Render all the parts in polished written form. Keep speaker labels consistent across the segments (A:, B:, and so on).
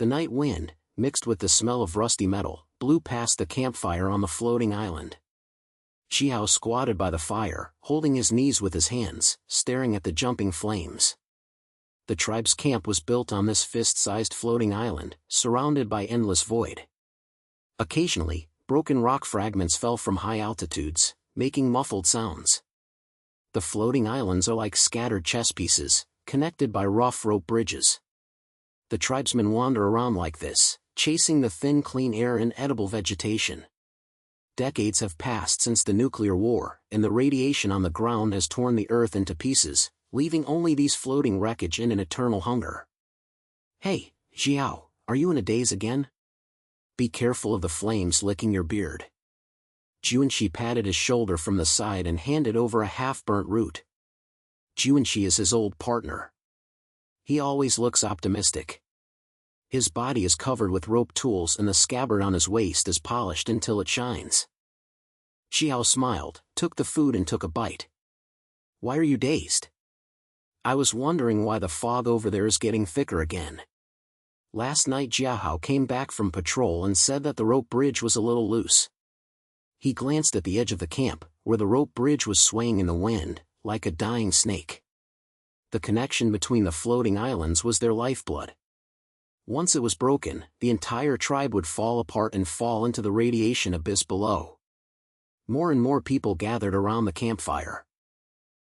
A: The night wind, mixed with the smell of rusty metal, blew past the campfire on the floating island. Xiao squatted by the fire, holding his knees with his hands, staring at the jumping flames. The tribe's camp was built on this fist-sized floating island, surrounded by endless void. Occasionally, broken rock fragments fell from high altitudes, making muffled sounds. The floating islands are like scattered chess pieces, connected by rough rope bridges. The tribesmen wander around like this, chasing the thin clean air and edible vegetation. Decades have passed since the nuclear war, and the radiation on the ground has torn the earth into pieces, leaving only these floating wreckage and an eternal hunger. Hey, Xiao, are you in a daze again? Be careful of the flames licking your beard. Juanshi patted his shoulder from the side and handed over a half-burnt root. Juanshi is his old partner. He always looks optimistic. His body is covered with rope tools and the scabbard on his waist is polished until it shines. Xiao smiled, took the food and took a bite. Why are you dazed? I was wondering why the fog over there is getting thicker again. Last night Jiahao came back from patrol and said that the rope bridge was a little loose. He glanced at the edge of the camp, where the rope bridge was swaying in the wind, like a dying snake. The connection between the floating islands was their lifeblood. Once it was broken, the entire tribe would fall apart and fall into the radiation abyss below. More and more people gathered around the campfire.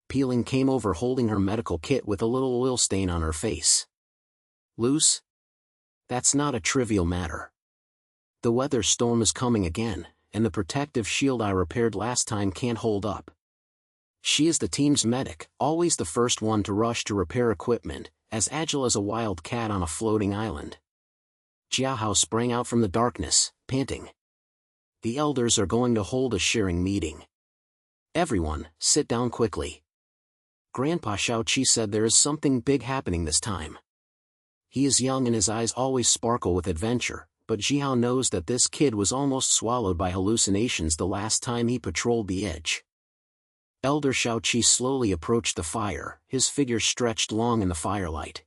A: Peeling came over holding her medical kit with a little oil stain on her face. Loose? That's not a trivial matter. The weather storm is coming again, and the protective shield I repaired last time can't hold up. She is the team's medic, always the first one to rush to repair equipment, as agile as a wild cat on a floating island. Jiahao sprang out from the darkness, panting. The elders are going to hold a sharing meeting. Everyone, sit down quickly. Grandpa Xiaoqi said there is something big happening this time. He is young and his eyes always sparkle with adventure, but Jiahao knows that this kid was almost swallowed by hallucinations the last time he patrolled the edge. Elder Xiaoqi slowly approached the fire, his figure stretched long in the firelight.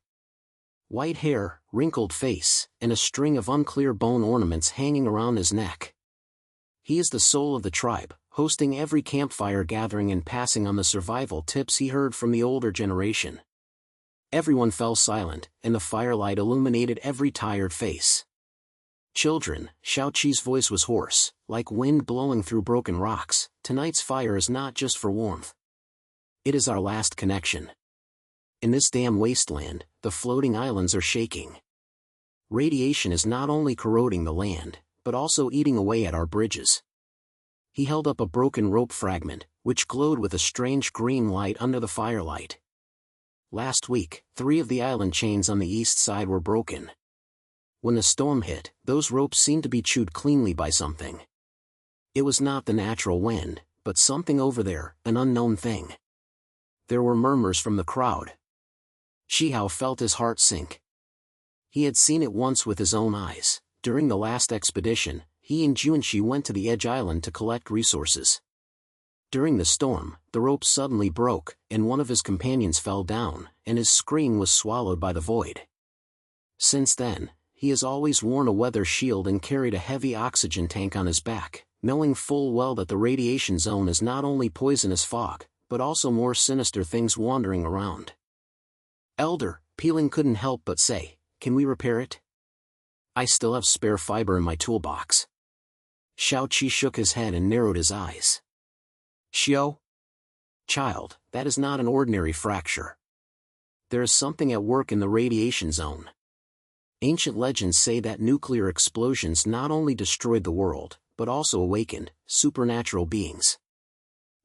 A: White hair, wrinkled face, and a string of unclear bone ornaments hanging around his neck. He is the soul of the tribe, hosting every campfire gathering and passing on the survival tips he heard from the older generation. Everyone fell silent, and the firelight illuminated every tired face. Children, Xiaoqi's voice was hoarse, like wind blowing through broken rocks. Tonight's fire is not just for warmth. It is our last connection. In this damn wasteland, the floating islands are shaking. Radiation is not only corroding the land, but also eating away at our bridges. He held up a broken rope fragment, which glowed with a strange green light under the firelight. Last week, 3 of the island chains on the east side were broken. When the storm hit, those ropes seemed to be chewed cleanly by something. It was not the natural wind, but something over there, an unknown thing. There were murmurs from the crowd. Xiao felt his heart sink. He had seen it once with his own eyes. During the last expedition, he and Juanshi went to the edge island to collect resources. During the storm, the rope suddenly broke, and one of his companions fell down, and his scream was swallowed by the void. Since then, he has always worn a weather shield and carried a heavy oxygen tank on his back, knowing full well that the radiation zone is not only poisonous fog, but also more sinister things wandering around. Elder, Peeling couldn't help but say, "Can we repair it? I still have spare fiber in my toolbox." Xiaoqi shook his head and narrowed his eyes. "Xiao? Child, that is not an ordinary fracture. There is something at work in the radiation zone. Ancient legends say that nuclear explosions not only destroyed the world, but also awakened supernatural beings.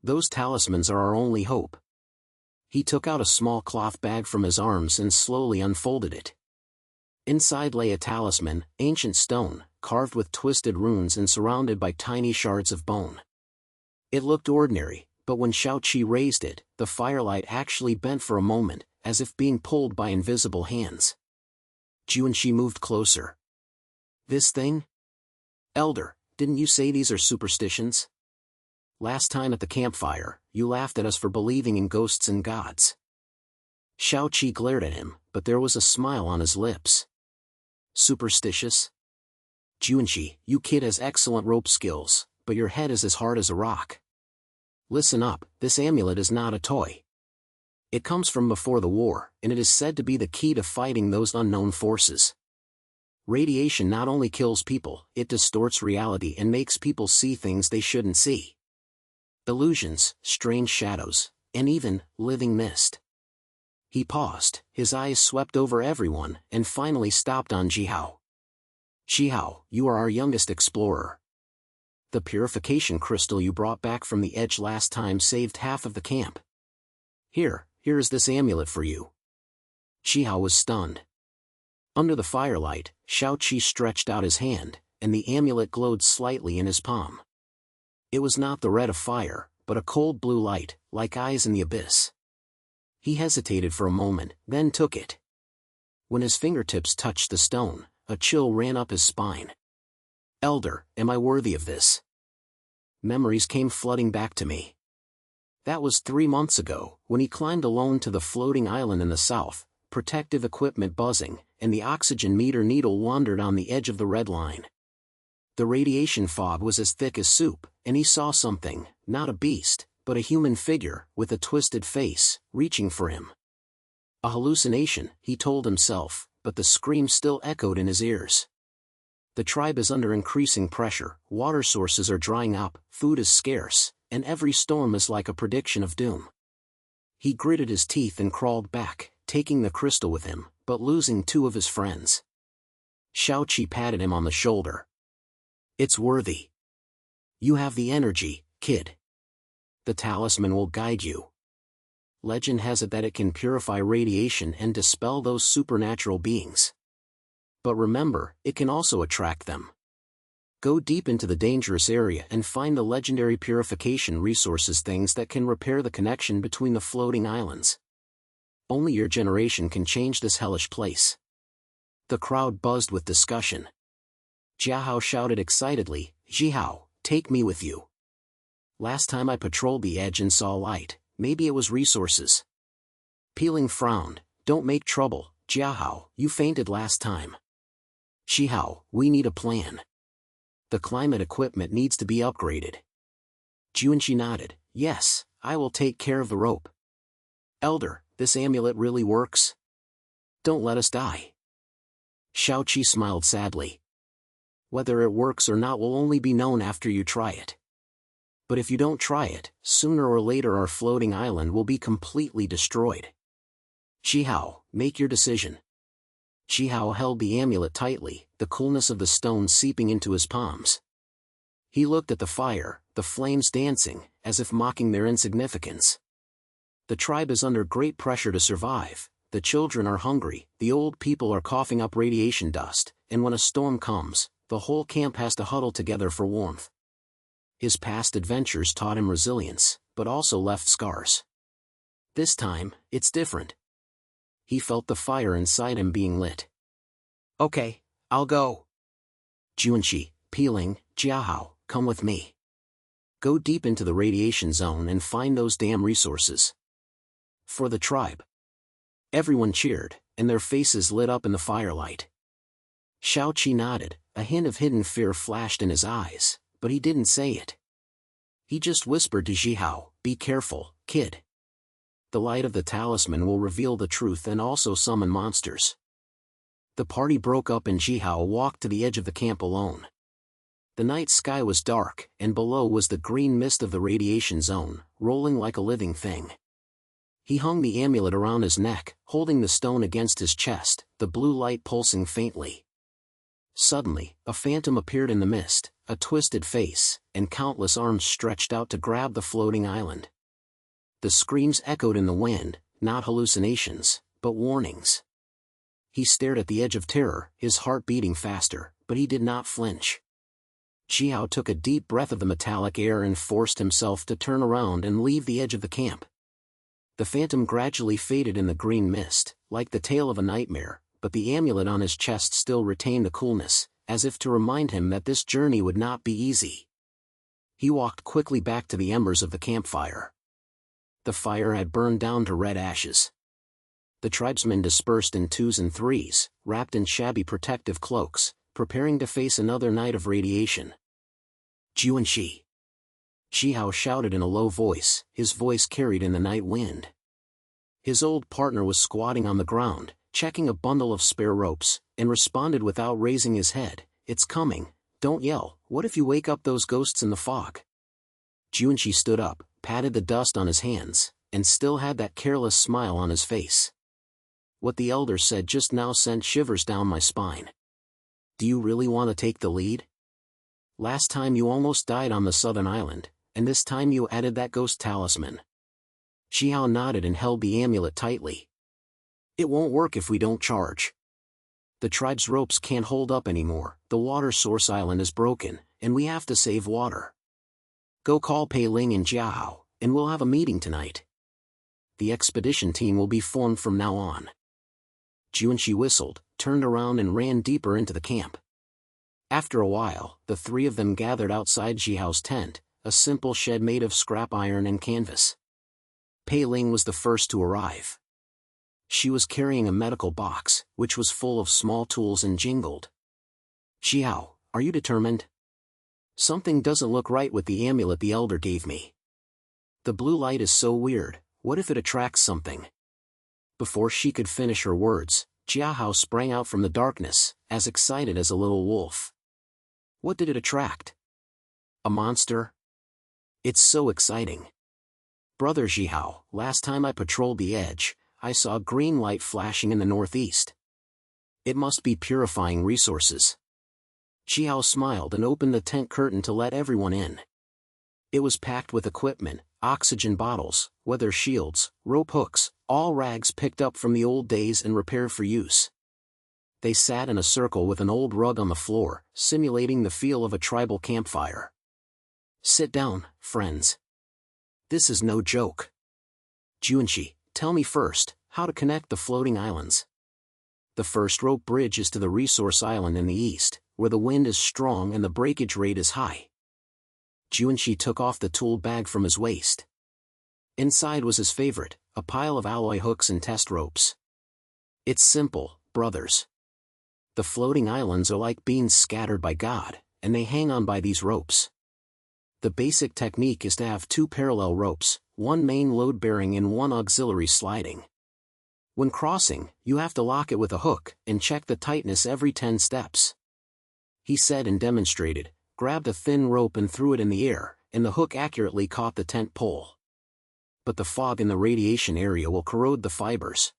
A: Those talismans are our only hope." He took out a small cloth bag from his arms and slowly unfolded it. Inside lay a talisman, ancient stone, carved with twisted runes and surrounded by tiny shards of bone. It looked ordinary, but when Xiaoqi raised it, the firelight actually bent for a moment, as if being pulled by invisible hands. Juanshi moved closer. "This thing? Elder, didn't you say these are superstitions? Last time at the campfire, you laughed at us for believing in ghosts and gods." Xiaoqi glared at him, but there was a smile on his lips. Superstitious? Junshi, you kid has excellent rope skills, but your head is as hard as a rock. Listen up, this amulet is not a toy. It comes from before the war, and it is said to be the key to fighting those unknown forces. Radiation not only kills people, it distorts reality and makes people see things they shouldn't see. Illusions, strange shadows, and even living mist. He paused, his eyes swept over everyone, and finally stopped on Jihao. Jihao, you are our youngest explorer. The purification crystal you brought back from the edge last time saved half of the camp. Here is this amulet for you. Jihao was stunned. Under the firelight, Xiaoqi stretched out his hand, and the amulet glowed slightly in his palm. It was not the red of fire, but a cold blue light, like eyes in the abyss. He hesitated for a moment, then took it. When his fingertips touched the stone, a chill ran up his spine. Elder, am I worthy of this? Memories came flooding back to me. That was 3 months ago, when he climbed alone to the floating island in the south, protective equipment buzzing, and the oxygen meter needle wandered on the edge of the red line. The radiation fog was as thick as soup, and he saw something, not a beast, but a human figure, with a twisted face, reaching for him. A hallucination, he told himself, but the scream still echoed in his ears. The tribe is under increasing pressure, water sources are drying up, food is scarce, and every storm is like a prediction of doom. He gritted his teeth and crawled back, taking the crystal with him, but losing 2 of his friends. Xiaoqi patted him on the shoulder. It's worthy. You have the energy, kid. The talisman will guide you. Legend has it that it can purify radiation and dispel those supernatural beings. But remember, it can also attract them. Go deep into the dangerous area and find the legendary purification resources, things that can repair the connection between the floating islands. Only your generation can change this hellish place. The crowd buzzed with discussion. Jiahao shouted excitedly, Jihao, take me with you. Last time I patrolled the edge and saw light, maybe it was resources. Peeling frowned, don't make trouble, Jiahao, you fainted last time. Jihao, we need a plan. The climate equipment needs to be upgraded. Junshi nodded, yes, I will take care of the rope. Elder, this amulet really works? Don't let us die. Xiaoqi smiled sadly. Whether it works or not will only be known after you try it. But if you don't try it, sooner or later our floating island will be completely destroyed. Jihao, make your decision. Jihao held the amulet tightly, the coolness of the stone seeping into his palms. He looked at the fire, the flames dancing, as if mocking their insignificance. The tribe is under great pressure to survive, the children are hungry, the old people are coughing up radiation dust, and when a storm comes, the whole camp has to huddle together for warmth. His past adventures taught him resilience, but also left scars. This time, it's different. He felt the fire inside him being lit. Okay, I'll go. Junshi, peeling, Jiahao, come with me. Go deep into the radiation zone and find those damn resources. For the tribe. Everyone cheered, and their faces lit up in the firelight. Xiaoqi nodded, a hint of hidden fear flashed in his eyes, but he didn't say it. He just whispered to Jihao, be careful, kid. The light of the talisman will reveal the truth and also summon monsters. The party broke up and Jihao walked to the edge of the camp alone. The night sky was dark, and below was the green mist of the radiation zone, rolling like a living thing. He hung the amulet around his neck, holding the stone against his chest, the blue light pulsing faintly. Suddenly, a phantom appeared in the mist, a twisted face, and countless arms stretched out to grab the floating island. The screams echoed in the wind, not hallucinations, but warnings. He stared at the edge of terror, his heart beating faster, but he did not flinch. Jiao took a deep breath of the metallic air and forced himself to turn around and leave the edge of the camp. The phantom gradually faded in the green mist, like the tail of a nightmare, but the amulet on his chest still retained the coolness, as if to remind him that this journey would not be easy. He walked quickly back to the embers of the campfire. The fire had burned down to red ashes. The tribesmen dispersed in twos and threes, wrapped in shabby protective cloaks, preparing to face another night of radiation. Juanshi! Shihao shouted in a low voice, his voice carried in the night wind. His old partner was squatting on the ground, checking a bundle of spare ropes, and responded without raising his head, "It's coming, don't yell, what if you wake up those ghosts in the fog?" Juanshi stood up, patted the dust on his hands, and still had that careless smile on his face. "What the elder said just now sent shivers down my spine. Do you really want to take the lead? Last time you almost died on the southern island, and this time you added that ghost talisman." Shihao nodded and held the amulet tightly. "It won't work if we don't charge. The tribe's ropes can't hold up anymore, the water source island is broken, and we have to save water. Go call Pei Ling and Jiahao, and we'll have a meeting tonight. The expedition team will be formed from now on." Juanshi whistled, turned around and ran deeper into the camp. After a while, the three of them gathered outside Jihao's tent, a simple shed made of scrap iron and canvas. Pei Ling was the first to arrive. She was carrying a medical box, which was full of small tools and jingled. "Jiao, are you determined? Something doesn't look right with the amulet the elder gave me. The blue light is so weird, what if it attracts something?" Before she could finish her words, Jiahao sprang out from the darkness, as excited as a little wolf. "What did it attract? A monster? It's so exciting. Brother Jiahao, last time I patrolled the edge, I saw green light flashing in the northeast. It must be purifying resources." Jiahao smiled and opened the tent curtain to let everyone in. It was packed with equipment, oxygen bottles, weather shields, rope hooks, all rags picked up from the old days and repaired for use. They sat in a circle with an old rug on the floor, simulating the feel of a tribal campfire. "Sit down, friends. This is no joke. Juanshi, tell me first, how to connect the floating islands." "The first rope bridge is to the resource island in the east, where the wind is strong and the breakage rate is high." Juanshi took off the tool bag from his waist. Inside was his favorite, a pile of alloy hooks and test ropes. "It's simple, brothers. The floating islands are like beans scattered by God, and they hang on by these ropes. The basic technique is to have two parallel ropes, one main load-bearing and one auxiliary sliding. When crossing, you have to lock it with a hook and check the tightness every 10 steps. He said and demonstrated, grabbed a thin rope and threw it in the air, and the hook accurately caught the tent pole. "But the fog in the radiation area will corrode the fibers.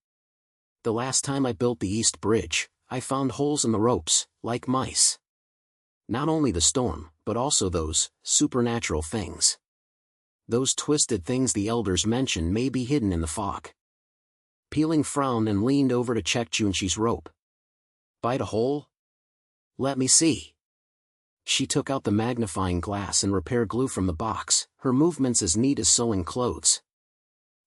A: The last time I built the East Bridge, I found holes in the ropes, like mice. Not only the storm, but also those supernatural things. Those twisted things the elders mentioned may be hidden in the fog." Pei Ling frowned and leaned over to check Juanshi's rope. "Bite a hole? Let me see." She took out the magnifying glass and repair glue from the box, her movements as neat as sewing clothes.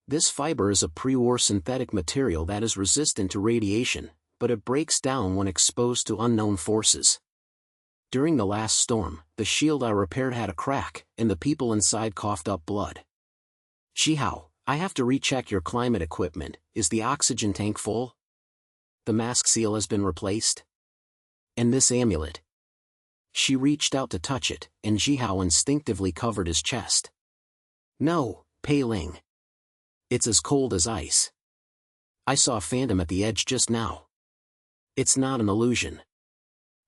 A: "This fiber is a pre-war synthetic material that is resistant to radiation, but it breaks down when exposed to unknown forces. During the last storm, the shield I repaired had a crack, and the people inside coughed up blood. Shihao, I have to recheck your climate equipment, is the oxygen tank full? The mask seal has been replaced? And this amulet?" She reached out to touch it, and Jiahao instinctively covered his chest. "No, Pei Ling. It's as cold as ice. I saw a phantom at the edge just now. It's not an illusion."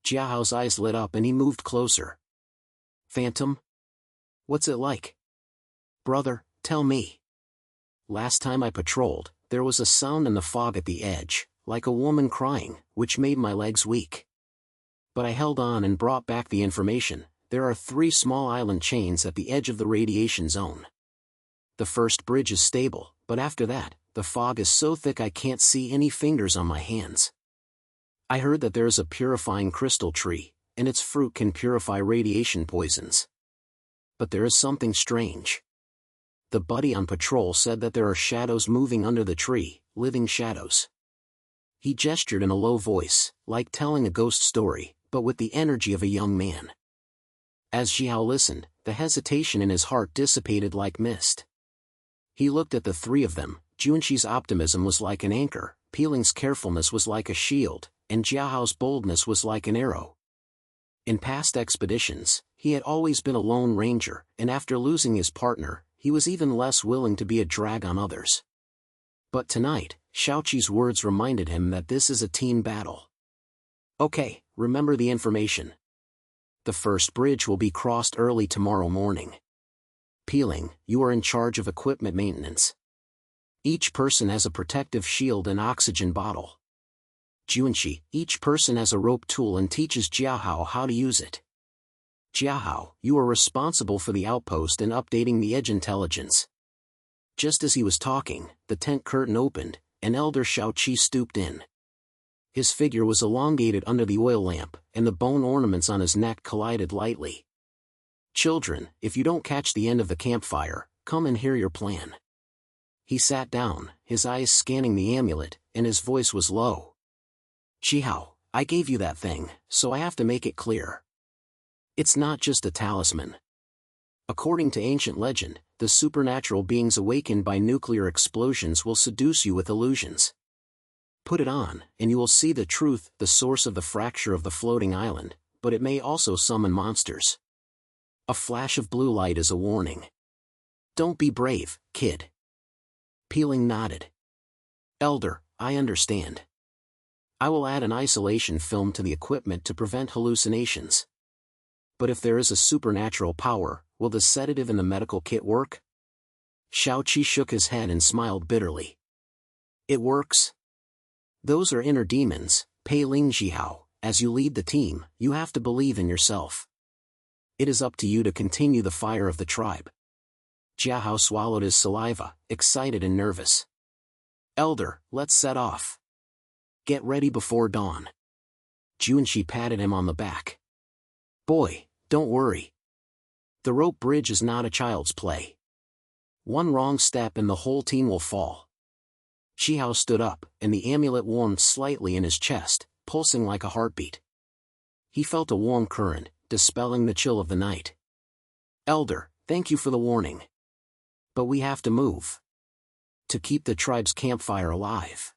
A: Jiahao's eyes lit up and he moved closer. "Phantom? What's it like? Brother, tell me." "Last time I patrolled, there was a sound in the fog at the edge, like a woman crying, which made my legs weak. But I held on and brought back the information. There are 3 small island chains at the edge of the radiation zone. The first bridge is stable, but after that, the fog is so thick I can't see any fingers on my hands. I heard that there is a purifying crystal tree, and its fruit can purify radiation poisons. But there is something strange. The buddy on patrol said that there are shadows moving under the tree, living shadows." He gestured in a low voice, like telling a ghost story, but with the energy of a young man. As Jiahao listened, the hesitation in his heart dissipated like mist. He looked at the 3 of them. Juanshi's optimism was like an anchor, Peeling's carefulness was like a shield, and Jiahao's boldness was like an arrow. In past expeditions, he had always been a lone ranger, and after losing his partner, he was even less willing to be a drag on others. But tonight, Shaoqi's words reminded him that this is a team battle. Okay, remember the information. The first bridge will be crossed early tomorrow morning. Peeling, you are in charge of equipment maintenance. Each person has a protective shield and oxygen bottle. Junshi, each person has a rope tool and teaches Jiahao how to use it. Jiahao, you are responsible for the outpost and updating the edge intelligence. Just as he was talking, the tent curtain opened, and Elder Shaoqi stooped in. His figure was elongated under the oil lamp, and the bone ornaments on his neck collided lightly. Children, if you don't catch the end of the campfire, come and hear your plan. He sat down, his eyes scanning the amulet, and his voice was low. Jiahao, I gave you that thing, so I have to make it clear. It's not just a talisman. According to ancient legend, the supernatural beings awakened by nuclear explosions will seduce you with illusions. Put it on, and you will see the truth, the source of the fracture of the floating island, but it may also summon monsters. A flash of blue light is a warning. Don't be brave, kid. Peeling nodded. Elder, I understand. I will add an isolation film to the equipment to prevent hallucinations. But if there is a supernatural power, will the sedative in the medical kit work? Shaoqi shook his head and smiled bitterly. It works. Those are inner demons, Pei Ling Jiahao. As you lead the team, you have to believe in yourself. It is up to you to continue the fire of the tribe. Jiahao swallowed his saliva, excited and nervous. Elder, let's set off. Get ready before dawn. Junshi patted him on the back. Boy, don't worry. The rope bridge is not a child's play. One wrong step and the whole team will fall. Jiahao stood up, and the amulet warmed slightly in his chest, pulsing like a heartbeat. He felt a warm current, dispelling the chill of the night. Elder, thank you for the warning. But we have to move. To keep the tribe's campfire alive.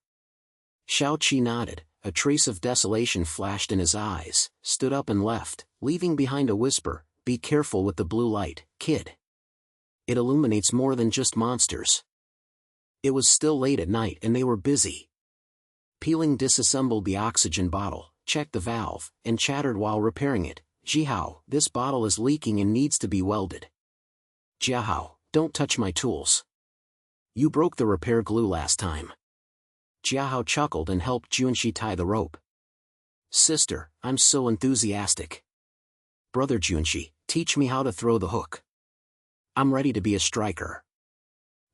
A: Shaoqi nodded, a trace of desolation flashed in his eyes, stood up and left, leaving behind a whisper, be careful with the blue light, kid. It illuminates more than just monsters. It was still late at night and they were busy. Peeling disassembled the oxygen bottle, checked the valve, and chattered while repairing it. Jiahao, this bottle is leaking and needs to be welded. Jiahao, don't touch my tools. You broke the repair glue last time. Jiahao chuckled and helped Junshi tie the rope. Sister, I'm so enthusiastic. Brother Junshi, teach me how to throw the hook. I'm ready to be a striker.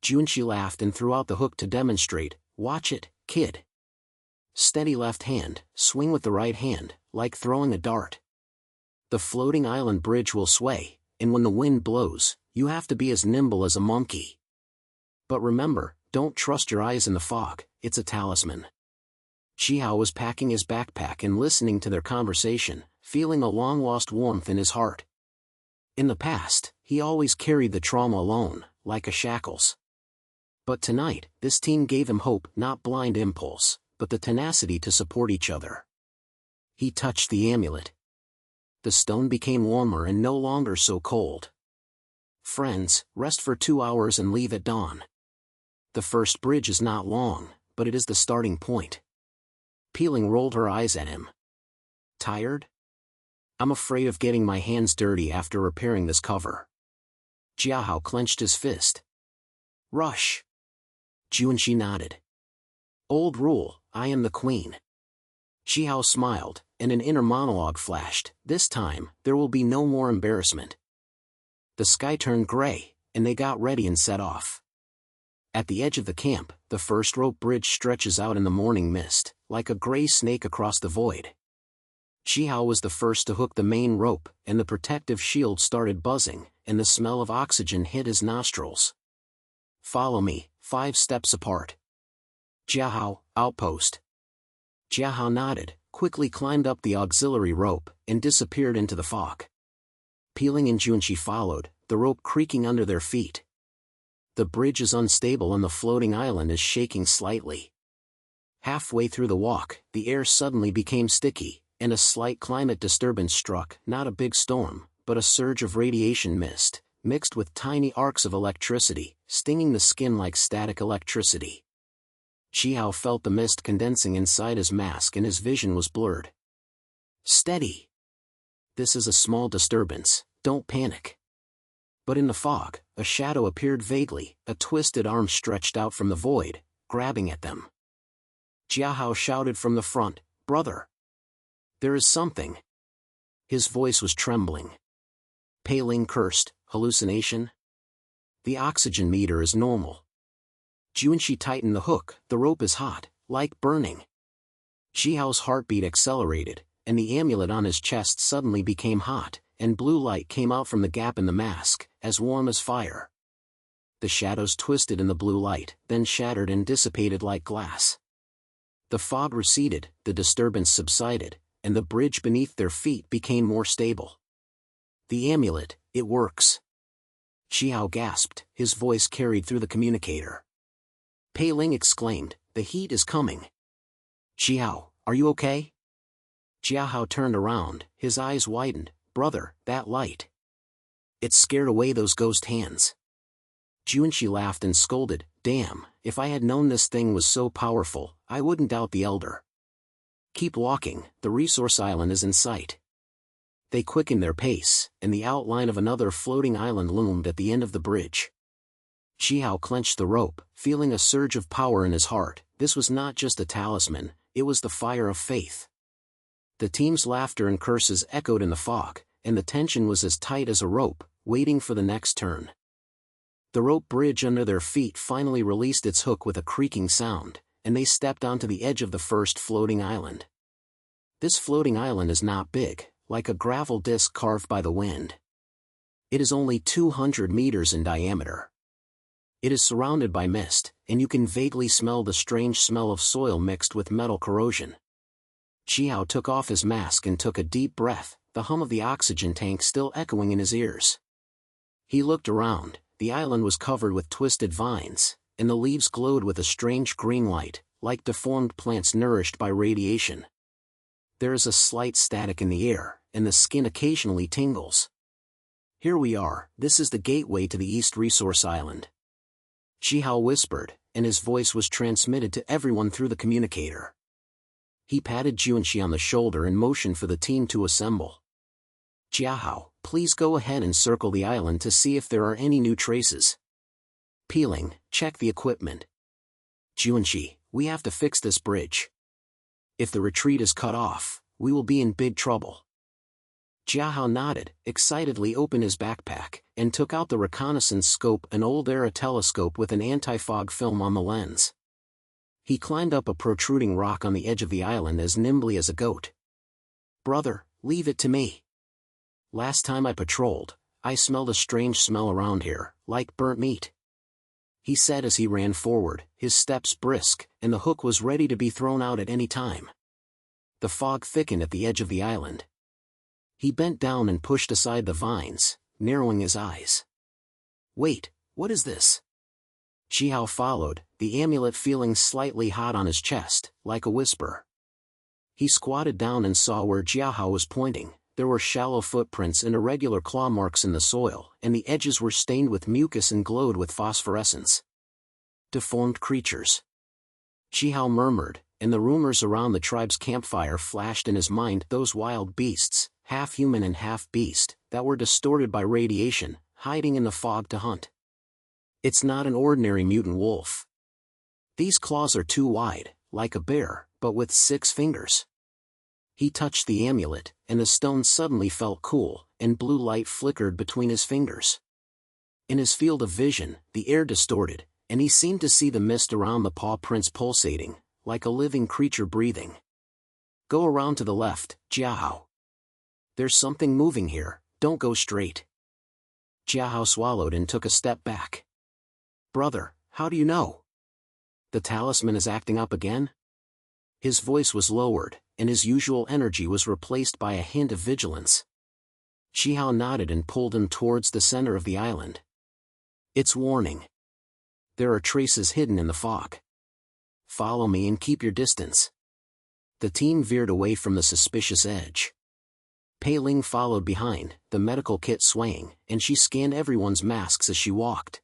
A: Junshi laughed and threw out the hook to demonstrate. Watch it, kid. Steady left hand, swing with the right hand, like throwing a dart. The floating island bridge will sway, and when the wind blows, you have to be as nimble as a monkey. But remember, don't trust your eyes in the fog, it's a talisman. Jiahao was packing his backpack and listening to their conversation, feeling a long-lost warmth in his heart. In the past, he always carried the trauma alone, like a shackles. But tonight, this team gave him hope, not blind impulse, but the tenacity to support each other. He touched the amulet. The stone became warmer and no longer so cold. Friends, rest for 2 hours and leave at dawn. The first bridge is not long, but it is the starting point. Peeling rolled her eyes at him. Tired? I'm afraid of getting my hands dirty after repairing this cover. Jiahao clenched his fist. Rush. Junshi nodded. Old rule, I am the queen. Jiahao smiled, and an inner monologue flashed. This time, there will be no more embarrassment. The sky turned gray, and they got ready and set off. At the edge of the camp, the first rope bridge stretches out in the morning mist, like a gray snake across the void. Jiahao was the first to hook the main rope, and the protective shield started buzzing, and the smell of oxygen hit his nostrils. Follow me, 5 steps apart. Jiahao, outpost. Jiahao nodded, quickly climbed up the auxiliary rope, and disappeared into the fog. Peeling and Junshi followed, the rope creaking under their feet. The bridge is unstable and the floating island is shaking slightly. Halfway through the walk, the air suddenly became sticky, and a slight climate disturbance struck, not a big storm, but a surge of radiation mist, mixed with tiny arcs of electricity, stinging the skin like static electricity. Xiao felt the mist condensing inside his mask and his vision was blurred. Steady. This is a small disturbance, don't panic. But in the fog, a shadow appeared vaguely, a twisted arm stretched out from the void, grabbing at them. Jiahao shouted from the front, "Brother! There is something." His voice was trembling. Pei Ling cursed, "Hallucination? The oxygen meter is normal." Juanxi tightened the hook, "The rope is hot, like burning." Xiao's heartbeat accelerated, and the amulet on his chest suddenly became hot, and blue light came out from the gap in the mask, as warm as fire. The shadows twisted in the blue light, then shattered and dissipated like glass. The fog receded, the disturbance subsided, and the bridge beneath their feet became more stable. "The amulet, it works." Xiao gasped, his voice carried through the communicator. Pei Ling exclaimed, "The heat is coming." "Xiao, are you okay?" Jiahao turned around, his eyes widened, "Brother, that light. It scared away those ghost hands." Juanxi laughed and scolded, "Damn, if I had known this thing was so powerful, I wouldn't doubt the elder. Keep walking, the resource island is in sight." They quickened their pace, and the outline of another floating island loomed at the end of the bridge. Xiao clenched the rope, feeling a surge of power in his heart. This was not just a talisman, it was the fire of faith. The team's laughter and curses echoed in the fog, and the tension was as tight as a rope, waiting for the next turn. The rope bridge under their feet finally released its hook with a creaking sound, and they stepped onto the edge of the first floating island. This floating island is not big, like a gravel disc carved by the wind. It is only 200 meters in diameter. It is surrounded by mist, and you can vaguely smell the strange smell of soil mixed with metal corrosion. Xiao took off his mask and took a deep breath, the hum of the oxygen tank still echoing in his ears. He looked around. The island was covered with twisted vines, and the leaves glowed with a strange green light, like deformed plants nourished by radiation. There is a slight static in the air, and the skin occasionally tingles. "Here we are, this is the gateway to the East Resource Island." Xiao whispered, and his voice was transmitted to everyone through the communicator. He patted Juanxi on the shoulder and motioned for the team to assemble. "Jiahao, please go ahead and circle the island to see if there are any new traces. Pei Ling, check the equipment. Juanxi, we have to fix this bridge. If the retreat is cut off, we will be in big trouble." Jiahao nodded, excitedly opened his backpack, and took out the reconnaissance scope, an old era telescope with an anti-fog film on the lens. He climbed up a protruding rock on the edge of the island as nimbly as a goat. "Brother, leave it to me. Last time I patrolled, I smelled a strange smell around here, like burnt meat," he said as he ran forward, his steps brisk, and the hook was ready to be thrown out at any time. The fog thickened at the edge of the island. He bent down and pushed aside the vines, narrowing his eyes. "Wait, what is this?" Xiao followed, the amulet feeling slightly hot on his chest, like a whisper. He squatted down and saw where Jiahao was pointing. There were shallow footprints and irregular claw marks in the soil, and the edges were stained with mucus and glowed with phosphorescence. "Deformed creatures," Xiao murmured, and the rumors around the tribe's campfire flashed in his mind, those wild beasts, half human and half beast, that were distorted by radiation, hiding in the fog to hunt. It's not an ordinary mutant wolf. These claws are too wide, like a bear, but with 6 fingers. He touched the amulet, and the stone suddenly felt cool, and blue light flickered between his fingers. In his field of vision, the air distorted, and he seemed to see the mist around the paw prints pulsating, like a living creature breathing. "Go around to the left, Jiahao. There's something moving here, don't go straight." Jiahao swallowed and took a step back. "Brother, how do you know? The talisman is acting up again?" His voice was lowered, and his usual energy was replaced by a hint of vigilance. Xiao nodded and pulled him towards the center of the island. "It's warning. There are traces hidden in the fog. follow me and keep your distance. The team veered away from the suspicious edge. Pei Ling followed behind, the medical kit swaying, and she scanned everyone's masks as she walked.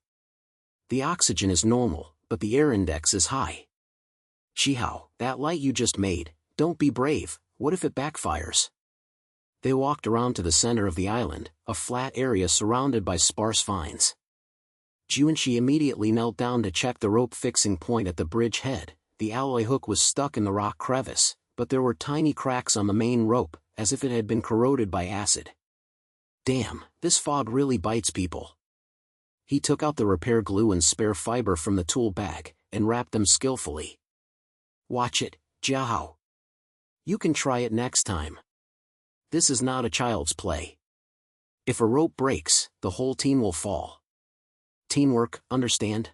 A: The oxygen is normal, but the air index is high. Shihao, that light you just made, don't be brave, what if it backfires? They walked around to the center of the island, a flat area surrounded by sparse vines. Juanshi immediately knelt down to check the rope fixing point at the bridge head. The alloy hook was stuck in the rock crevice, but there were tiny cracks on the main rope, as if it had been corroded by acid. Damn, this fog really bites people. He took out the repair glue and spare fiber from the tool bag, and wrapped them skillfully. Watch it, Jiahao. You can try it next time. This is not a child's play. If a rope breaks, the whole team will fall. Teamwork, understand?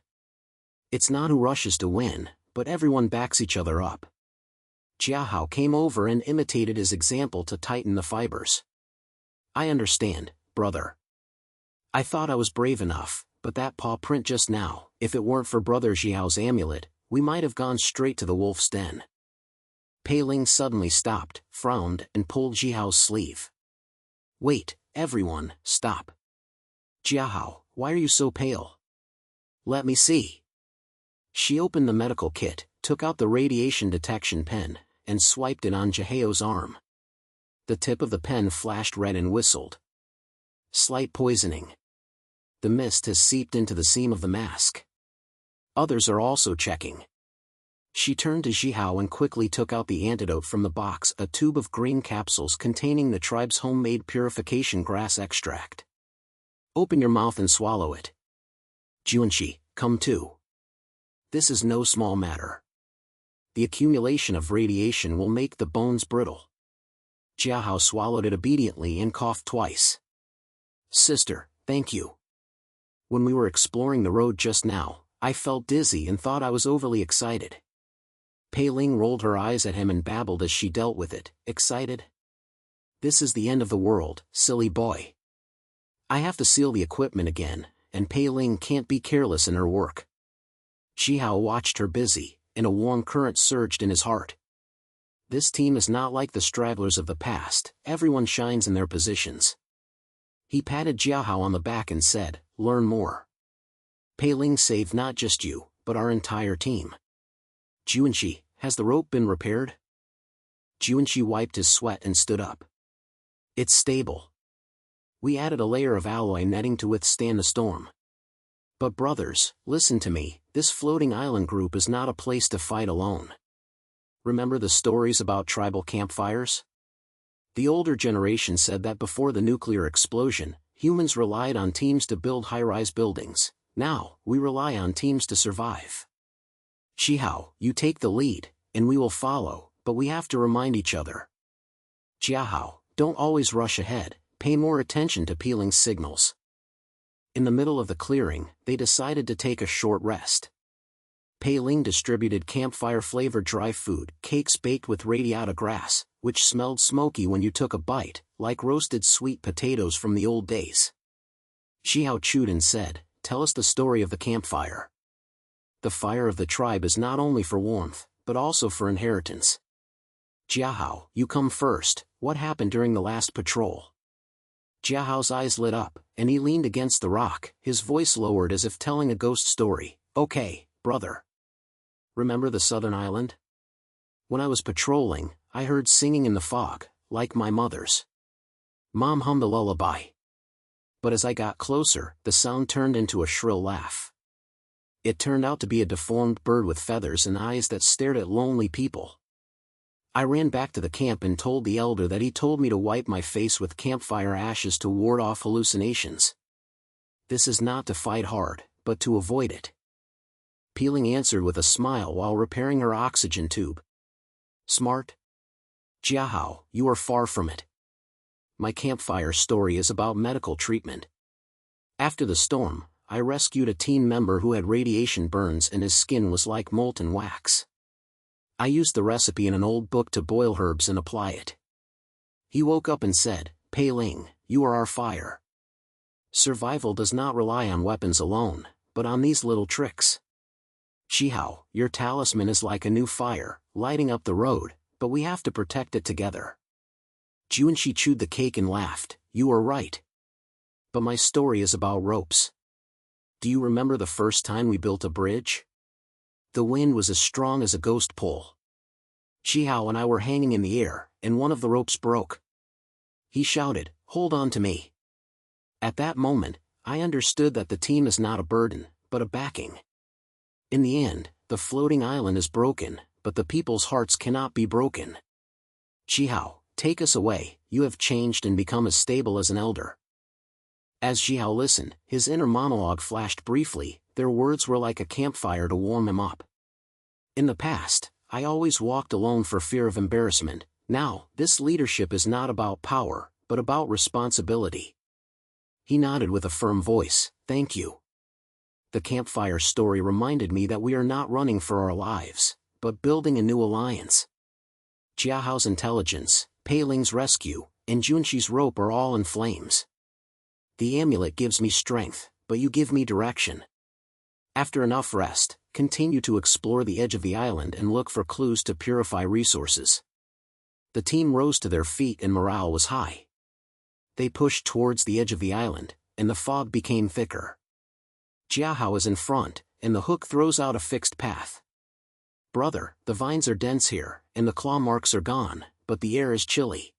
A: It's not who rushes to win, but everyone backs each other up. Jiahao came over and imitated his example to tighten the fibers. I understand, brother. I thought I was brave enough, but that paw print just now, if it weren't for Brother Jiao's amulet, we might have gone straight to the wolf's den. Pei Ling suddenly stopped, frowned, and pulled Jiao's sleeve. Wait, everyone, stop. Jiahao, why are you so pale? Let me see. She opened the medical kit, took out the radiation detection pen, and swiped it on Jiao's arm. The tip of the pen flashed red and whistled. Slight poisoning. The mist has seeped into the seam of the mask. Others are also checking. She turned to Jiahao and quickly took out the antidote from the box, a tube of green capsules containing the tribe's homemade purification grass extract. Open your mouth and swallow it. Juanshi, come too. This is no small matter. The accumulation of radiation will make the bones brittle. Jiahao swallowed it obediently and coughed twice. Sister, thank you. When we were exploring the road just now, I felt dizzy and thought I was overly excited. Pei Ling rolled her eyes at him and babbled as she dealt with it, excited. This is the end of the world, silly boy. I have to seal the equipment again, and Pei Ling can't be careless in her work. Jiahao watched her busy, and a warm current surged in his heart. This team is not like the stragglers of the past, everyone shines in their positions. He patted Jiahao on the back and said, learn more. Pei Ling saved not just you, but our entire team. Juanshi, has the rope been repaired? Juanshi wiped his sweat and stood up. It's stable. We added a layer of alloy netting to withstand the storm. But brothers, listen to me, this floating island group is not a place to fight alone. Remember the stories about tribal campfires? The older generation said that before the nuclear explosion, humans relied on teams to build high-rise buildings. Now, we rely on teams to survive. Shihao, you take the lead, and we will follow, but we have to remind each other. Jiahao, don't always rush ahead, pay more attention to Pei Ling's signals. In the middle of the clearing, they decided to take a short rest. Pei Ling distributed campfire-flavored dry food, cakes baked with radioactive grass, which smelled smoky when you took a bite, like roasted sweet potatoes from the old days. Shihao chewed and said, tell us the story of the campfire. The fire of the tribe is not only for warmth, but also for inheritance. Jiahao, you come first, what happened during the last patrol? Jiahao's eyes lit up, and he leaned against the rock, his voice lowered as if telling a ghost story. Okay, brother. Remember the southern island? When I was patrolling, I heard singing in the fog, like my mother's. Mom hummed a lullaby. But as I got closer, the sound turned into a shrill laugh. It turned out to be a deformed bird with feathers and eyes that stared at lonely people. I ran back to the camp and told the elder that he told me to wipe my face with campfire ashes to ward off hallucinations. This is not to fight hard, but to avoid it. Pei Ling answered with a smile while repairing her oxygen tube. Smart? Jiahao, you are far from it. My campfire story is about medical treatment. After the storm, I rescued a team member who had radiation burns and his skin was like molten wax. I used the recipe in an old book to boil herbs and apply it. He woke up and said, Pei Ling, you are our fire. Survival does not rely on weapons alone, but on these little tricks. Shihao, your talisman is like a new fire, lighting up the road, but we have to protect it together. Junshi chewed the cake and laughed. You are right. But my story is about ropes. Do you remember the first time we built a bridge? The wind was as strong as a ghost pole. Shihao and I were hanging in the air, and one of the ropes broke. He shouted, "Hold on to me." At that moment, I understood that the team is not a burden, but a backing. In the end, the floating island is broken, but the people's hearts cannot be broken. Shihao, take us away, you have changed and become as stable as an elder. As Shihao listened, his inner monologue flashed briefly. Their words were like a campfire to warm him up. In the past, I always walked alone for fear of embarrassment. Now, this leadership is not about power, but about responsibility. He nodded with a firm voice. Thank you. The campfire story reminded me that we are not running for our lives, but building a new alliance. Jiahao's intelligence, Peiling's rescue, and Junshi's rope are all in flames. The amulet gives me strength, but you give me direction. After enough rest, continue to explore the edge of the island and look for clues to purify resources. The team rose to their feet and morale was high. They pushed towards the edge of the island, and the fog became thicker. Jiahao is in front, and the hook throws out a fixed path. Brother, the vines are dense here, and the claw marks are gone, but the air is chilly.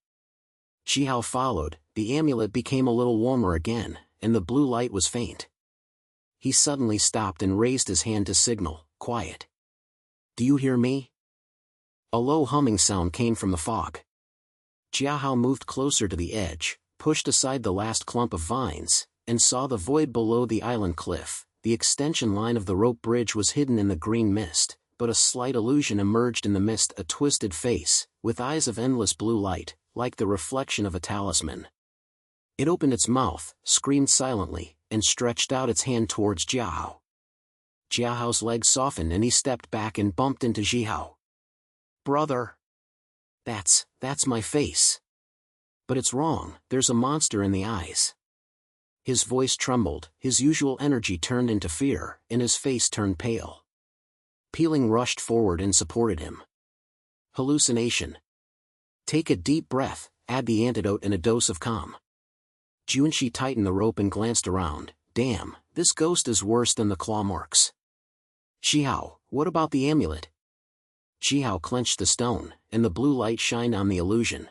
A: Shihao followed. The amulet became a little warmer again, and the blue light was faint. He suddenly stopped and raised his hand to signal, quiet. Do you hear me? A low humming sound came from the fog. Jiahao moved closer to the edge, pushed aside the last clump of vines, and saw the void below the island cliff. The extension line of the rope bridge was hidden in the green mist, but a slight illusion emerged in the mist, a twisted face, with eyes of endless blue light, like the reflection of a talisman. It opened its mouth, screamed silently, and stretched out its hand towards Jiahao. Jiahao's legs softened and he stepped back and bumped into Jiahao. Brother! That's my face. But it's wrong, there's a monster in the eyes. His voice trembled, his usual energy turned into fear, and his face turned pale. Peiling rushed forward and supported him. Hallucination. Take a deep breath, add the antidote and a dose of calm. Junshi tightened the rope and glanced around. Damn, this ghost is worse than the claw marks. Shihao, what about the amulet? Shihao clenched the stone, and the blue light shined on the illusion.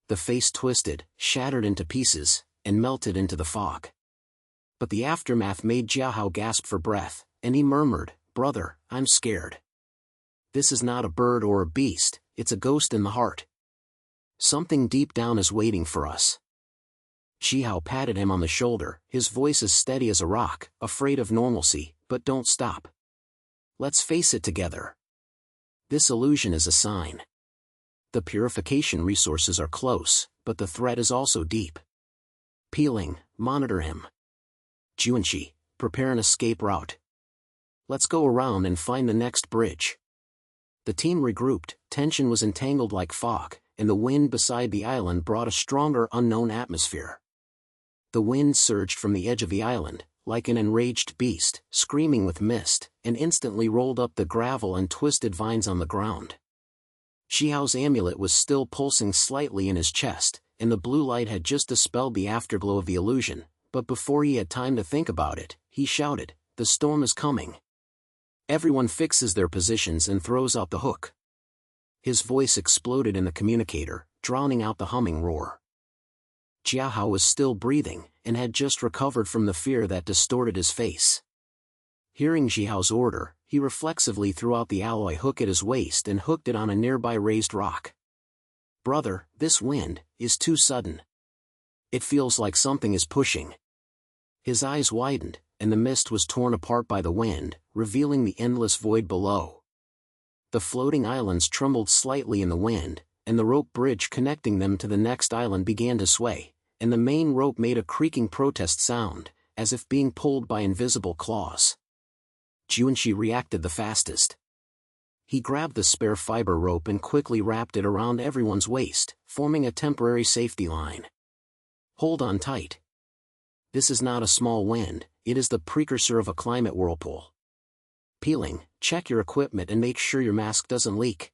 A: The face twisted, shattered into pieces, and melted into the fog. But the aftermath made Jiahao gasp for breath, and he murmured, Brother, I'm scared. This is not a bird or a beast, it's a ghost in the heart. Something deep down is waiting for us. Shihao patted him on the shoulder, his voice as steady as a rock, afraid of normalcy, but don't stop. Let's face it together. This illusion is a sign. The purification resources are close, but the threat is also deep. Peiling, monitor him. Junshi, prepare an escape route. Let's go around and find the next bridge. The team regrouped, tension was entangled like fog, and the wind beside the island brought a stronger unknown atmosphere. The wind surged from the edge of the island, like an enraged beast, screaming with mist, and instantly rolled up the gravel and twisted vines on the ground. Shihao's amulet was still pulsing slightly in his chest, and the blue light had just dispelled the afterglow of the illusion, but before he had time to think about it, he shouted, The storm is coming. Everyone fixes their positions and throws out the hook. His voice exploded in the communicator, drowning out the humming roar. Jiahao was still breathing, and had just recovered from the fear that distorted his face. Hearing Jiahao's order, he reflexively threw out the alloy hook at his waist and hooked it on a nearby raised rock. Brother, this wind is too sudden. It feels like something is pushing. His eyes widened, and the mist was torn apart by the wind, revealing the endless void below. The floating islands trembled slightly in the wind, and the rope bridge connecting them to the next island began to sway, and the main rope made a creaking protest sound, as if being pulled by invisible claws. Junshi reacted the fastest. He grabbed the spare fiber rope and quickly wrapped it around everyone's waist, forming a temporary safety line. Hold on tight. This is not a small wind, it is the precursor of a climate whirlpool. Peeling, check your equipment and make sure your mask doesn't leak.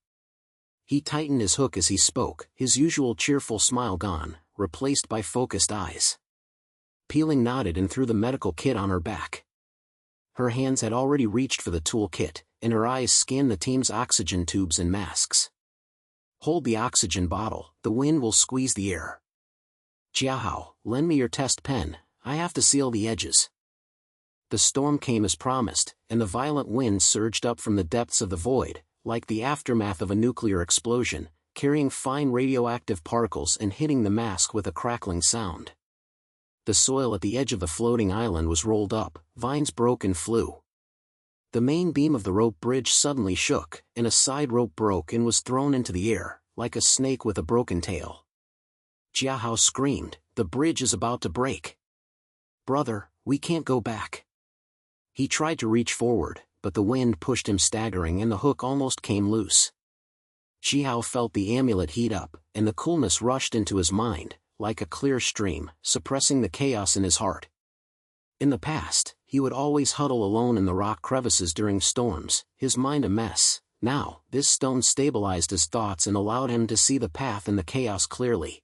A: He tightened his hook as he spoke, his usual cheerful smile gone, replaced by focused eyes. Peeling nodded and threw the medical kit on her back. Her hands had already reached for the tool kit, and her eyes scanned the team's oxygen tubes and masks. Hold the oxygen bottle, the wind will squeeze the air. Jiahao, lend me your test pen, I have to seal the edges. The storm came as promised, and the violent wind surged up from the depths of the void, like the aftermath of a nuclear explosion, carrying fine radioactive particles and hitting the mask with a crackling sound. The soil at the edge of the floating island was rolled up, vines broke and flew. The main beam of the rope bridge suddenly shook, and a side rope broke and was thrown into the air, like a snake with a broken tail. Jiahao screamed, the bridge is about to break. Brother, we can't go back. He tried to reach forward, but the wind pushed him staggering and the hook almost came loose. Jiahao felt the amulet heat up, and the coolness rushed into his mind, like a clear stream, suppressing the chaos in his heart. In the past, he would always huddle alone in the rock crevices during storms, his mind a mess. Now, this stone stabilized his thoughts and allowed him to see the path in the chaos clearly.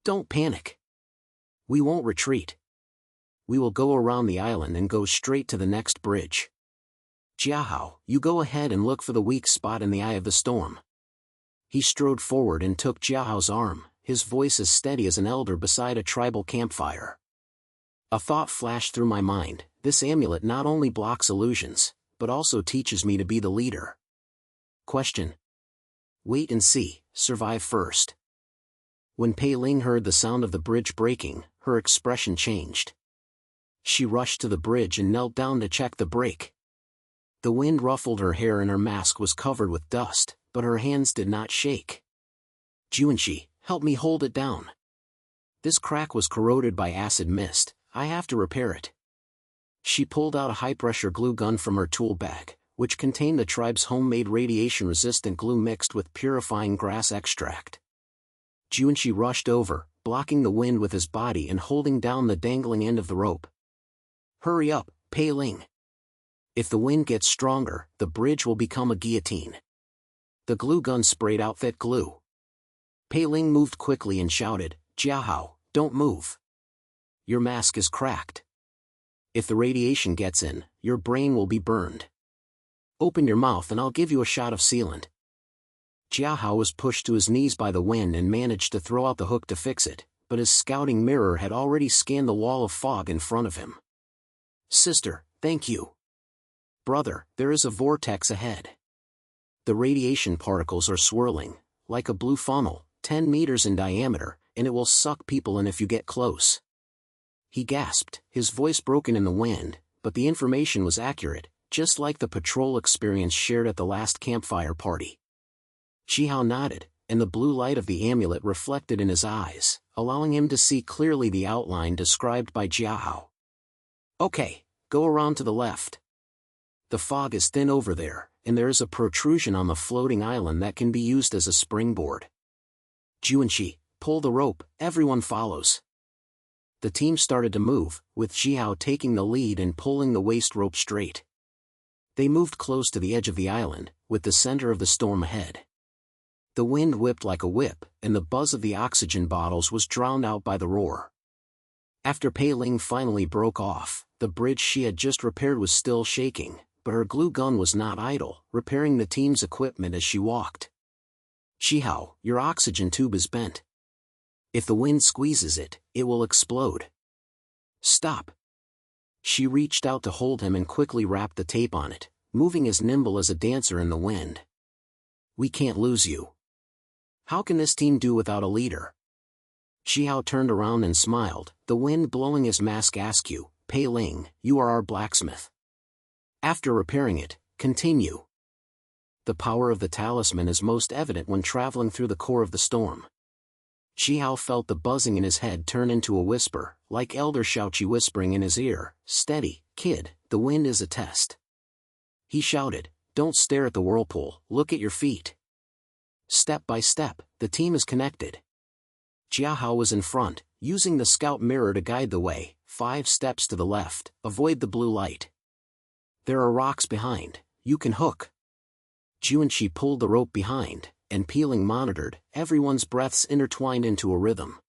A: Don't panic. We won't retreat. We will go around the island and go straight to the next bridge. Jiahao, you go ahead and look for the weak spot in the eye of the storm. He strode forward and took Jiahao's arm, his voice as steady as an elder beside a tribal campfire. A thought flashed through my mind, this amulet not only blocks illusions, but also teaches me to be the leader. Question. Wait and see, survive first. When Pei Ling heard the sound of the bridge breaking, her expression changed. She rushed to the bridge and knelt down to check the break. The wind ruffled her hair and her mask was covered with dust, but her hands did not shake. Juanshi, help me hold it down. This crack was corroded by acid mist, I have to repair it. She pulled out a high-pressure glue gun from her tool bag, which contained the tribe's homemade radiation-resistant glue mixed with purifying grass extract. Juanshi rushed over, blocking the wind with his body and holding down the dangling end of the rope. Hurry up, Pei Ling. If the wind gets stronger, the bridge will become a guillotine. The glue gun sprayed out thick glue. Pei Ling moved quickly and shouted, Jiahao, don't move. Your mask is cracked. If the radiation gets in, your brain will be burned. Open your mouth and I'll give you a shot of sealant. Jiahao was pushed to his knees by the wind and managed to throw out the hook to fix it, but his scouting mirror had already scanned the wall of fog in front of him. Sister, thank you. Brother, there is a vortex ahead. The radiation particles are swirling, like a blue funnel, 10 meters in diameter, and it will suck people in if you get close. He gasped, his voice broken in the wind, but the information was accurate, just like the patrol experience shared at the last campfire party. Jiahao nodded, and the blue light of the amulet reflected in his eyes, allowing him to see clearly the outline described by Jiahao. Okay, go around to the left. The fog is thin over there, and there is a protrusion on the floating island that can be used as a springboard. Juanshi, pull the rope, everyone follows. The team started to move, with Jiahao taking the lead and pulling the waist rope straight. They moved close to the edge of the island, with the center of the storm ahead. The wind whipped like a whip, and the buzz of the oxygen bottles was drowned out by the roar. After Pei Ling finally broke off, the bridge she had just repaired was still shaking, but her glue gun was not idle, repairing the team's equipment as she walked. Jiahao, your oxygen tube is bent. If the wind squeezes it, it will explode. Stop. She reached out to hold him and quickly wrapped the tape on it, moving as nimble as a dancer in the wind. We can't lose you. How can this team do without a leader? Jiahao turned around and smiled, the wind blowing his mask askew, Pei Ling, you are our blacksmith. After repairing it, continue. The power of the talisman is most evident when traveling through the core of the storm. Jiahao felt the buzzing in his head turn into a whisper, like Elder Shaoqi whispering in his ear, steady, kid, the wind is a test. He shouted, don't stare at the whirlpool, look at your feet. Step by step, the team is connected. Jiahao was in front, using the scout mirror to guide the way, 5 steps to the left, avoid the blue light. There are rocks behind, you can hook. Junshi pulled the rope behind, and Peeling monitored, everyone's breaths intertwined into a rhythm.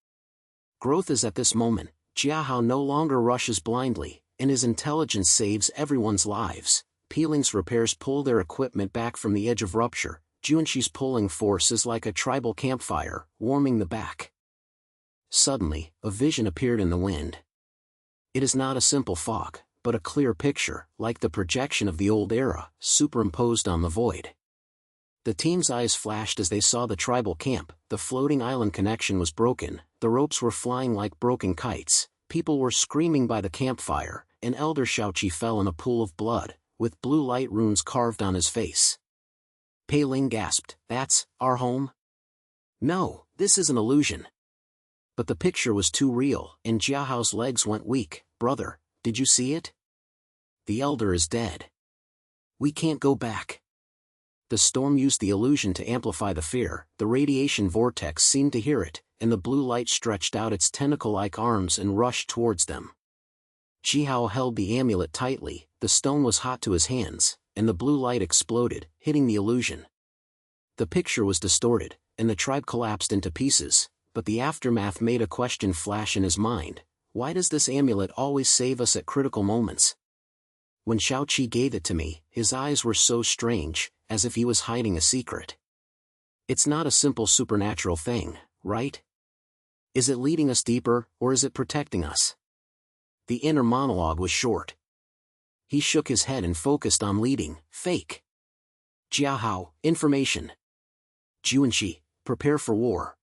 A: Growth is at this moment, Jiahao no longer rushes blindly, and his intelligence saves everyone's lives. Peeling's repairs pull their equipment back from the edge of rupture. Junshi's pulling force is like a tribal campfire, warming the back. Suddenly, a vision appeared in the wind. It is not a simple fog, but a clear picture, like the projection of the old era, superimposed on the void. The team's eyes flashed as they saw the tribal camp. The floating island connection was broken, the ropes were flying like broken kites, people were screaming by the campfire, and Elder Shaoqi fell in a pool of blood, with blue light runes carved on his face. Pei Ling gasped, "That's our home?" "No, this is an illusion." But the picture was too real, and Jiahao's legs went weak. "Brother, did you see it? The elder is dead. We can't go back." The storm used the illusion to amplify the fear. The radiation vortex seemed to hear it, and the blue light stretched out its tentacle-like arms and rushed towards them. Jiahao held the amulet tightly, the stone was hot to his hands, and the blue light exploded, hitting the illusion. The picture was distorted, and the tribe collapsed into pieces, but the aftermath made a question flash in his mind: why does this amulet always save us at critical moments? When Shaoqi gave it to me, his eyes were so strange, as if he was hiding a secret. It's not a simple supernatural thing, right? Is it leading us deeper, or is it protecting us? The inner monologue was short. He shook his head and focused on leading. Fake. Jiahao, information. Junshi, prepare for war.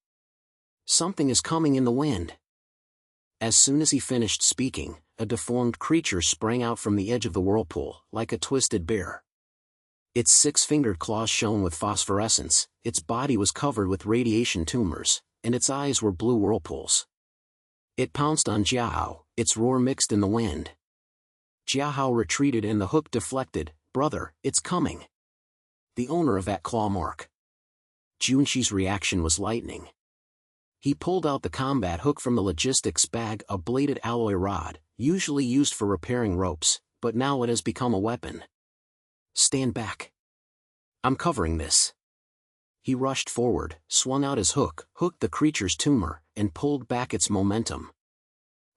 A: Something is coming in the wind. As soon as he finished speaking, a deformed creature sprang out from the edge of the whirlpool, like a twisted bear. Its six-fingered claws shone with phosphorescence, its body was covered with radiation tumors, and its eyes were blue whirlpools. It pounced on Jiahao, its roar mixed in the wind. Jiahao retreated and the hook deflected. "Brother, it's coming." The owner of that claw mark. Junshi's reaction was lightning. He pulled out the combat hook from the logistics bag, a bladed alloy rod, usually used for repairing ropes, but now it has become a weapon. "Stand back. I'm covering this." He rushed forward, swung out his hook, hooked the creature's tumor, and pulled back its momentum.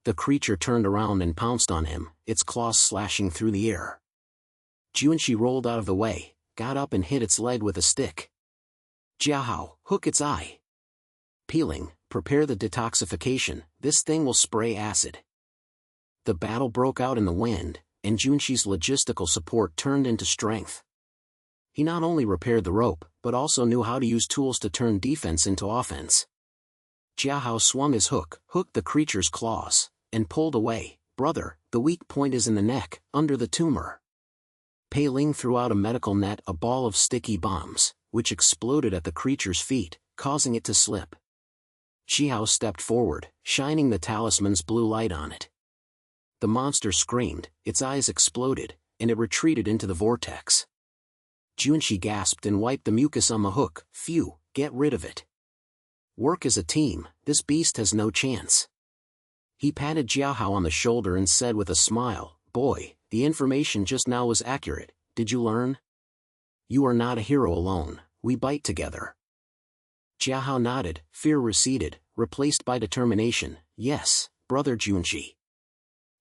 A: The creature turned around and pounced on him, its claws slashing through the air. Junshi rolled out of the way, got up and hit its leg with a stick. "Jiahao, hook its eye." Peeling, prepare the detoxification, this thing will spray acid. The battle broke out in the wind, and Junshi's logistical support turned into strength. He not only repaired the rope, but also knew how to use tools to turn defense into offense. Jiahao swung his hook, hooked the creature's claws, and pulled away. "Brother, the weak point is in the neck, under the tumor." Pei Ling threw out a medical net, a ball of sticky bombs, which exploded at the creature's feet, causing it to slip. Jiahao stepped forward, shining the talisman's blue light on it. The monster screamed, its eyes exploded, and it retreated into the vortex. Junshi gasped and wiped the mucus on the hook. "Phew, get rid of it. Work as a team, this beast has no chance." He patted Jiahao on the shoulder and said with a smile, "Boy, the information just now was accurate, did you learn? You are not a hero alone, we bite together." Jiahao nodded, fear receded, replaced by determination. "Yes, brother Junshi.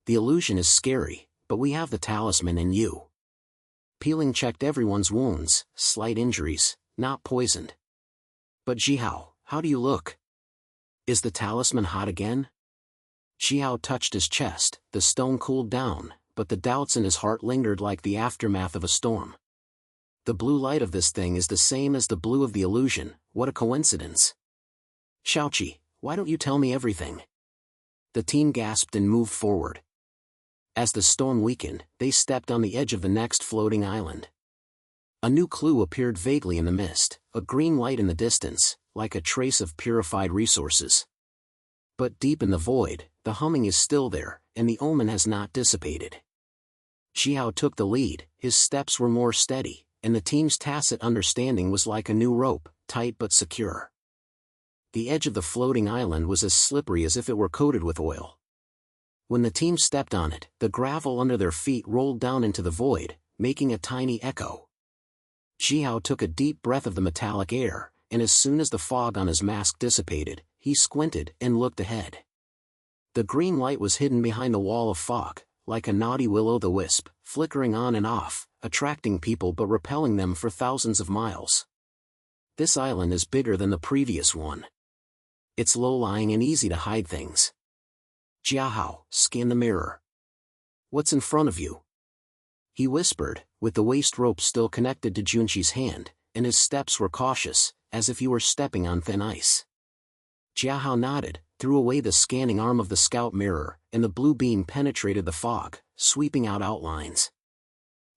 A: The illusion is scary, but we have the talisman in you." Peeling checked everyone's wounds, slight injuries, not poisoned. "But Jiahao, how do you look? Is the talisman hot again?" Jiahao touched his chest, the stone cooled down, but the doubts in his heart lingered like the aftermath of a storm. "The blue light of this thing is the same as the blue of the illusion, what a coincidence." "Shaoqi, why don't you tell me everything?" The team gasped and moved forward. As the storm weakened, they stepped on the edge of the next floating island. A new clue appeared vaguely in the mist, a green light in the distance, like a trace of purified resources. But deep in the void, the humming is still there, and the omen has not dissipated. Jiahao took the lead, his steps were more steady, and the team's tacit understanding was like a new rope, tight but secure. The edge of the floating island was as slippery as if it were coated with oil. When the team stepped on it, the gravel under their feet rolled down into the void, making a tiny echo. Jiao took a deep breath of the metallic air, and as soon as the fog on his mask dissipated, he squinted and looked ahead. The green light was hidden behind the wall of fog, like a naughty will-o'-the-wisp, flickering on and off, attracting people but repelling them for thousands of miles. This island is bigger than the previous one. It's low-lying and easy to hide things. Jiahao, scan the mirror. What's in front of you? He whispered, with the waist rope still connected to Junqi's hand, and his steps were cautious, as if he were stepping on thin ice. Jiahao nodded, threw away the scanning arm of the scout mirror, and the blue beam penetrated the fog, sweeping out outlines.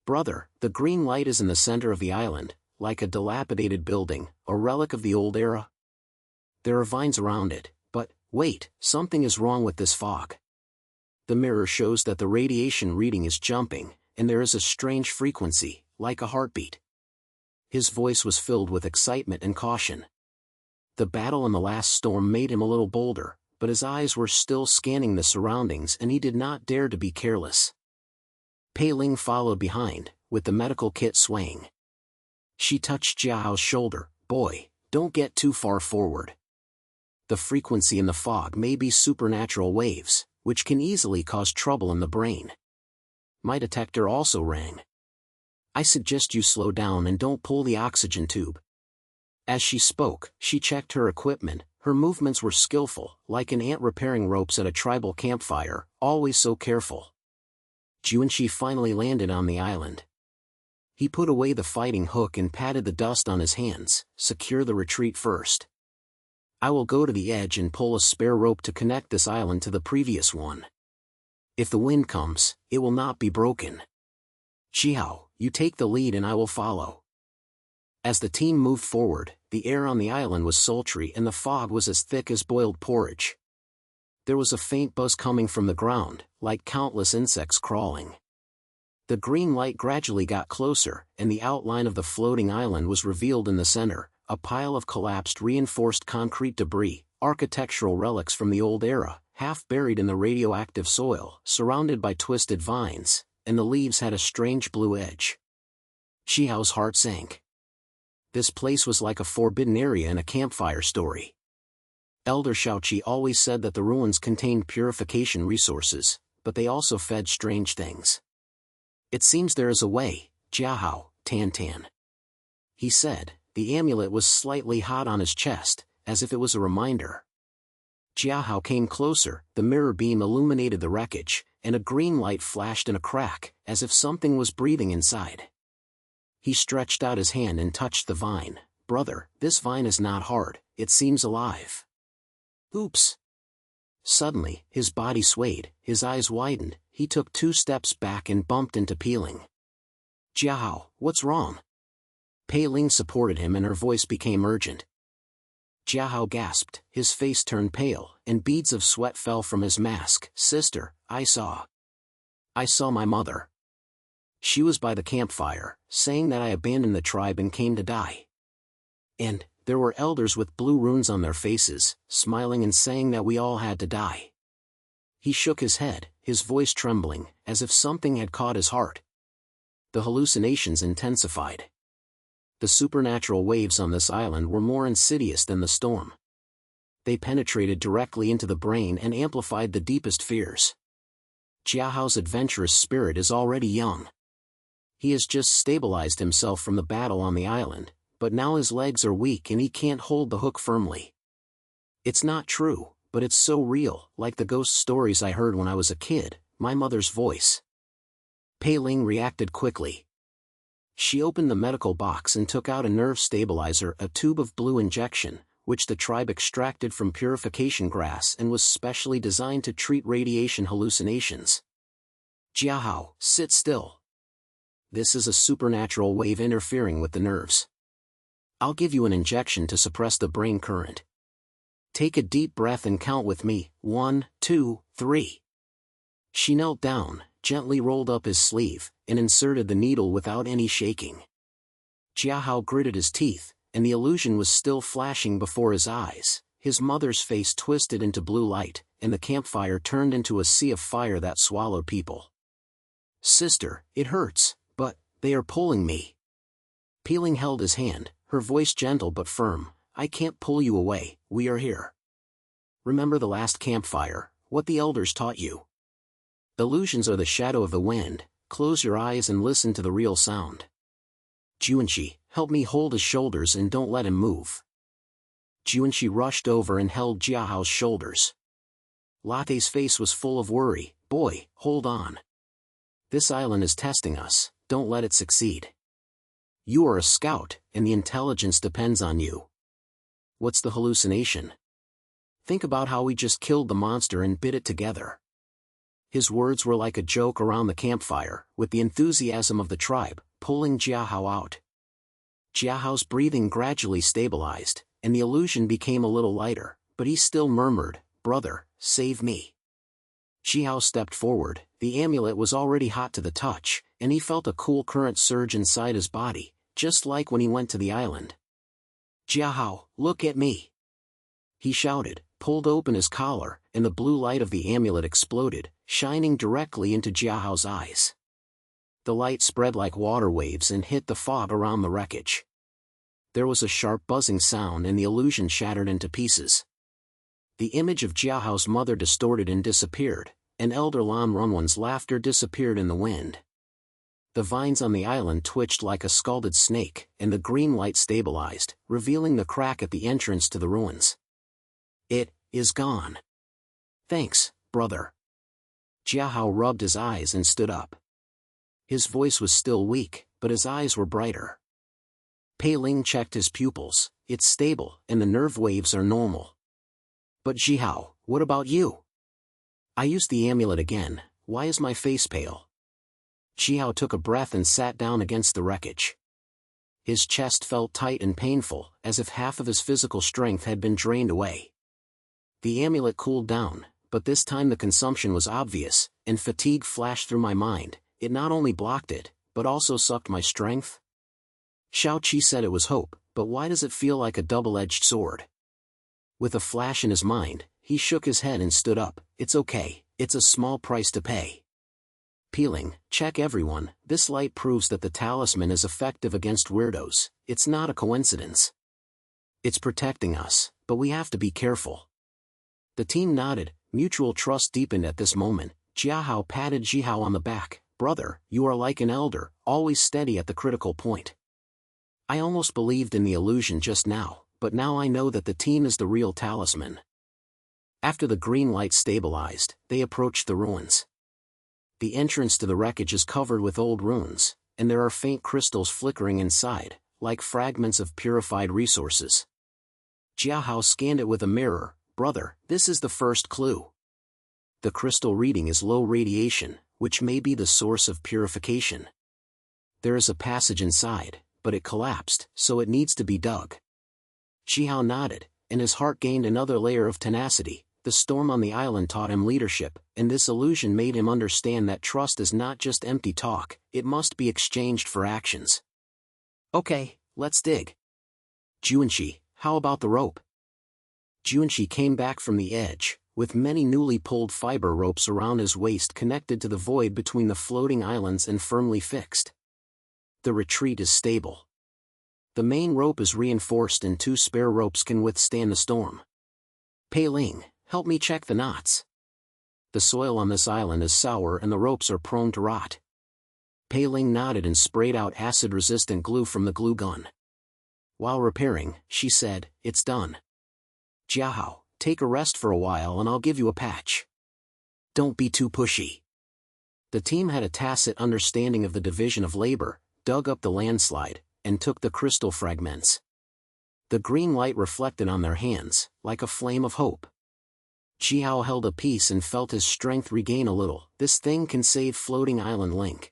A: Brother, the green light is in the center of the island, like a dilapidated building, a relic of the old era. There are vines around it, but, wait, something is wrong with this fog. The mirror shows that the radiation reading is jumping, and there is a strange frequency, like a heartbeat. His voice was filled with excitement and caution. The battle in the last storm made him a little bolder, but his eyes were still scanning the surroundings and he did not dare to be careless. Pei Ling followed behind, with the medical kit swaying. She touched Jiao's shoulder. Boy, don't get too far forward. The frequency in the fog may be supernatural waves, which can easily cause trouble in the brain. My detector also rang. I suggest you slow down and don't pull the oxygen tube. As she spoke, she checked her equipment. Her movements were skillful, like an ant repairing ropes at a tribal campfire, always so careful. Junqi finally landed on the island. He put away the fighting hook and patted the dust on his hands. Secure the retreat first. I will go to the edge and pull a spare rope to connect this island to the previous one. If the wind comes, it will not be broken. Jiao, you take the lead and I will follow. As the team moved forward, the air on the island was sultry and the fog was as thick as boiled porridge. There was a faint buzz coming from the ground, like countless insects crawling. The green light gradually got closer, and the outline of the floating island was revealed in the center, a pile of collapsed reinforced concrete debris, architectural relics from the old era, half buried in the radioactive soil, surrounded by twisted vines, and the leaves had a strange blue edge. Jiao's heart sank. This place was like a forbidden area in a campfire story. Elder Shaoqi always said that the ruins contained purification resources, but they also fed strange things. It seems there is a way, Jiahao, Tan. He said. The amulet was slightly hot on his chest, as if it was a reminder. Jiahao came closer, the mirror beam illuminated the wreckage, and a green light flashed in a crack, as if something was breathing inside. He stretched out his hand and touched the vine. Brother, this vine is not hard, it seems alive. Oops. Suddenly, his body swayed, his eyes widened, he took 2 steps back and bumped into Pei Ling. Jiahao, what's wrong? Pei Ling supported him and her voice became urgent. Jiahao gasped, his face turned pale, and beads of sweat fell from his mask. Sister, I saw my mother. She was by the campfire, saying that I abandoned the tribe and came to die. And there were elders with blue runes on their faces, smiling and saying that we all had to die. He shook his head, his voice trembling, as if something had caught his heart. The hallucinations intensified. The supernatural waves on this island were more insidious than the storm. They penetrated directly into the brain and amplified the deepest fears. Jiahao's adventurous spirit is already young. He has just stabilized himself from the battle on the island, but now his legs are weak and he can't hold the hook firmly. It's not true, but it's so real, like the ghost stories I heard when I was a kid, my mother's voice. Pei Ling reacted quickly. She opened the medical box and took out a nerve stabilizer, a tube of blue injection, which the tribe extracted from purification grass and was specially designed to treat radiation hallucinations. Jiahao, sit still. This is a supernatural wave interfering with the nerves. I'll give you an injection to suppress the brain current. Take a deep breath and count with me, 1, 2, 3. She knelt down, gently rolled up his sleeve, and inserted the needle without any shaking. Jiahao gritted his teeth, and the illusion was still flashing before his eyes. His mother's face twisted into blue light, and the campfire turned into a sea of fire that swallowed people. Sister, it hurts, but They are pulling me. Peeling held his hand, her voice gentle but firm. I can't pull you away, we are here. Remember the last campfire, what the elders taught you. Illusions are the shadow of the wind, close your eyes and listen to the real sound. Juanshi, help me hold his shoulders and don't let him move. Juanshi rushed over and held Jiahao's shoulders. Latte's face was full of worry. Boy, hold on. This island is testing us, don't let it succeed. You are a scout, and the intelligence depends on you. What's the hallucination? Think about how we just killed the monster and bit it together. His words were like a joke around the campfire, with the enthusiasm of the tribe, pulling Jiahao out. Jiahao's breathing gradually stabilized, and the illusion became a little lighter, but he still murmured, Brother, save me. Jiahao stepped forward, the amulet was already hot to the touch, and he felt a cool current surge inside his body, just like when he went to the island. Jiahao, look at me. He shouted, pulled open his collar, and the blue light of the amulet exploded, shining directly into Jiahao's eyes. The light spread like water waves and hit the fog around the wreckage. There was a sharp buzzing sound and the illusion shattered into pieces. The image of Jiahao's mother distorted and disappeared, and Elder Lan Runwan's laughter disappeared in the wind. The vines on the island twitched like a scalded snake, and the green light stabilized, revealing the crack at the entrance to the ruins. It is gone. Thanks, brother. Jiahao rubbed his eyes and stood up. His voice was still weak, but his eyes were brighter. Pei Ling checked his pupils. It's stable, and the nerve waves are normal. But Jiahao, what about you? I used the amulet again, why is my face pale? Jiahao took a breath and sat down against the wreckage. His chest felt tight and painful, as if half of his physical strength had been drained away. The amulet cooled down, but this time the consumption was obvious, and fatigue flashed through my mind. It not only blocked it, but also sucked my strength. Xiao Qi said it was hope, but why does it feel like a double-edged sword? With a flash in his mind, he shook his head and stood up. It's okay, it's a small price to pay. Peeling, check everyone, this light proves that the talisman is effective against weirdos. It's not a coincidence. It's protecting us, but we have to be careful. The team nodded, mutual trust deepened at this moment. Jiahao patted Jiahao on the back. Brother, you are like an elder, always steady at the critical point. I almost believed in the illusion just now, but now I know that the team is the real talisman. After the green light stabilized, they approached the ruins. The entrance to the wreckage is covered with old runes, and there are faint crystals flickering inside, like fragments of purified resources. Jiahao scanned it with a mirror. Brother, this is the first clue. The crystal reading is low radiation, which may be the source of purification. There is a passage inside, but it collapsed, so it needs to be dug. Jiahao nodded, and his heart gained another layer of tenacity. The storm on the island taught him leadership, and this illusion made him understand that trust is not just empty talk, it must be exchanged for actions. Okay, let's dig. Juanshi, how about the rope? Juanshi came back from the edge, with many newly pulled fiber ropes around his waist connected to the void between the floating islands and firmly fixed. The retreat is stable. The main rope is reinforced and 2 spare ropes can withstand the storm. Pei Ling, help me check the knots. The soil on this island is sour and the ropes are prone to rot. Pei Ling nodded and sprayed out acid-resistant glue from the glue gun. While repairing, she said, it's done. Jiahao, take a rest for a while and I'll give you a patch. Don't be too pushy. The team had a tacit understanding of the division of labor, dug up the landslide, and took the crystal fragments. The green light reflected on their hands, like a flame of hope. Jiahao held a piece and felt his strength regain a little. This thing can save floating island link.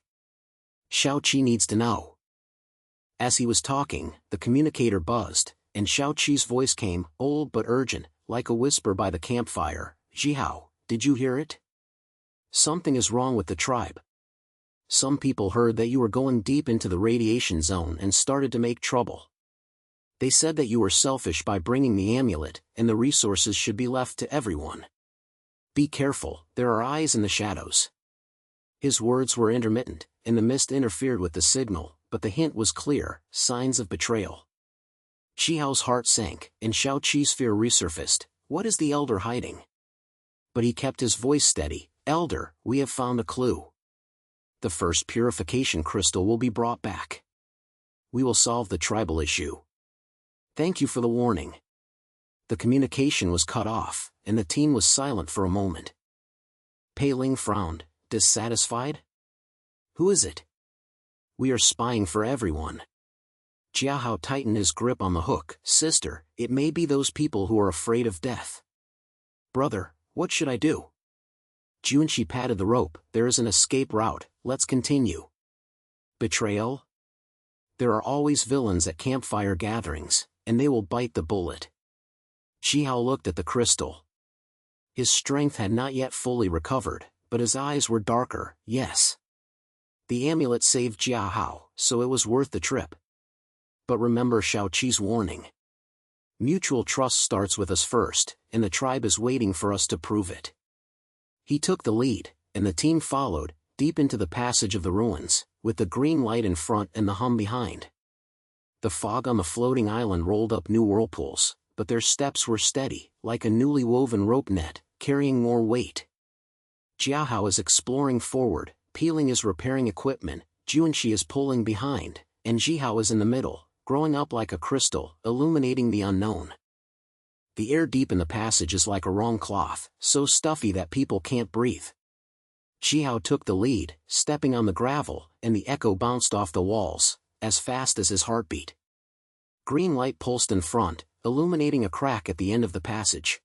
A: Xiao Qi needs to know. As he was talking, the communicator buzzed, and Xiao Qi's voice came, old but urgent, like a whisper by the campfire. Jiahao, did you hear it? Something is wrong with the tribe. Some people heard that you were going deep into the radiation zone and started to make trouble. They said that you were selfish by bringing the amulet, and the resources should be left to everyone. Be careful, there are eyes in the shadows. His words were intermittent, and the mist interfered with the signal, but the hint was clear: signs of betrayal. Xiao's heart sank, and Shao Qi's fear resurfaced. What is the elder hiding? But he kept his voice steady. Elder, we have found a clue. The first purification crystal will be brought back. We will solve the tribal issue. Thank you for the warning. The communication was cut off, and the team was silent for a moment. Pei Ling frowned. Dissatisfied? Who is it? We are spying for everyone. Jia Hao tightened his grip on the hook. Sister, it may be those people who are afraid of death. Brother, what should I do? Junshi patted the rope. There is an escape route, let's continue. Betrayal? There are always villains at campfire gatherings, and they will bite the bullet. Xiao looked at the crystal. His strength had not yet fully recovered, but his eyes were darker. Yes. The amulet saved Jia Hao, so it was worth the trip. But remember Shao Qi's warning. Mutual trust starts with us first, and the tribe is waiting for us to prove it. He took the lead, and the team followed, deep into the passage of the ruins, with the green light in front and the hum behind. The fog on the floating island rolled up new whirlpools, but their steps were steady, like a newly woven rope net, carrying more weight. Jia Hao is exploring forward, peeling his repairing equipment. Junshi is pulling behind, and Jihao is in the middle, growing up like a crystal, illuminating the unknown. The air deep in the passage is like a wrong cloth, so stuffy that people can't breathe. Jihao took the lead, stepping on the gravel, and the echo bounced off the walls, as fast as his heartbeat. Green light pulsed in front, illuminating a crack at the end of the passage.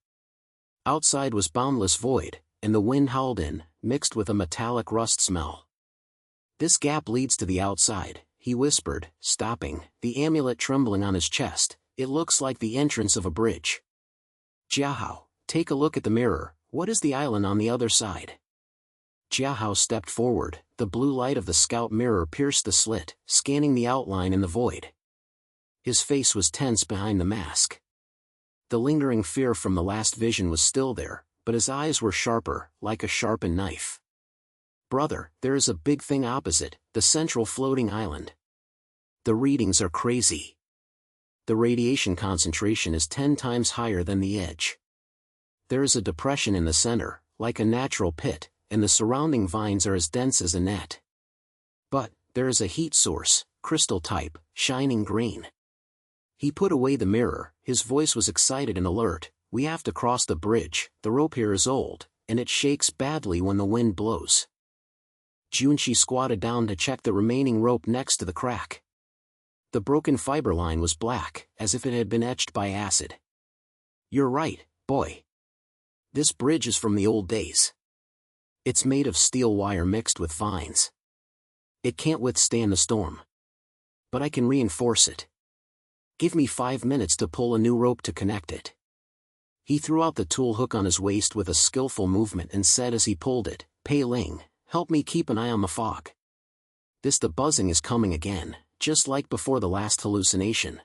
A: Outside was boundless void, and the wind howled in, mixed with a metallic rust smell. This gap leads to the outside, he whispered, stopping, the amulet trembling on his chest. It looks like the entrance of a bridge. Jia Hao, take a look at the mirror. What is the island on the other side? Jia Hao stepped forward. The blue light of the scout mirror pierced the slit, scanning the outline in the void. His face was tense behind the mask. The lingering fear from the last vision was still there, but his eyes were sharper, like a sharpened knife. Brother, there is a big thing opposite, the central floating island. The readings are crazy. The radiation concentration is 10 times higher than the edge. There is a depression in the center, like a natural pit, and the surrounding vines are as dense as a net. But, there is a heat source, crystal type, shining green. He put away the mirror, his voice was excited and alert. We have to cross the bridge, the rope here is old, and it shakes badly when the wind blows. Junshi squatted down to check the remaining rope next to the crack. The broken fiber line was black, as if it had been etched by acid. You're right, boy. This bridge is from the old days. It's made of steel wire mixed with vines. It can't withstand the storm. But I can reinforce it. Give me 5 minutes to pull a new rope to connect it. He threw out the tool hook on his waist with a skillful movement and said as he pulled it, Pei Ling, help me keep an eye on the fog. The buzzing is coming again, just like before the last hallucination.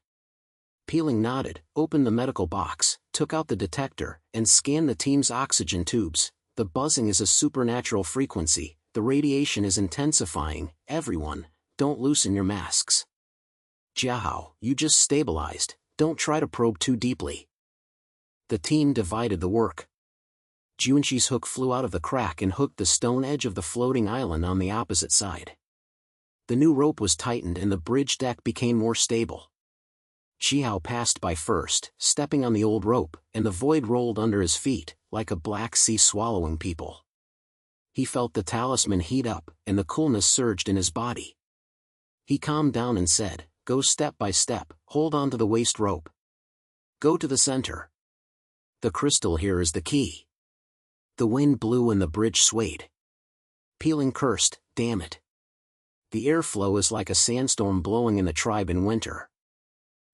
A: Pei Ling nodded, opened the medical box, took out the detector, and scanned the team's oxygen tubes. The buzzing is a supernatural frequency, the radiation is intensifying. Everyone, don't loosen your masks. Jia Hao, you just stabilized, don't try to probe too deeply. The team divided the work. Junshi's hook flew out of the crack and hooked the stone edge of the floating island on the opposite side. The new rope was tightened and the bridge deck became more stable. Xiao passed by first, stepping on the old rope, and the void rolled under his feet, like a black sea swallowing people. He felt the talisman heat up, and the coolness surged in his body. He calmed down and said, go step by step, hold on to the waist rope. Go to the center. The crystal here is the key. The wind blew and the bridge swayed. Pei Ling cursed, damn it. The airflow is like a sandstorm blowing in the tribe in winter.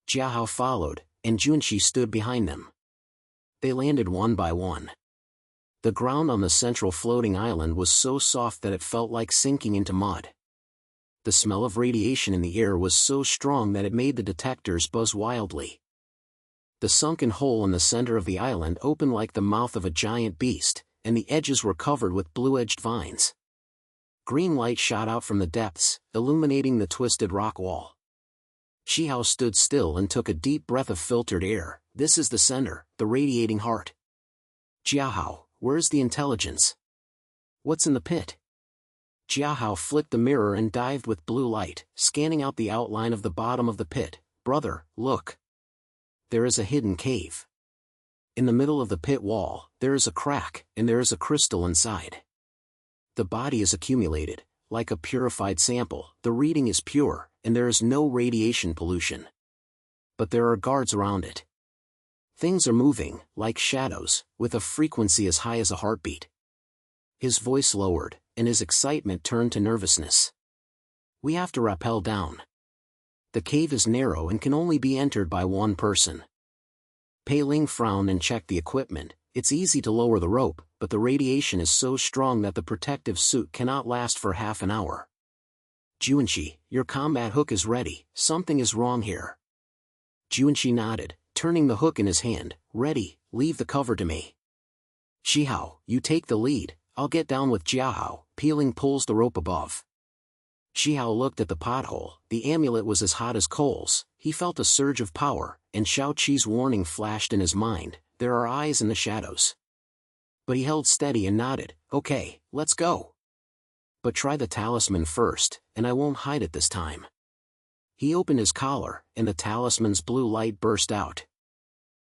A: Jia Hao followed, and Junshi stood behind them. They landed one by one. The ground on the central floating island was so soft that it felt like sinking into mud. The smell of radiation in the air was so strong that it made the detectors buzz wildly. The sunken hole in the center of the island opened like the mouth of a giant beast, and the edges were covered with blue-edged vines. Green light shot out from the depths, illuminating the twisted rock wall. Shihao stood still and took a deep breath of filtered air. This is the center, the radiating heart. Jiahao, where's the intelligence? What's in the pit? Jiahao flicked the mirror and dived with blue light, scanning out the outline of the bottom of the pit. Brother, look. There is a hidden cave. In the middle of the pit wall, there is a crack, and there is a crystal inside. The body is accumulated, like a purified sample. The reading is pure, and there is no radiation pollution. But there are guards around it. Things are moving, like shadows, with a frequency as high as a heartbeat. His voice lowered, and his excitement turned to nervousness. We have to rappel down. The cave is narrow and can only be entered by one person. Pei Ling frowned and checked the equipment. It's easy to lower the rope, but the radiation is so strong that the protective suit cannot last for half an hour. Juanshi, your combat hook is ready. Something is wrong here. Juanshi nodded, turning the hook in his hand. Ready, leave the cover to me. Shihao, you take the lead. I'll get down with Jiahao. Pei Ling pulls the rope above. Shihao looked at the pothole. The amulet was as hot as coals. He felt a surge of power, and Shao Qi's warning flashed in his mind. There are eyes in the shadows. But he held steady and nodded. Okay, let's go. But try the talisman first, and I won't hide it this time. He opened his collar, and the talisman's blue light burst out.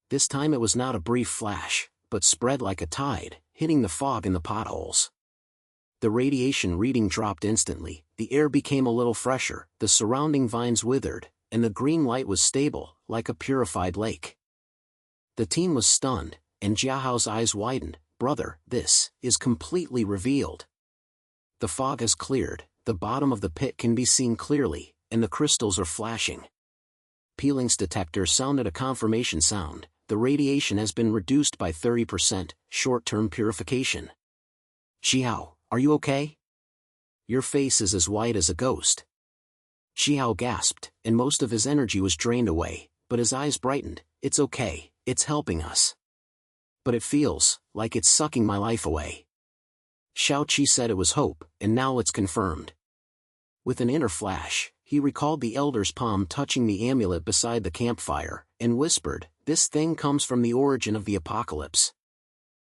A: This time it was not a brief flash, but spread like a tide, hitting the fog in the potholes. The radiation reading dropped instantly, the air became a little fresher, the surrounding vines withered, and the green light was stable, like a purified lake. The team was stunned, and Jiahao's eyes widened. Brother, this is completely revealed. The fog has cleared, the bottom of the pit can be seen clearly, and the crystals are flashing. Pei Ling's detector sounded a confirmation sound. The radiation has been reduced by 30%, short-term purification. Shihao, are you okay? Your face is as white as a ghost. Shihao gasped, and most of his energy was drained away, but his eyes brightened. It's okay, it's helping us. But it feels like it's sucking my life away. Shao Qi said it was hope, and now it's confirmed. With an inner flash, he recalled the elder's palm touching the amulet beside the campfire, and whispered, this thing comes from the origin of the apocalypse.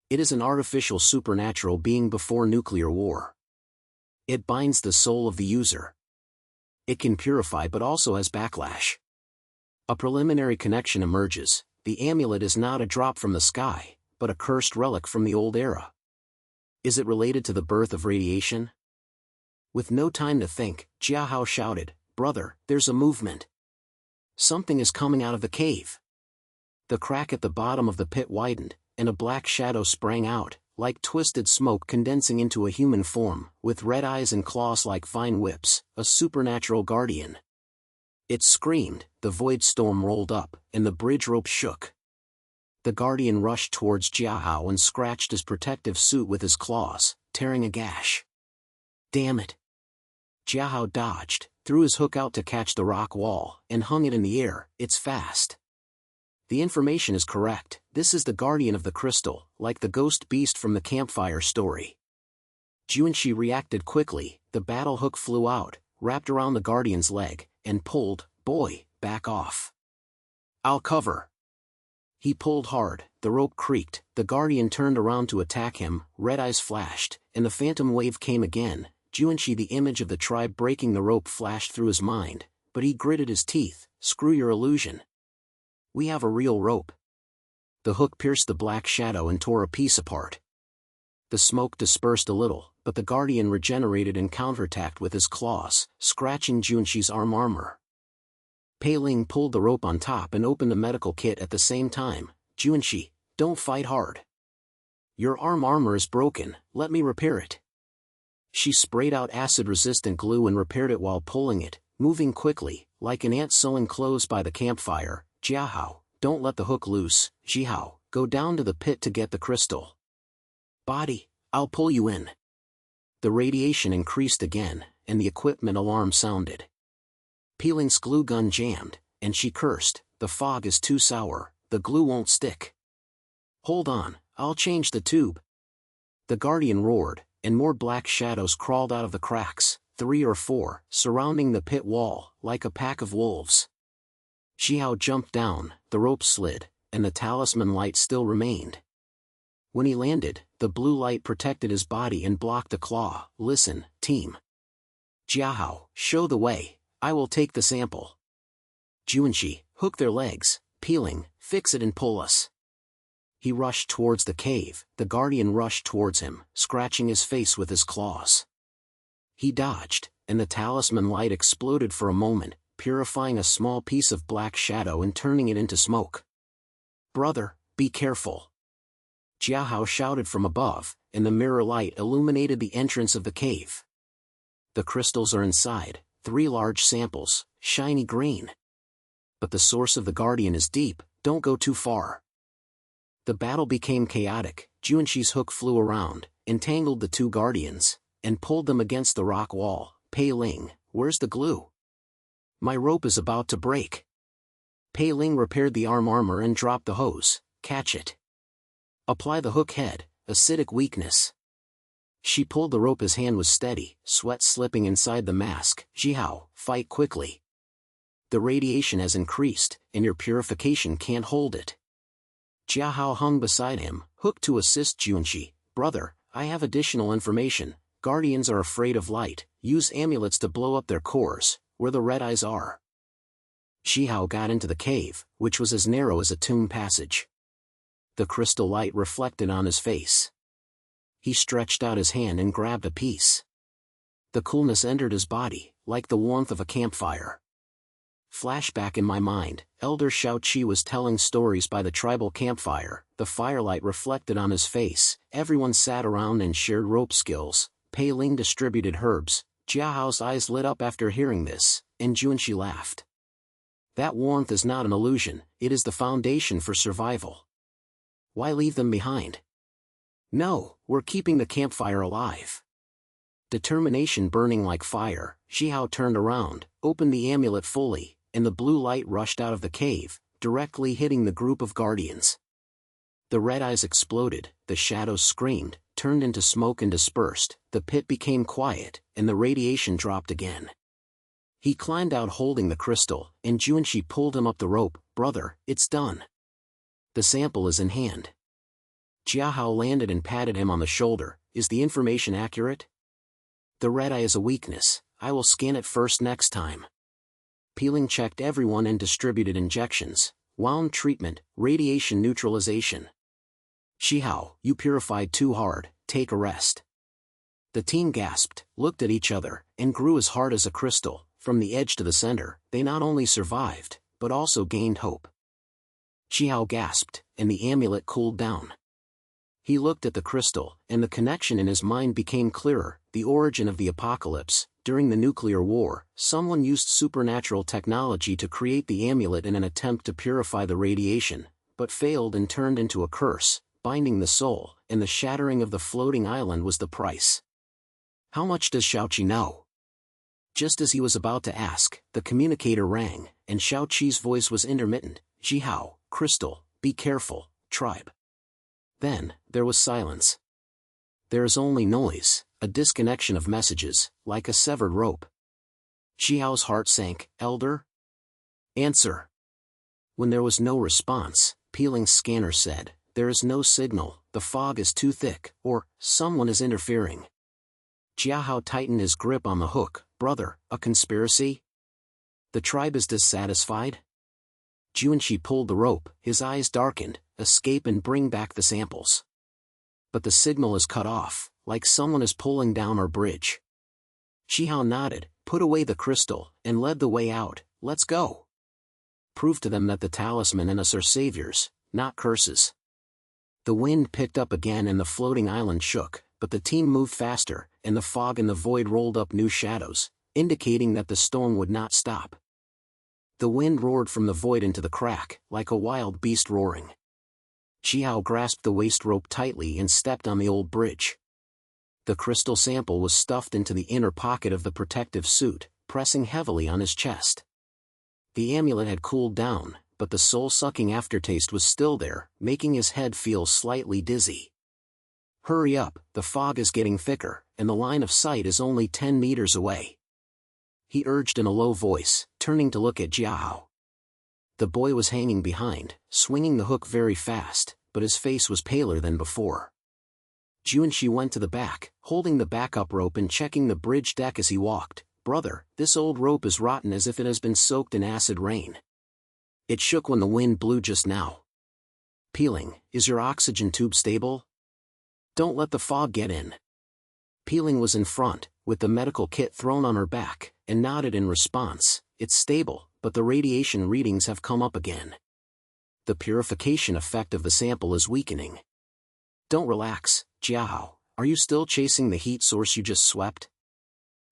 A: It is an artificial supernatural being before nuclear war. It binds the soul of the user. It can purify but also has backlash. A preliminary connection emerges. The amulet is not a drop from the sky, but a cursed relic from the old era. Is it related to the birth of radiation? With no time to think, Jiahao shouted, Brother, there's a movement. Something is coming out of the cave. The crack at the bottom of the pit widened, and a black shadow sprang out, like twisted smoke condensing into a human form, with red eyes and claws like vine whips, a supernatural guardian. It screamed, the void storm rolled up, and the bridge rope shook. The guardian rushed towards Jiahao and scratched his protective suit with his claws, tearing a gash. Damn it! Jiahao dodged, threw his hook out to catch the rock wall, and hung it in the air. It's fast. The information is correct. This is the guardian of the crystal, like the ghost beast from the campfire story. Juanshi reacted quickly. The battle hook flew out, wrapped around the guardian's leg, and pulled. Boy, back off. I'll cover. He pulled hard, the rope creaked, the guardian turned around to attack him, red eyes flashed, and the phantom wave came again. Juanshi, the image of the tribe breaking the rope flashed through his mind, but he gritted his teeth. Screw your illusion. We have a real rope. The hook pierced the black shadow and tore a piece apart. The smoke dispersed a little, but the guardian regenerated and counterattacked with his claws, scratching Juanshi's armor. Pei Ling pulled the rope on top and opened the medical kit at the same time. Juanshi, don't fight hard. Your armor is broken, let me repair it. She sprayed out acid-resistant glue and repaired it while pulling it, moving quickly, like an ant sewing clothes by the campfire. Jiahao, don't let the hook loose. Jiahao, go down to the pit to get the crystal. Body, I'll pull you in. The radiation increased again, and the equipment alarm sounded. Pei Ling's glue gun jammed, and she cursed, the fog is too sour, the glue won't stick. Hold on, I'll change the tube. The guardian roared, and more black shadows crawled out of the cracks, 3 or 4, surrounding the pit wall, like a pack of wolves. Xiao jumped down, the rope slid, and the talisman light still remained. When he landed, the blue light protected his body and blocked the claw. "Listen, team. Jiahao, show the way, I will take the sample. Juanshi, hook their legs, peeling, fix it and pull us." He rushed towards the cave. The guardian rushed towards him, scratching his face with his claws. He dodged, and the talisman light exploded for a moment, purifying a small piece of black shadow and turning it into smoke. "Brother, be careful!" Jiahao shouted from above, and the mirror light illuminated the entrance of the cave. The crystals are inside, 3 large samples, shiny green. But the source of the guardian is deep, don't go too far. The battle became chaotic. Juanshi's hook flew around, entangled the 2 guardians, and pulled them against the rock wall. "Pei Ling, where's the glue? My rope is about to break." Pei Ling repaired the armor and dropped the hose. "Catch it. Apply the hook head, acidic weakness." She pulled the rope. His hand was steady, sweat slipping inside the mask. "Jiahao, fight quickly. The radiation has increased, and your purification can't hold it." Jiahao hung beside him, hooked to assist Juanshi. "Brother, I have additional information. Guardians are afraid of light. Use amulets to blow up their cores, where the red eyes are." Xiao got into the cave, which was as narrow as a tomb passage. The crystal light reflected on his face. He stretched out his hand and grabbed a piece. The coolness entered his body, like the warmth of a campfire. Flashback in my mind, Elder Shao-Chi was telling stories by the tribal campfire. The firelight reflected on his face. Everyone sat around and shared rope skills. Pei Ling distributed herbs. Jiahao's eyes lit up after hearing this, and Juanshi laughed. That warmth is not an illusion, it is the foundation for survival. Why leave them behind? No, we're keeping the campfire alive. Determination burning like fire, Xiao turned around, opened the amulet fully, and the blue light rushed out of the cave, directly hitting the group of guardians. The red eyes exploded, the shadows screamed, turned into smoke and dispersed. The pit became quiet, and the radiation dropped again. He climbed out holding the crystal, and Juanshi pulled him up the rope. "Brother, it's done. The sample is in hand." Jiahao landed and patted him on the shoulder. "Is the information accurate?" "The red eye is a weakness, I will scan it first next time." Peeling checked everyone and distributed injections. Wound treatment, radiation neutralization. "Xiao, you purified too hard, take a rest." The team gasped, looked at each other, and grew as hard as a crystal. From the edge to the center, they not only survived, but also gained hope. Xiao gasped, and the amulet cooled down. He looked at the crystal, and the connection in his mind became clearer. The origin of the apocalypse. During the nuclear war, someone used supernatural technology to create the amulet in an attempt to purify the radiation, but failed and turned into a curse, binding the soul, and the shattering of the floating island was the price. How much does Shao-Chi know? Just as he was about to ask, the communicator rang, and Shao-Chi's voice was intermittent. "Jiahao, Crystal, be careful, tribe." Then, there was silence. There is only noise, a disconnection of messages, like a severed rope. Xiao's heart sank. "Elder? Answer." When there was no response, Peeling's scanner said, "There is no signal, the fog is too thick, or, someone is interfering." Jiahao tightened his grip on the hook. "Brother, a conspiracy? The tribe is dissatisfied?" Juanshi pulled the rope, his eyes darkened. "Escape and bring back the samples." "But the signal is cut off, like someone is pulling down our bridge." Xiao nodded, put away the crystal, and led the way out. "Let's go. Prove to them that the talisman and us are saviors, not curses." The wind picked up again and the floating island shook, but the team moved faster, and the fog in the void rolled up new shadows, indicating that the storm would not stop. The wind roared from the void into the crack, like a wild beast roaring. Xiao grasped the waist rope tightly and stepped on the old bridge. The crystal sample was stuffed into the inner pocket of the protective suit, pressing heavily on his chest. The amulet had cooled down, but the soul-sucking aftertaste was still there, making his head feel slightly dizzy. Hurry up, the fog is getting thicker, and the line of sight is only 10 meters away. He urged in a low voice, turning to look at Jiahao. The boy was hanging behind, swinging the hook very fast, but his face was paler than before. Junshi went to the back, holding the backup rope and checking the bridge deck as he walked. Brother, this old rope is rotten as if it has been soaked in acid rain. It shook when the wind blew just now. Peeling, is your oxygen tube stable? Don't let the fog get in. Peeling was in front, with the medical kit thrown on her back, and nodded in response. It's stable, but the radiation readings have come up again. The purification effect of the sample is weakening. Don't relax, Jiahao. Are you still chasing the heat source you just swept?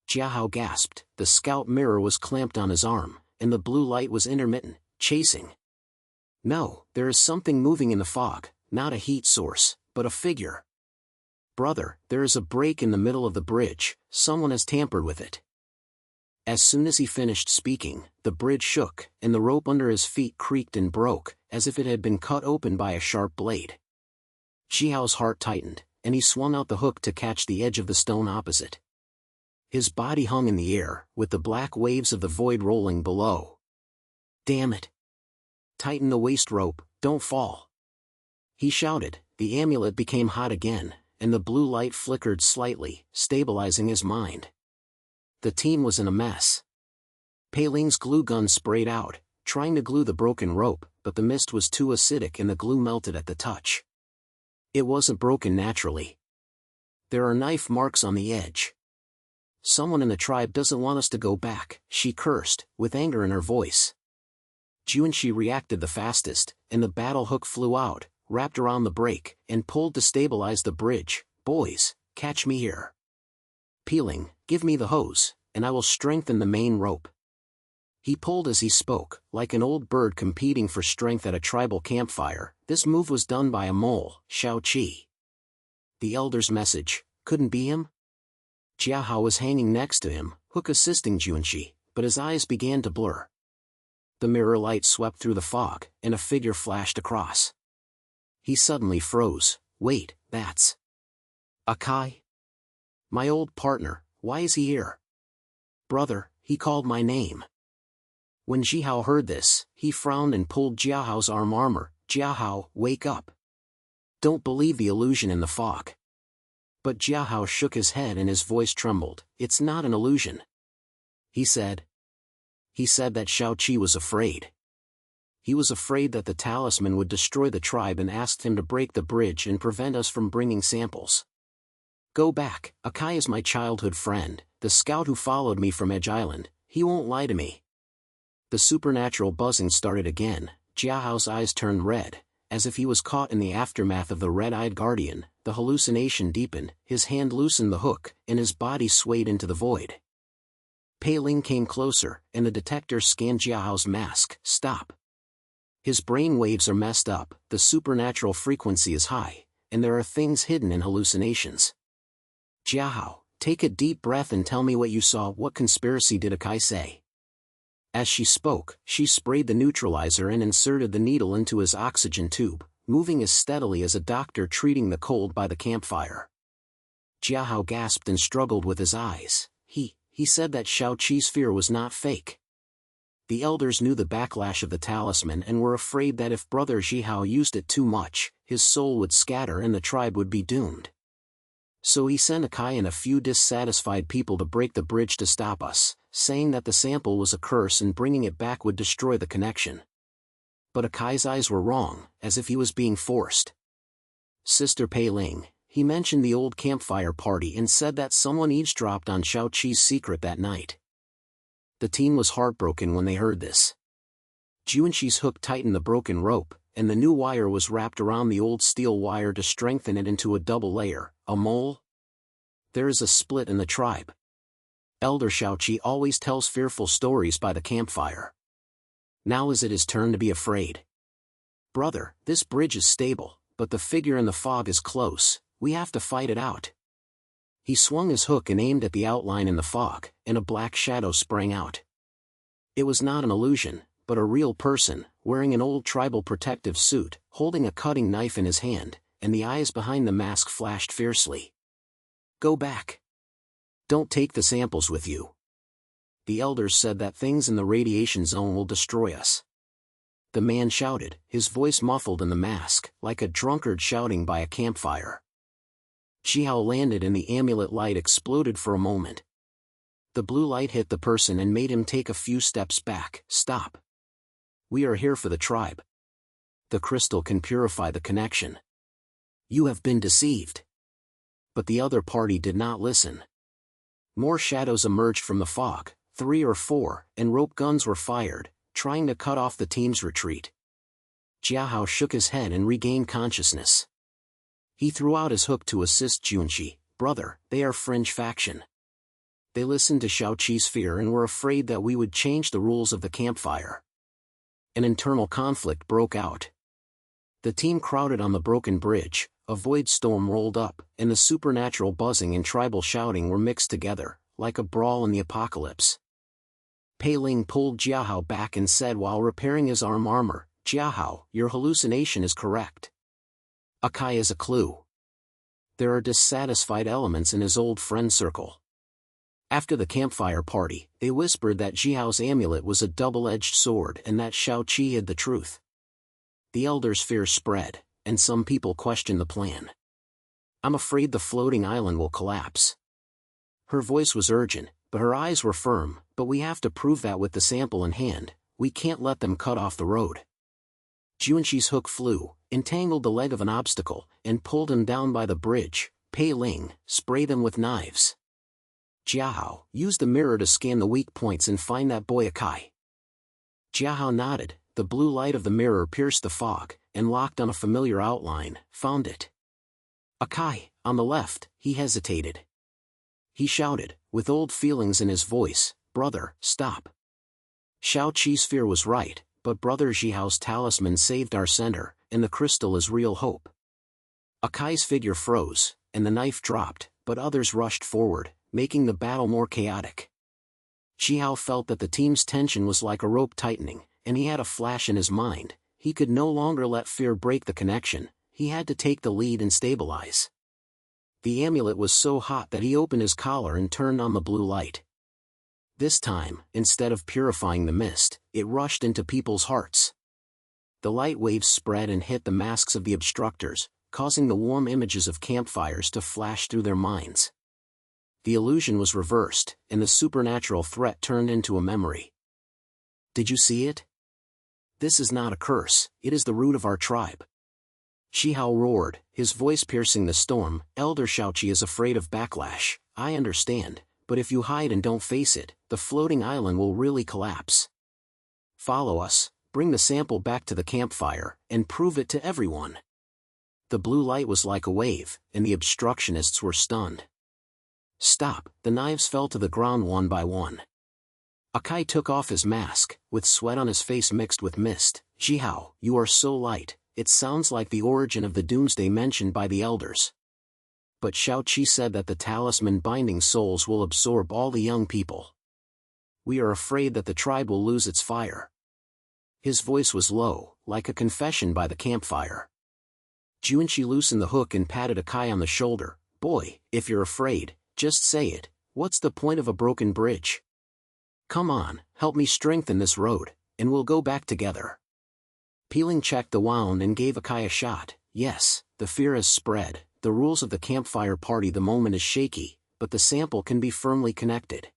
A: Jiahao gasped. The scout mirror was clamped on his arm, and the blue light was intermittent. Chasing? No, there is something moving in the fog, not a heat source, but a figure. Brother, there is a break in the middle of the bridge, someone has tampered with it. As soon as he finished speaking, the bridge shook, and the rope under his feet creaked and broke, as if it had been cut open by a sharp blade. Jiao's heart tightened, and he swung out the hook to catch the edge of the stone opposite. His body hung in the air, with the black waves of the void rolling below. Damn it! Tighten the waist rope, don't fall! He shouted. The amulet became hot again, and the blue light flickered slightly, stabilizing his mind. The team was in a mess. Pei Ling's glue gun sprayed out, trying to glue the broken rope, but the mist was too acidic and the glue melted at the touch. It wasn't broken naturally. There are knife marks on the edge. Someone in the tribe doesn't want us to go back, she cursed, with anger in her voice. Junshi reacted the fastest, and the battle hook flew out, wrapped around the break, and pulled to stabilize the bridge. Boys, catch me here. Peeling, give me the hose, and I will strengthen the main rope. He pulled as he spoke, like an old bird competing for strength at a tribal campfire. This move was done by a mole, Shao Qi. The elder's message, couldn't be him? Jiahao was hanging next to him, hook assisting Junshi, but his eyes began to blur. The mirror light swept through the fog, and a figure flashed across. He suddenly froze. Wait, that's Akai? My old partner, why is he here? Brother, he called my name. When Jiahao heard this, he frowned and pulled Jiahao's armor. Jiahao, wake up. Don't believe the illusion in the fog. But Jiahao shook his head and his voice trembled. It's not an illusion. He said that Shao Qi was afraid. He was afraid that the talisman would destroy the tribe and asked him to break the bridge and prevent us from bringing samples. Go back, Akai is my childhood friend, the scout who followed me from Edge Island. He won't lie to me. The supernatural buzzing started again. Jiahao's eyes turned red, as if he was caught in the aftermath of the red-eyed guardian. The hallucination deepened, his hand loosened the hook, and his body swayed into the void. Pei Ling came closer, and the detector scanned Jiahao's mask. Stop. His brain waves are messed up, the supernatural frequency is high, and there are things hidden in hallucinations. Jiahao, take a deep breath and tell me what you saw. What conspiracy did Akai say? As she spoke, she sprayed the neutralizer and inserted the needle into his oxygen tube, moving as steadily as a doctor treating the cold by the campfire. Jiahao gasped and struggled with his eyes. He said that Shao Qi's fear was not fake. The elders knew the backlash of the talisman and were afraid that if Brother Jiahao used it too much, his soul would scatter and the tribe would be doomed. So he sent Akai and a few dissatisfied people to break the bridge to stop us, saying that the sample was a curse and bringing it back would destroy the connection. But Akai's eyes were wrong, as if he was being forced. Sister Pei Ling, he mentioned the old campfire party and said that someone eavesdropped on Shao Qi's secret that night. The teen was heartbroken when they heard this. Junshi's hook tightened the broken rope, and the new wire was wrapped around the old steel wire to strengthen it into a double layer. A mole? There is a split in the tribe. Elder Shao Qi always tells fearful stories by the campfire. Now is it his turn to be afraid? Brother, this bridge is stable, but the figure in the fog is close. We have to fight it out. He swung his hook and aimed at the outline in the fog, and a black shadow sprang out. It was not an illusion, but a real person, wearing an old tribal protective suit, holding a cutting knife in his hand, and the eyes behind the mask flashed fiercely. "Go back. Don't take the samples with you. The elders said that things in the radiation zone will destroy us." The man shouted, his voice muffled in the mask, like a drunkard shouting by a campfire. Zhihao landed and the amulet light exploded for a moment. The blue light hit the person and made him take a few steps back. "Stop. We are here for the tribe. The crystal can purify the connection. You have been deceived." But the other party did not listen. More shadows emerged from the fog, 3 or 4, and rope guns were fired, trying to cut off the team's retreat. Jiahao shook his head and regained consciousness. He threw out his hook to assist Junshi. "Brother, they are fringe faction. They listened to Shaoqi's fear and were afraid that we would change the rules of the campfire." An internal conflict broke out. The team crowded on the broken bridge, a void storm rolled up, and the supernatural buzzing and tribal shouting were mixed together, like a brawl in the apocalypse. Pei Ling pulled Jiahao back and said while repairing his armor, "Jiahao, your hallucination is correct. Akai is a clue. There are dissatisfied elements in his old friend circle." After the campfire party, they whispered that Jihao's amulet was a double-edged sword and that Shaoqi hid the truth. The elders' fear spread, and some people questioned the plan. "I'm afraid the floating island will collapse." Her voice was urgent, but her eyes were firm. "But we have to prove that with the sample in hand. We can't let them cut off the road." Junshi's hook flew, entangled the leg of an obstacle, and pulled him down by the bridge. Pei Ling sprayed him with knives. "Jiahao, use the mirror to scan the weak points and find that boy Akai." Jiahao nodded. The blue light of the mirror pierced the fog, and locked on a familiar outline. "Found it. Akai, on the left." He hesitated. He shouted, with old feelings in his voice, "Brother, stop." Shaoqi's fear was right, but Brother Jihao's talisman saved our center, and the crystal is real hope. Akai's figure froze, and the knife dropped, but others rushed forward, making the battle more chaotic. Jihao felt that the team's tension was like a rope tightening, and he had a flash in his mind. He could no longer let fear break the connection. He had to take the lead and stabilize. The amulet was so hot that he opened his collar and turned on the blue light. This time, instead of purifying the mist, it rushed into people's hearts. The light waves spread and hit the masks of the obstructors, causing the warm images of campfires to flash through their minds. The illusion was reversed, and the supernatural threat turned into a memory. "Did you see it? This is not a curse, it is the root of our tribe." Zhihao roared, his voice piercing the storm. "Elder Shaoqi is afraid of backlash. I understand, but if you hide and don't face it, the floating island will really collapse. Follow us, bring the sample back to the campfire, and prove it to everyone." The blue light was like a wave, and the obstructionists were stunned. "Stop!" The knives fell to the ground one by one. Akai took off his mask, with sweat on his face mixed with mist. "Zhihao, you are so light, it sounds like the origin of the doomsday mentioned by the elders. But Shaoqi said that the talisman binding souls will absorb all the young people. We are afraid that the tribe will lose its fire." His voice was low, like a confession by the campfire. Junshi loosened the hook and patted Akai on the shoulder. "Boy, if you're afraid, just say it. What's the point of a broken bridge? Come on, help me strengthen this road, and we'll go back together." Pei Ling checked the wound and gave Akai a shot. "Yes, the fear has spread. The rules of the campfire party, the moment is shaky, but the sample can be firmly connected.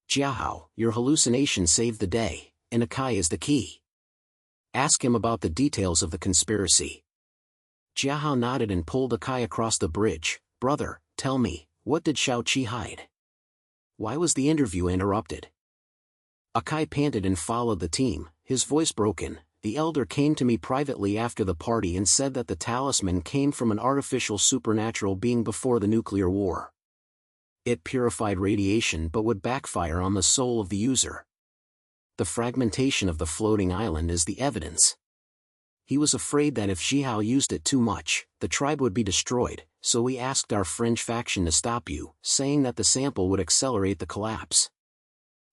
A: Jiahao, your hallucination saved the day, and Akai is the key. Ask him about the details of the conspiracy." Jiahao nodded and pulled Akai across the bridge. "Brother, tell me, what did Shaoqi hide? Why was the interview interrupted?" Akai panted and followed the team, his voice broken. "The elder came to me privately after the party and said that the talisman came from an artificial supernatural being before the nuclear war. It purified radiation but would backfire on the soul of the user. The fragmentation of the floating island is the evidence. He was afraid that if Zhihao used it too much, the tribe would be destroyed, so we asked our fringe faction to stop you, saying that the sample would accelerate the collapse.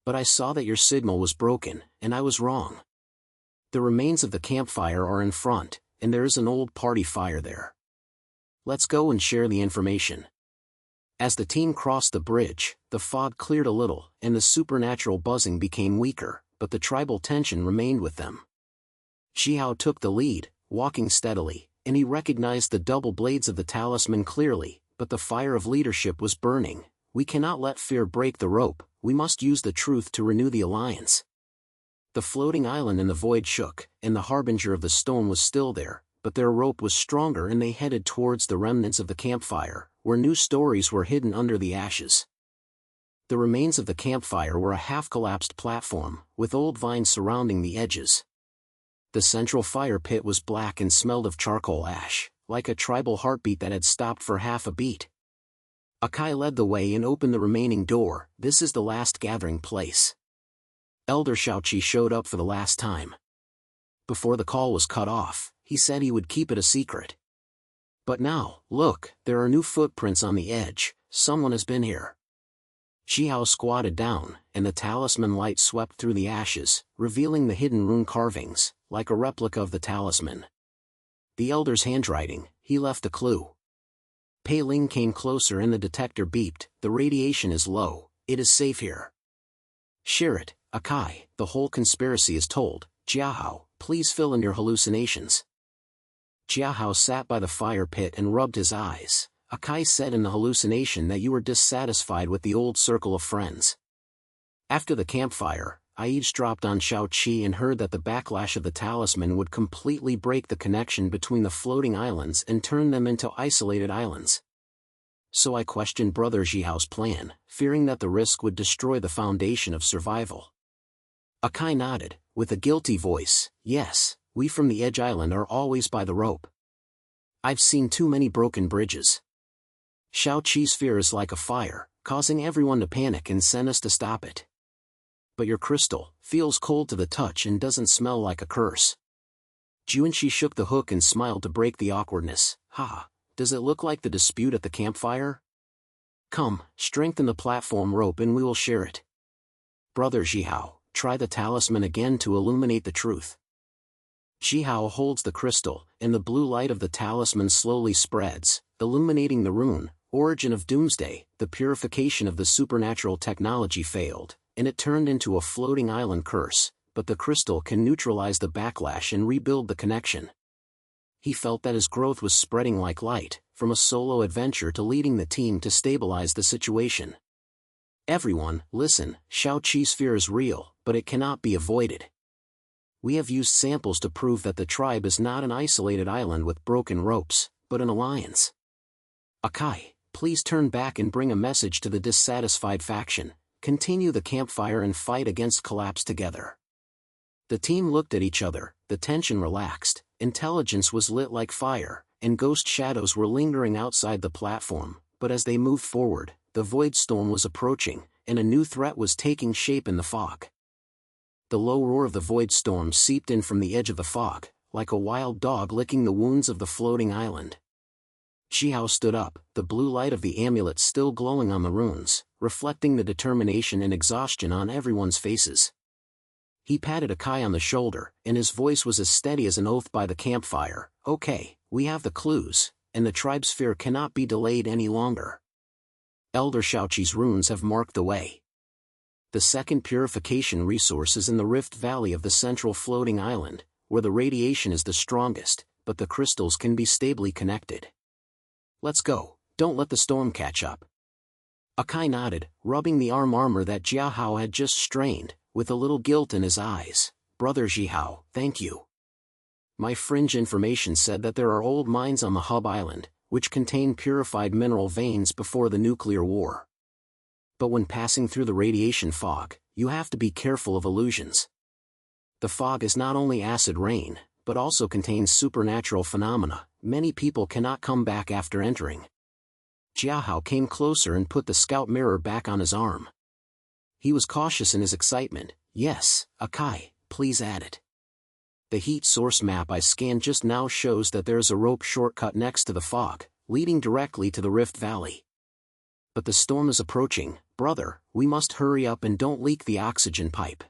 A: But I saw that your signal was broken, and I was wrong. The remains of the campfire are in front, and there is an old party fire there. Let's go and share the information. As the team crossed the bridge, the fog cleared a little, and the supernatural buzzing became weaker, but the tribal tension remained with them. Xiao took the lead, walking steadily, and he recognized the double blades of the talisman clearly, but the fire of leadership was burning. We cannot let fear break the rope, we must use the truth to renew the alliance. The floating island in the void shook, and the harbinger of the storm was still there, but their rope was stronger and they headed towards the remnants of the campfire, where new stories were hidden under the ashes. The remains of the campfire were a half-collapsed platform, with old vines surrounding the edges. The central fire pit was black and smelled of charcoal ash, like a tribal heartbeat that had stopped for half a beat. Akai led the way and opened the remaining door. This is the last gathering place. Elder Shaoqi showed up for the last time. Before the call was cut off, he said he would keep it a secret. But now, look, there are new footprints on the edge. Someone has been here. Xiao squatted down, and the talisman light swept through the ashes, revealing the hidden rune carvings, like a replica of the talisman. The elder's handwriting, he left a clue. Pei Ling came closer and the detector beeped. The radiation is low, it is safe here. Share it, Akai, the whole conspiracy is told. Jiahao, please fill in your hallucinations. Jiahao sat by the fire pit and rubbed his eyes. Akai said in the hallucination that you were dissatisfied with the old circle of friends. After the campfire, I eavesdropped on Shaoqi and heard that the backlash of the talisman would completely break the connection between the floating islands and turn them into isolated islands. So I questioned Brother Jiao's plan, fearing that the risk would destroy the foundation of survival. Akai nodded, with a guilty voice. Yes, we from the Edge Island are always by the rope. I've seen too many broken bridges. Shaoqi's fear is like a fire, causing everyone to panic and send us to stop it. But your crystal feels cold to the touch and doesn't smell like a curse. Juanqi shook the hook and smiled to break the awkwardness. Ha, does it look like the dispute at the campfire? Come, strengthen the platform rope and we will share it. Brother Jiahao, try the talisman again to illuminate the truth. Jiahao holds the crystal, and the blue light of the talisman slowly spreads, illuminating the rune, origin of doomsday. The purification of the supernatural technology failed, and it turned into a floating island curse, but the crystal can neutralize the backlash and rebuild the connection. He felt that his growth was spreading like light, from a solo adventure to leading the team to stabilize the situation. Everyone, listen, Shaoqi's fear is real, but it cannot be avoided. We have used samples to prove that the tribe is not an isolated island with broken ropes, but an alliance. Akai, please turn back and bring a message to the dissatisfied faction. Continue the campfire and fight against collapse together. The team looked at each other, the tension relaxed, intelligence was lit like fire, and ghost shadows were lingering outside the platform, but as they moved forward, the void storm was approaching, and a new threat was taking shape in the fog. The low roar of the void storm seeped in from the edge of the fog, like a wild dog licking the wounds of the floating island. Xiao stood up, the blue light of the amulet still glowing on the runes, reflecting the determination and exhaustion on everyone's faces. He patted Akai on the shoulder, and his voice was as steady as an oath by the campfire. Okay, we have the clues, and the tribe's fear cannot be delayed any longer. Elder Shaoqi's runes have marked the way. The second purification resource is in the Rift Valley of the central floating island, where the radiation is the strongest, but the crystals can be stably connected. Let's go, don't let the storm catch up. Akai nodded, rubbing the armor that Jiahao had just strained, with a little guilt in his eyes. Brother Jiahao, thank you. My fringe information said that there are old mines on the hub island, which contain purified mineral veins before the nuclear war. But when passing through the radiation fog, you have to be careful of illusions. The fog is not only acid rain, but also contains supernatural phenomena. Many people cannot come back after entering. Jiahao came closer and put the scout mirror back on his arm. He was cautious in his excitement. Yes, Akai, please add it. The heat source map I scanned just now shows that there is a rope shortcut next to the fog, leading directly to the Rift Valley. But the storm is approaching, brother, we must hurry up and don't leak the oxygen pipe.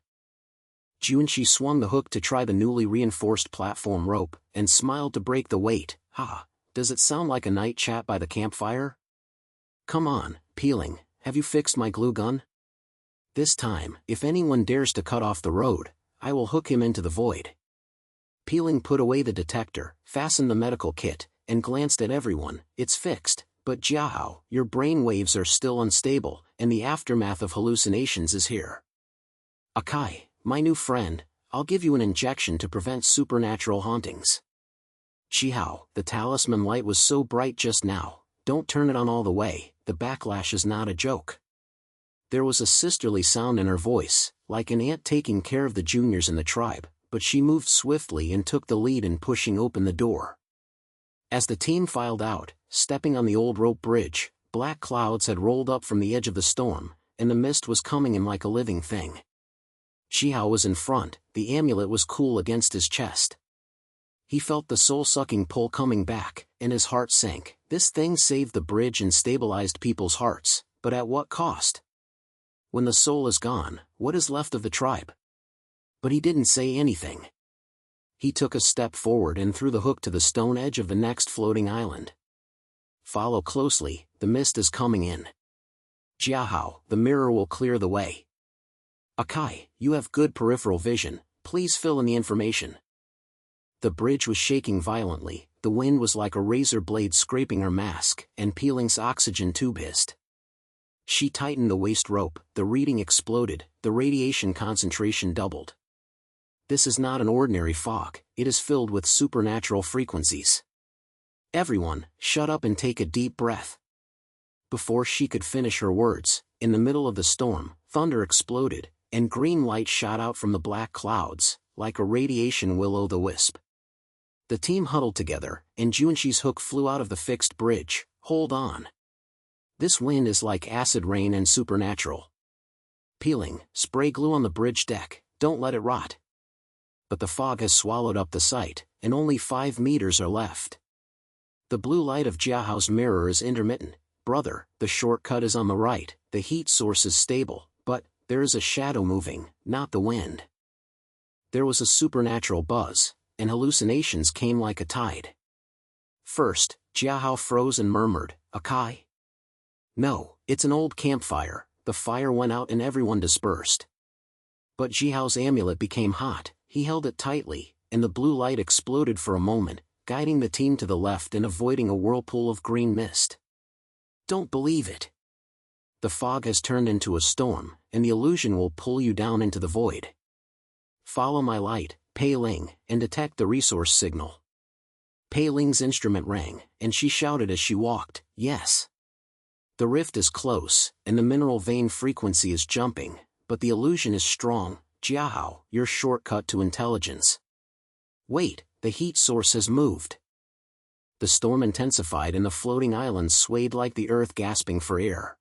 A: Juanqi swung the hook to try the newly reinforced platform rope, and smiled to break the weight. Ha, does it sound like a night chat by the campfire? Come on, Peeling, have you fixed my glue gun? This time, if anyone dares to cut off the road, I will hook him into the void. Peeling put away the detector, fastened the medical kit, and glanced at everyone. It's fixed, but Jiahao, your brain waves are still unstable, and the aftermath of hallucinations is here. Akai, my new friend, I'll give you an injection to prevent supernatural hauntings. Jiahao, the talisman light was so bright just now, don't turn it on all the way, the backlash is not a joke. There was a sisterly sound in her voice, like an aunt taking care of the juniors in the tribe, but she moved swiftly and took the lead in pushing open the door. As the team filed out, stepping on the old rope bridge, black clouds had rolled up from the edge of the storm, and the mist was coming in like a living thing. Jiahao was in front, the amulet was cool against his chest. He felt the soul-sucking pull coming back, and his heart sank. This thing saved the bridge and stabilized people's hearts, but at what cost? When the soul is gone, what is left of the tribe? But he didn't say anything. He took a step forward and threw the hook to the stone edge of the next floating island. Follow closely, the mist is coming in. Jiahao, the mirror will clear the way. Akai, you have good peripheral vision, please fill in the information. The bridge was shaking violently, the wind was like a razor blade scraping her mask, and Peeling's oxygen tube hissed. She tightened the waist rope, the reading exploded, the radiation concentration doubled. This is not an ordinary fog, it is filled with supernatural frequencies. Everyone, shut up and take a deep breath. Before she could finish her words, in the middle of the storm, thunder exploded, and green light shot out from the black clouds, like a radiation will-o'-the-wisp. The team huddled together, and Junshi's hook flew out of the fixed bridge. Hold on. This wind is like acid rain and supernatural. Peeling, spray glue on the bridge deck, don't let it rot. But the fog has swallowed up the site, and only 5 meters are left. The blue light of Jiahao's mirror is intermittent. Brother, the shortcut is on the right, the heat source is stable, but there is a shadow moving, not the wind. There was a supernatural buzz, and hallucinations came like a tide. First, Jiahao froze and murmured, Akai? No, it's an old campfire, the fire went out and everyone dispersed. But Jiahao's amulet became hot, he held it tightly, and the blue light exploded for a moment, guiding the team to the left and avoiding a whirlpool of green mist. Don't believe it. The fog has turned into a storm, and the illusion will pull you down into the void. Follow my light, Pei Ling, and detect the resource signal. Pei Ling's instrument rang, and she shouted as she walked, yes. The rift is close, and the mineral vein frequency is jumping, but the illusion is strong. Jiahao, your shortcut to intelligence. Wait, the heat source has moved. The storm intensified and the floating islands swayed like the earth gasping for air.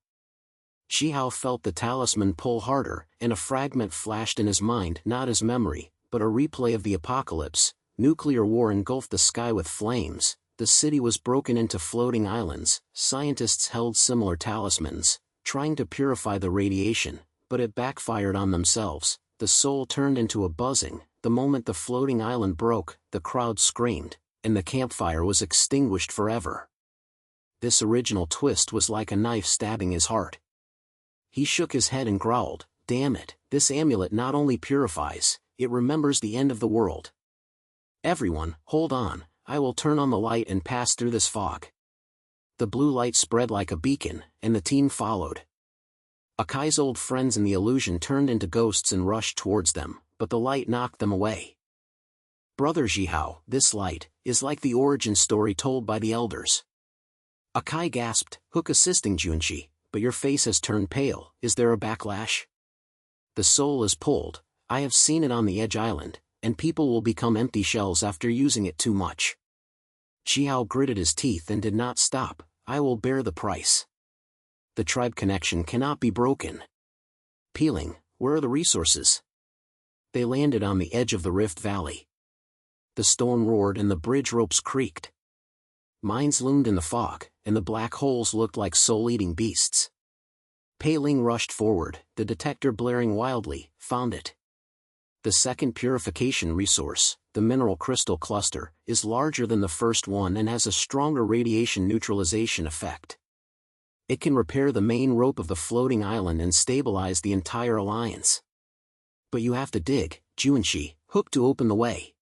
A: Jiahao felt the talisman pull harder, and a fragment flashed in his mind, not his memory, but a replay of the apocalypse. Nuclear war engulfed the sky with flames, the city was broken into floating islands, scientists held similar talismans, trying to purify the radiation, but it backfired on themselves. The soul turned into a buzzing. The moment the floating island broke, the crowd screamed, and the campfire was extinguished forever. This original twist was like a knife stabbing his heart. He shook his head and growled, damn it, this amulet not only purifies, it remembers the end of the world. Everyone, hold on, I will turn on the light and pass through this fog. The blue light spread like a beacon, and the team followed. Akai's old friends in the illusion turned into ghosts and rushed towards them, but the light knocked them away. Brother Jiahao, this light is like the origin story told by the elders. Akai gasped, Hook assisting Junshi, but your face has turned pale, is there a backlash? The soul is pulled, I have seen it on the Edge Island, and people will become empty shells after using it too much. Jiahao gritted his teeth and did not stop, I will bear the price. The tribe connection cannot be broken. Peeling, where are the resources? They landed on the edge of the Rift Valley. The storm roared and the bridge ropes creaked. Mines loomed in the fog, and the black holes looked like soul-eating beasts. Pei Ling rushed forward, the detector blaring wildly, found it. The second purification resource, the mineral crystal cluster, is larger than the first one and has a stronger radiation neutralization effect. It can repair the main rope of the floating island and stabilize the entire alliance. But you have to dig, Junshi, hook to open the way.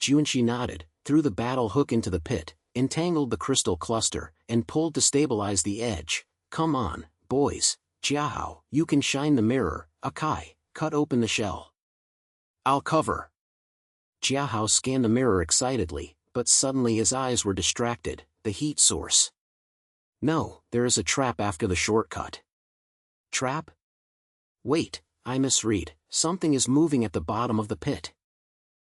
A: Junshi nodded, threw the battle hook into the pit, entangled the crystal cluster, and pulled to stabilize the edge. Come on, boys, Jiahao, you can shine the mirror. Akai, cut open the shell. I'll cover. Jiahao scanned the mirror excitedly, but suddenly his eyes were distracted. The heat source. No, there is a trap after the shortcut. Trap? Wait, I misread. Something is moving at the bottom of the pit.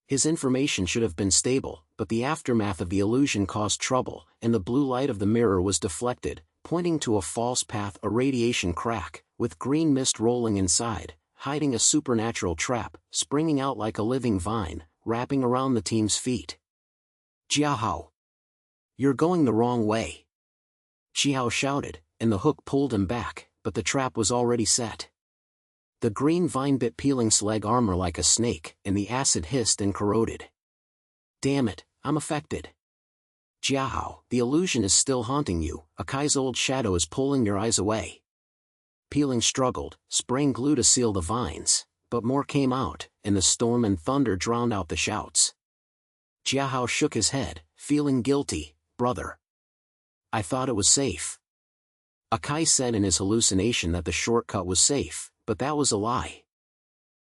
A: His information should have been stable, but the aftermath of the illusion caused trouble, and the blue light of the mirror was deflected, pointing to a false path, a radiation crack, with green mist rolling inside, hiding a supernatural trap, springing out like a living vine, wrapping around the team's feet. Jiahao! You're going the wrong way. Jiahao shouted, and the hook pulled him back, but the trap was already set. The green vine bit Peeling's leg armor like a snake, and the acid hissed and corroded. Damn it, I'm affected. Jiahao, the illusion is still haunting you. Akai's old shadow is pulling your eyes away. Peeling struggled, spraying glue to seal the vines, but more came out, and the storm and thunder drowned out the shouts. Jiahao shook his head, feeling guilty. Brother, I thought it was safe. Akai said in his hallucination that the shortcut was safe, but that was a lie.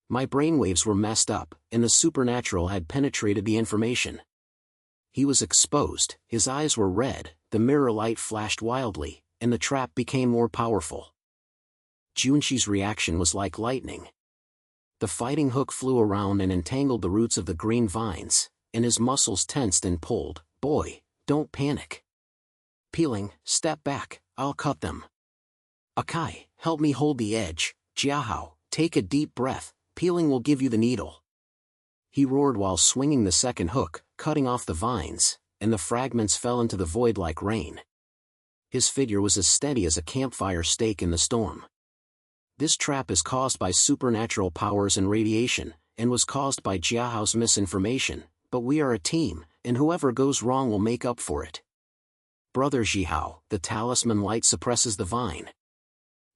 A: My brainwaves were messed up, and the supernatural had penetrated the information. He was exposed, his eyes were red, the mirror light flashed wildly, and the trap became more powerful. Junshi's reaction was like lightning. The fighting hook flew around and entangled the roots of the green vines, and his muscles tensed and pulled. Boy, don't panic. Peeling, step back, I'll cut them. Akai, help me hold the edge. Jiahao, take a deep breath, Peeling will give you the needle. He roared while swinging the second hook, cutting off the vines, and the fragments fell into the void like rain. His figure was as steady as a campfire stake in the storm. This trap is caused by supernatural powers and radiation, and was caused by Jiahao's misinformation, but we are a team, and whoever goes wrong will make up for it. Brother Jiahao, the talisman light suppresses the vine.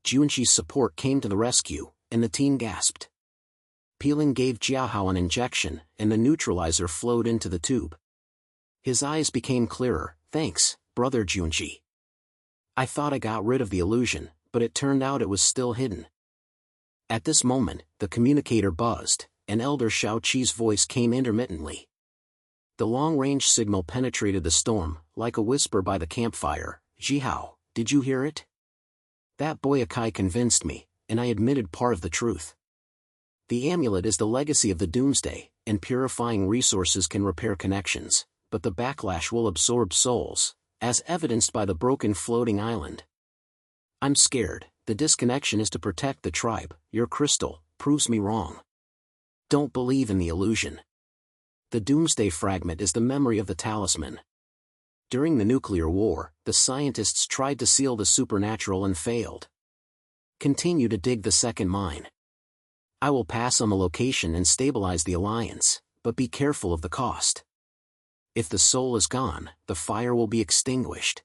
A: Junshi's support came to the rescue, and the team gasped. Peeling gave Jiahao an injection, and the neutralizer flowed into the tube. His eyes became clearer. Thanks, Brother Junshi. I thought I got rid of the illusion, but it turned out it was still hidden. At this moment, the communicator buzzed, and Elder Shao Qi's voice came intermittently. The long-range signal penetrated the storm, like a whisper by the campfire. Jiahao, did you hear it? That boy Akai convinced me, and I admitted part of the truth. The amulet is the legacy of the doomsday, and purifying resources can repair connections, but the backlash will absorb souls, as evidenced by the broken floating island. I'm scared. The disconnection is to protect the tribe. Your crystal proves me wrong. Don't believe in the illusion. The doomsday fragment is the memory of the talisman. During the nuclear war, the scientists tried to seal the supernatural and failed. Continue to dig the second mine. I will pass on the location and stabilize the alliance, but be careful of the cost. If the soul is gone, the fire will be extinguished.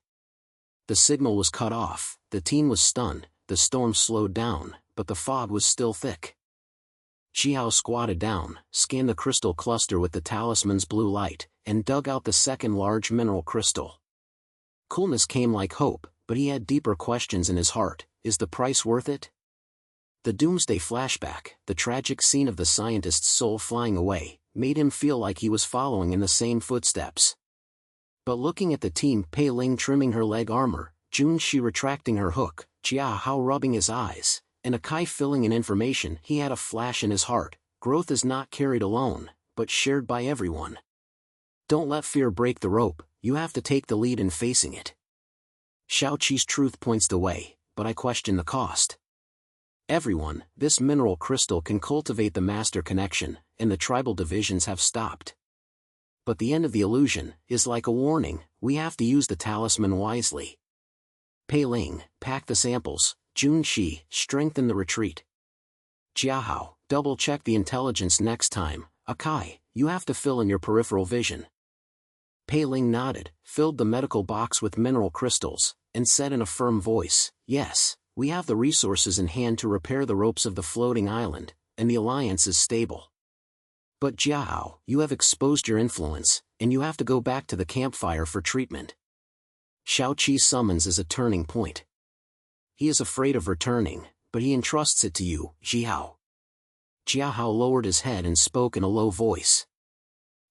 A: The signal was cut off, the team was stunned, the storm slowed down, but the fog was still thick. Jiahao squatted down, scanned the crystal cluster with the talisman's blue light, and dug out the second large mineral crystal. Coolness came like hope, but he had deeper questions in his heart. Is the price worth it? The doomsday flashback, the tragic scene of the scientist's soul flying away, made him feel like he was following in the same footsteps. But looking at the team, Pei Ling trimming her leg armor, Junshi retracting her hook, Jiahao rubbing his eyes, and Akai filling in information, he had a flash in his heart. Growth is not carried alone, but shared by everyone. Don't let fear break the rope, you have to take the lead in facing it. Shao Qi's truth points the way, but I question the cost. Everyone, this mineral crystal can cultivate the master connection, and the tribal divisions have stopped. But the end of the illusion is like a warning, we have to use the talisman wisely. Pei Ling, pack the samples. Junshi, strengthen the retreat. Jiahao, double-check the intelligence next time. Akai, you have to fill in your peripheral vision. Pei Ling nodded, filled the medical box with mineral crystals, and said in a firm voice, yes, we have the resources in hand to repair the ropes of the floating island, and the alliance is stable. But Jiao, you have exposed your influence, and you have to go back to the campfire for treatment. Xiaoqi's summons is a turning point. He is afraid of returning, but he entrusts it to you, Jiao. Jiao lowered his head and spoke in a low voice.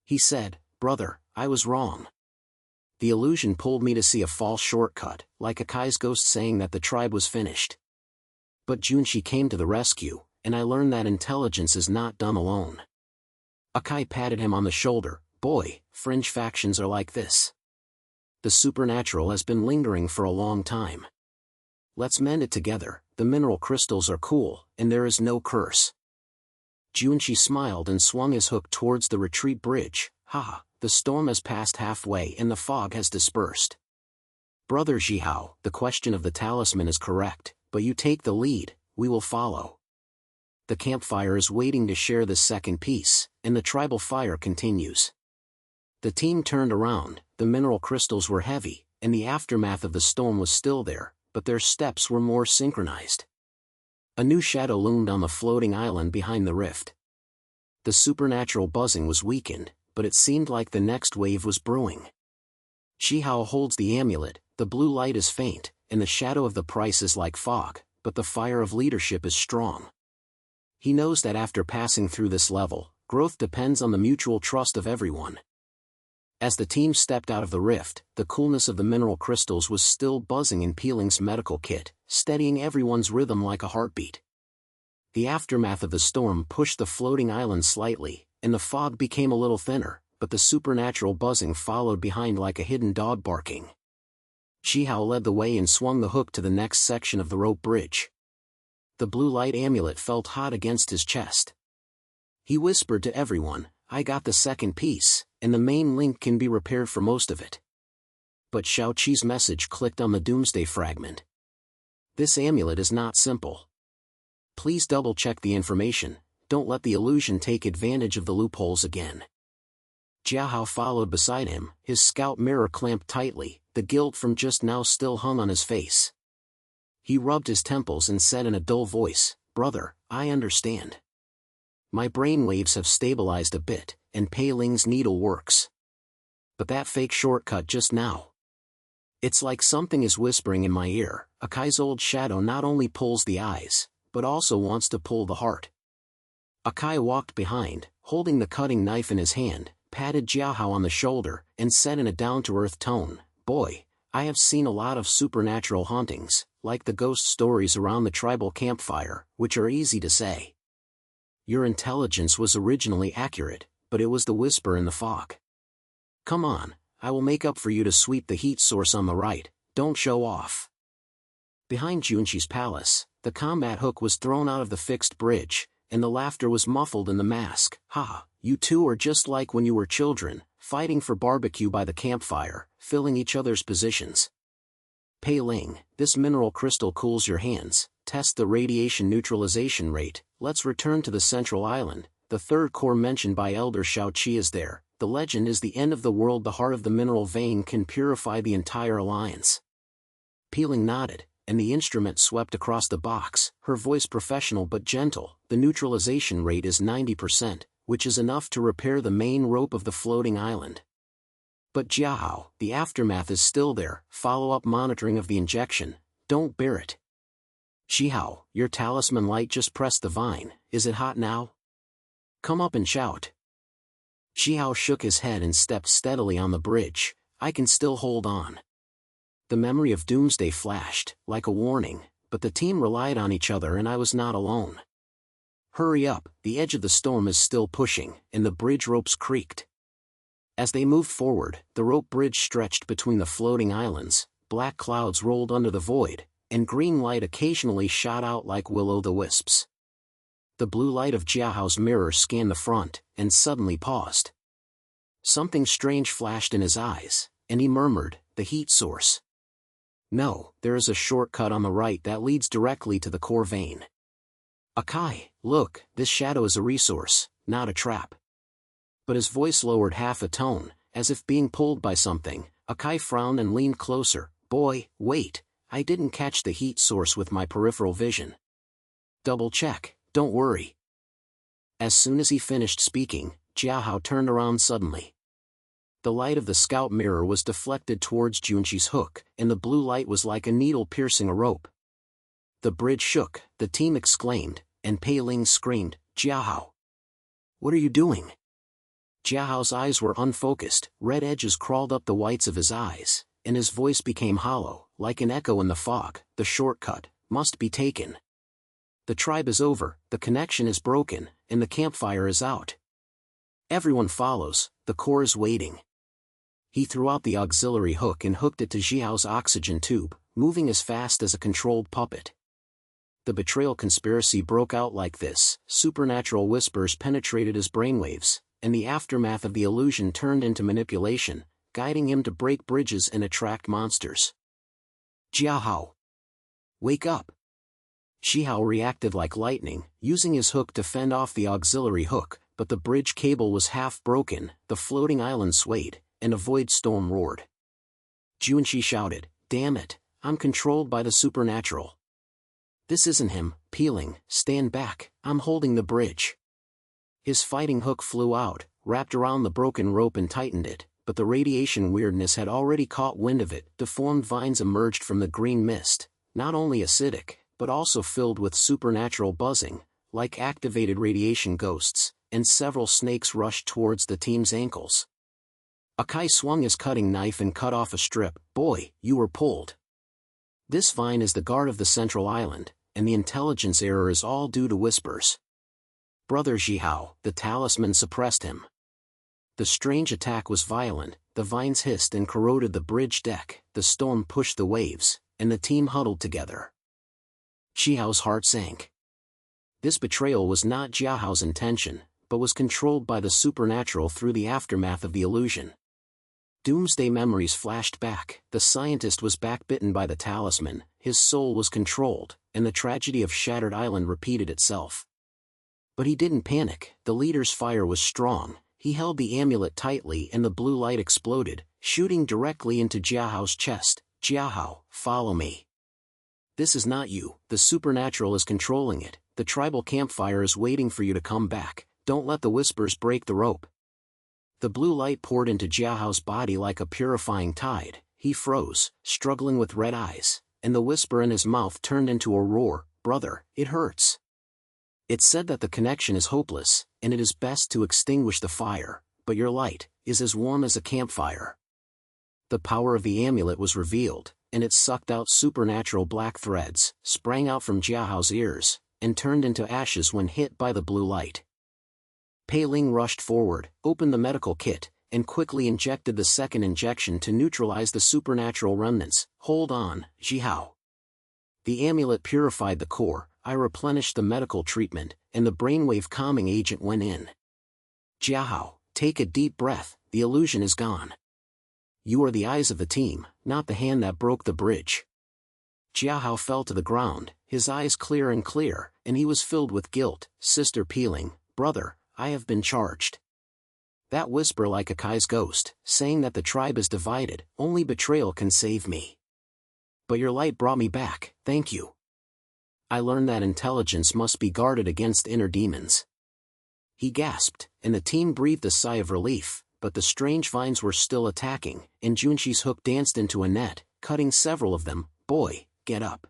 A: He said, brother, I was wrong. The illusion pulled me to see a false shortcut, like Akai's ghost saying that the tribe was finished. But Junshi came to the rescue, and I learned that intelligence is not done alone. Akai patted him on the shoulder, boy, fringe factions are like this. The supernatural has been lingering for a long time. Let's mend it together, the mineral crystals are cool, and there is no curse. Junshi smiled and swung his hook towards the retreat bridge. Ha, the storm has passed halfway and the fog has dispersed. Brother Jiao, the question of the talisman is correct, but you take the lead, we will follow. The campfire is waiting to share this second piece, and the tribal fire continues. The team turned around, the mineral crystals were heavy, and the aftermath of the storm was still there, but their steps were more synchronized. A new shadow loomed on the floating island behind the rift. The supernatural buzzing was weakened, but it seemed like the next wave was brewing. Shihao holds the amulet, the blue light is faint, and the shadow of the price is like fog, but the fire of leadership is strong. He knows that after passing through this level, growth depends on the mutual trust of everyone. As the team stepped out of the rift, the coolness of the mineral crystals was still buzzing in Peeling's medical kit, steadying everyone's rhythm like a heartbeat. The aftermath of the storm pushed the floating island slightly, and the fog became a little thinner, but the supernatural buzzing followed behind like a hidden dog barking. Shihao led the way and swung the hook to the next section of the rope bridge. The blue light amulet felt hot against his chest. He whispered to everyone, I got the second piece, and the main link can be repaired for most of it. But Xiaoqi's message clicked on the doomsday fragment. This amulet is not simple. Please double-check the information, don't let the illusion take advantage of the loopholes again. Jiahao followed beside him, his scout mirror clamped tightly, the guilt from just now still hung on his face. He rubbed his temples and said in a dull voice, brother, I understand. My brainwaves have stabilized a bit, and Pei Ling's needle works. But that fake shortcut just now. It's like something is whispering in my ear, Akai's old shadow not only pulls the eyes, but also wants to pull the heart. Akai walked behind, holding the cutting knife in his hand, patted Jiahao on the shoulder, and said in a down-to-earth tone, boy, I have seen a lot of supernatural hauntings, like the ghost stories around the tribal campfire, which are easy to say. Your intelligence was originally accurate, but it was the whisper in the fog. Come on, I will make up for you to sweep the heat source on the right, don't show off. Behind Junshi's palace, the combat hook was thrown out of the fixed bridge, and the laughter was muffled in the mask. Ha, you two are just like when you were children, fighting for barbecue by the campfire, filling each other's positions. Pei Ling, this mineral crystal cools your hands, test the radiation neutralization rate, let's return to the central island, the third core mentioned by Elder Xiaoqi is there, the legend is the end of the world, the heart of the mineral vein can purify the entire alliance. Pei Ling nodded, and the instrument swept across the box, her voice professional but gentle, the neutralization rate is 90%, which is enough to repair the main rope of the floating island. But Jiahao, the aftermath is still there, follow-up monitoring of the injection, don't bear it. Shihao, your talisman light just pressed the vine, is it hot now? Come up and shout. Shihao shook his head and stepped steadily on the bridge, I can still hold on. The memory of doomsday flashed, like a warning, but the team relied on each other and I was not alone. Hurry up, the edge of the storm is still pushing, and the bridge ropes creaked. As they moved forward, the rope bridge stretched between the floating islands, black clouds rolled under the void, and green light occasionally shot out like will-o'-the-wisps. The blue light of Jiahao's mirror scanned the front, and suddenly paused. Something strange flashed in his eyes, and he murmured, the heat source. No, there is a shortcut on the right that leads directly to the core vein. Akai, look, this shadow is a resource, not a trap. But his voice lowered half a tone, as if being pulled by something. Akai frowned and leaned closer. Boy, wait, I didn't catch the heat source with my peripheral vision. Double check, don't worry. As soon as he finished speaking, Jiahao turned around suddenly. The light of the scout mirror was deflected towards Junqi's hook, and the blue light was like a needle piercing a rope. The bridge shook, the team exclaimed, and Pei Ling screamed, Jiahao! What are you doing? Jiahao's eyes were unfocused, red edges crawled up the whites of his eyes, and his voice became hollow, like an echo in the fog. The shortcut must be taken. The tribe is over, the connection is broken, and the campfire is out. Everyone follows, the core is waiting. He threw out the auxiliary hook and hooked it to Jiao's oxygen tube, moving as fast as a controlled puppet. The betrayal conspiracy broke out like this. Supernatural whispers penetrated his brainwaves, and the aftermath of the illusion turned into manipulation, guiding him to break bridges and attract monsters. Jiahao! Wake up! Jiahao reacted like lightning, using his hook to fend off the auxiliary hook, but the bridge cable was half broken, the floating island swayed, and a void storm roared. Junqi shouted, Damn it, I'm controlled by the supernatural. This isn't him. Peeling, stand back, I'm holding the bridge. His fighting hook flew out, wrapped around the broken rope and tightened it, but the radiation weirdness had already caught wind of it. Deformed vines emerged from the green mist, not only acidic, but also filled with supernatural buzzing, like activated radiation ghosts, and several snakes rushed towards the team's ankles. Akai swung his cutting knife and cut off a strip. Boy, you were pulled. This vine is the guard of the central island, and the intelligence error is all due to whispers. Brother Jiahao, the talisman suppressed him. The strange attack was violent, the vines hissed and corroded the bridge deck, the storm pushed the waves, and the team huddled together. Jiahao's heart sank. This betrayal was not Jiahao's intention, but was controlled by the supernatural through the aftermath of the illusion. Doomsday memories flashed back. The scientist was backbitten by the talisman, his soul was controlled, and the tragedy of Shattered Island repeated itself. But he didn't panic. The leader's fire was strong. He held the amulet tightly and the blue light exploded, shooting directly into Jiahao's chest. Jiahao, follow me. This is not you. The supernatural is controlling it. The tribal campfire is waiting for you to come back. Don't let the whispers break the rope. The blue light poured into Jiahao's body like a purifying tide. He froze, struggling with red eyes, and the whisper in his mouth turned into a roar. Brother, it hurts. It said that the connection is hopeless, and it is best to extinguish the fire, but your light is as warm as a campfire. The power of the amulet was revealed, and it sucked out supernatural black threads, sprang out from Jiahao's ears, and turned into ashes when hit by the blue light. Pei Ling rushed forward, opened the medical kit, and quickly injected the second injection to neutralize the supernatural remnants. Hold on, Jiahao. The amulet purified the core. I replenished the medical treatment, and the brainwave calming agent went in. Jiahao, take a deep breath, the illusion is gone. You are the eyes of the team, not the hand that broke the bridge. Jiahao fell to the ground, his eyes clear, and he was filled with guilt. Sister Peeling, brother, I have been charged. That whisper like Akai's ghost, saying that the tribe is divided, only betrayal can save me. But your light brought me back, thank you. I learned that intelligence must be guarded against inner demons. He gasped, and the team breathed a sigh of relief, but the strange vines were still attacking, and Junqi's hook danced into a net, cutting several of them. Boy, get up.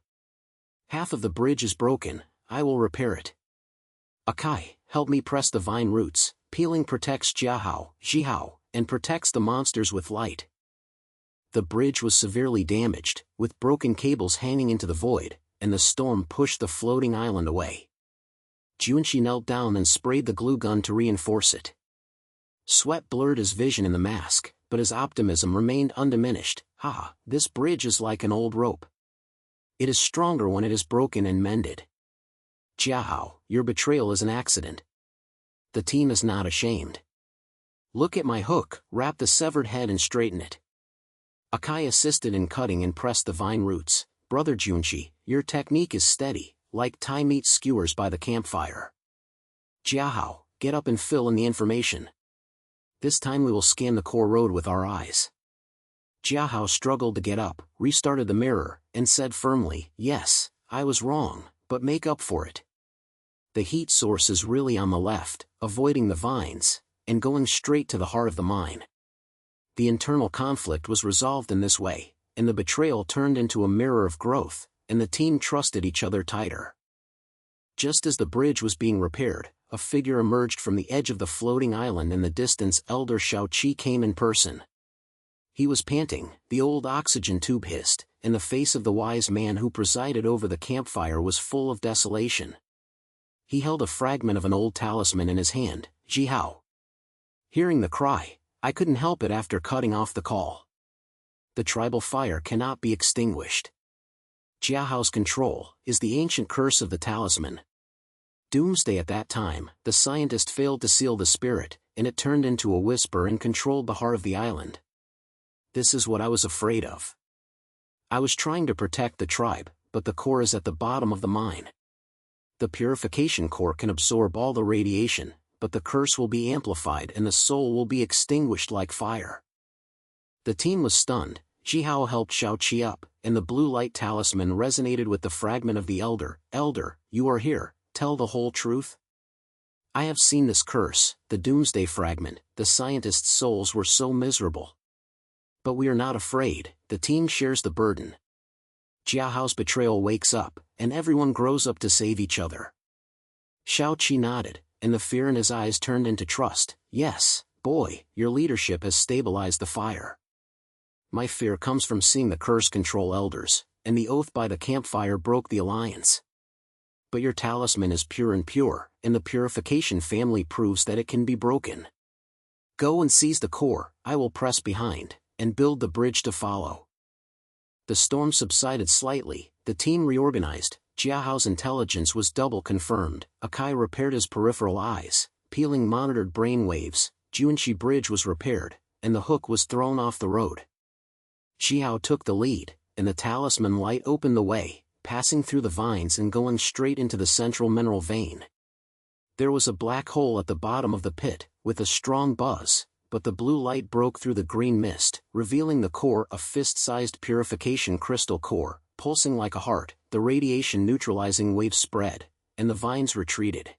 A: Half of the bridge is broken, I will repair it. Akai, help me press the vine roots. Peeling protects Jiahao, and protects the monsters with light. The bridge was severely damaged, with broken cables hanging into the void, and the storm pushed the floating island away. Junqi knelt down and sprayed the glue gun to reinforce it. Sweat blurred his vision in the mask, but his optimism remained undiminished. This bridge is like an old rope. It is stronger when it is broken and mended. Jiahao, your betrayal is an accident. The team is not ashamed. Look at my hook, wrap the severed head and straighten it. Akai assisted in cutting and pressed the vine roots. Brother Junqi, your technique is steady, like Thai meat skewers by the campfire. Jiahao, get up and fill in the information. This time we will scan the core road with our eyes. Jiahao struggled to get up, restarted the mirror, and said firmly, yes, I was wrong, but make up for it. The heat source is really on the left, avoiding the vines, and going straight to the heart of the mine. The internal conflict was resolved in this way, and the betrayal turned into a mirror of growth, and the team trusted each other tighter. Just as the bridge was being repaired, a figure emerged from the edge of the floating island in the distance. Elder Xiaoqi came in person. He was panting, the old oxygen tube hissed, and the face of the wise man who presided over the campfire was full of desolation. He held a fragment of an old talisman in his hand. Jihao. Hearing the cry, I couldn't help it after cutting off the call. The tribal fire cannot be extinguished. Jiahao's control is the ancient curse of the talisman. Doomsday. At that time, the scientist failed to seal the spirit, and it turned into a whisper and controlled the heart of the island. This is what I was afraid of. I was trying to protect the tribe, but the core is at the bottom of the mine. The purification core can absorb all the radiation, but the curse will be amplified and the soul will be extinguished like fire. The team was stunned. Jihao helped Xiaoqi up, and the blue light talisman resonated with the fragment of the elder. Elder, you are here, tell the whole truth? I have seen this curse, the doomsday fragment. The scientists' souls were so miserable. But we are not afraid, the team shares the burden. Jiahao's betrayal wakes up, and everyone grows up to save each other. Xiaoqi nodded, and the fear in his eyes turned into trust. Yes, boy, your leadership has stabilized the fire. My fear comes from seeing the curse control elders, and the oath by the campfire broke the alliance. But your talisman is pure, and the purification family proves that it can be broken. Go and seize the core, I will press behind, and build the bridge to follow. The storm subsided slightly, the team reorganized. Jiahao's intelligence was double confirmed. Akai repaired his peripheral eyes, peeling monitored brain waves. Juanxi Bridge was repaired, and the hook was thrown off the road. Jiahao took the lead, and the talisman light opened the way, passing through the vines and going straight into the central mineral vein. There was a black hole at the bottom of the pit, with a strong buzz, but the blue light broke through the green mist, revealing the core, a fist-sized purification crystal core, pulsing like a heart. The radiation neutralizing waves spread, and the vines retreated.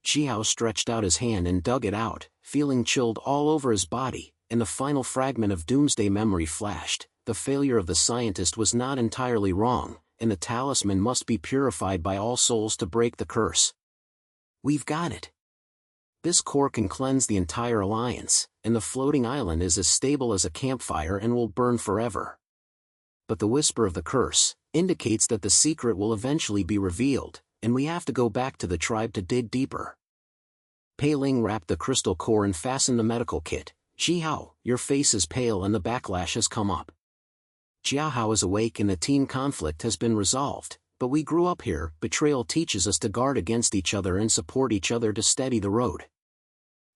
A: Jiahao stretched out his hand and dug it out, feeling chilled all over his body, and the final fragment of doomsday memory flashed. The failure of the scientist was not entirely wrong, and the talisman must be purified by all souls to break the curse. We've got it. This core can cleanse the entire alliance, and the floating island is as stable as a campfire and will burn forever. But the whisper of the curse indicates that the secret will eventually be revealed, and we have to go back to the tribe to dig deeper. Pei Ling wrapped the crystal core and fastened the medical kit. Jihao, your face is pale and the backlash has come up. Jiahao is awake and the team conflict has been resolved, but we grew up here. Betrayal teaches us to guard against each other and support each other to steady the road.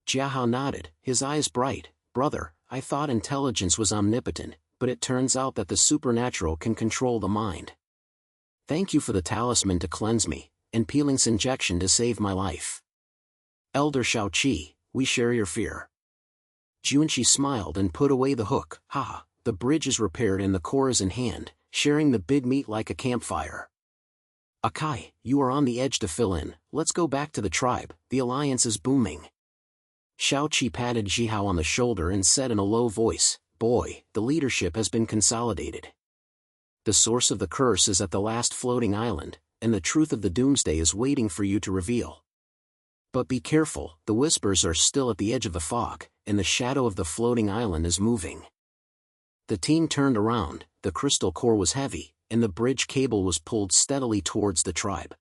A: Jiahao nodded, his eyes bright. Brother, I thought intelligence was omnipotent, but it turns out that the supernatural can control the mind. Thank you for the talisman to cleanse me, and Pei Ling's injection to save my life. Elder Xiaoqi, we share your fear. Juanxi smiled and put away the hook. Ha, the bridge is repaired and the core is in hand, sharing the big meat like a campfire. Akai, you are on the edge to fill in. Let's go back to the tribe, the alliance is booming. Xiaoqi patted Jihao on the shoulder and said in a low voice, Boy, the leadership has been consolidated. The source of the curse is at the last floating island, and the truth of the doomsday is waiting for you to reveal. But be careful, the whispers are still at the edge of the fog, and the shadow of the floating island is moving. The team turned around, the crystal core was heavy, and the bridge cable was pulled steadily towards the tribe.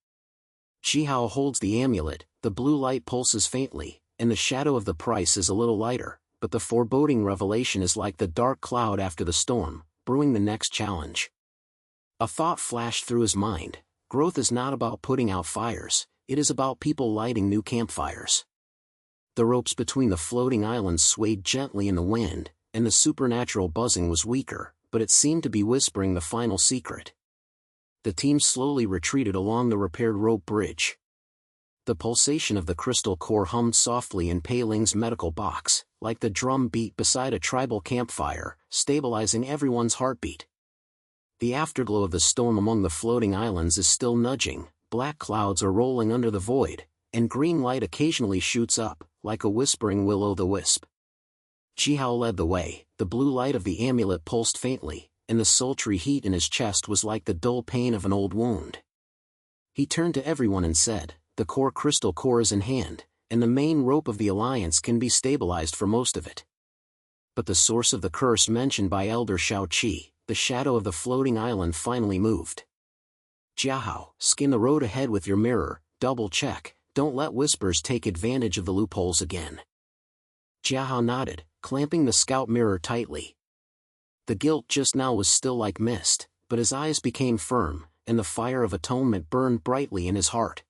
A: Jihao holds the amulet, the blue light pulses faintly, and the shadow of the price is a little lighter, but the foreboding revelation is like the dark cloud after the storm, brewing the next challenge. A thought flashed through his mind. Growth is not about putting out fires, it is about people lighting new campfires. The ropes between the floating islands swayed gently in the wind, and the supernatural buzzing was weaker, but it seemed to be whispering the final secret. The team slowly retreated along the repaired rope bridge. The pulsation of the crystal core hummed softly in Pei Ling's medical box, like the drum beat beside a tribal campfire, stabilizing everyone's heartbeat. The afterglow of the storm among the floating islands is still nudging, black clouds are rolling under the void, and green light occasionally shoots up, like a whispering will-o'-the-wisp. Jihao led the way, the blue light of the amulet pulsed faintly, and the sultry heat in his chest was like the dull pain of an old wound. He turned to everyone and said, "The core crystal core is in hand, and the main rope of the alliance can be stabilized for most of it." But the source of the curse mentioned by Elder Shao-Chi, the shadow of the floating island, finally moved. "Jiahao, scan the road ahead with your mirror, double-check, don't let whispers take advantage of the loopholes again." Jiahao nodded, clamping the scout mirror tightly. The guilt just now was still like mist, but his eyes became firm, and the fire of atonement burned brightly in his heart.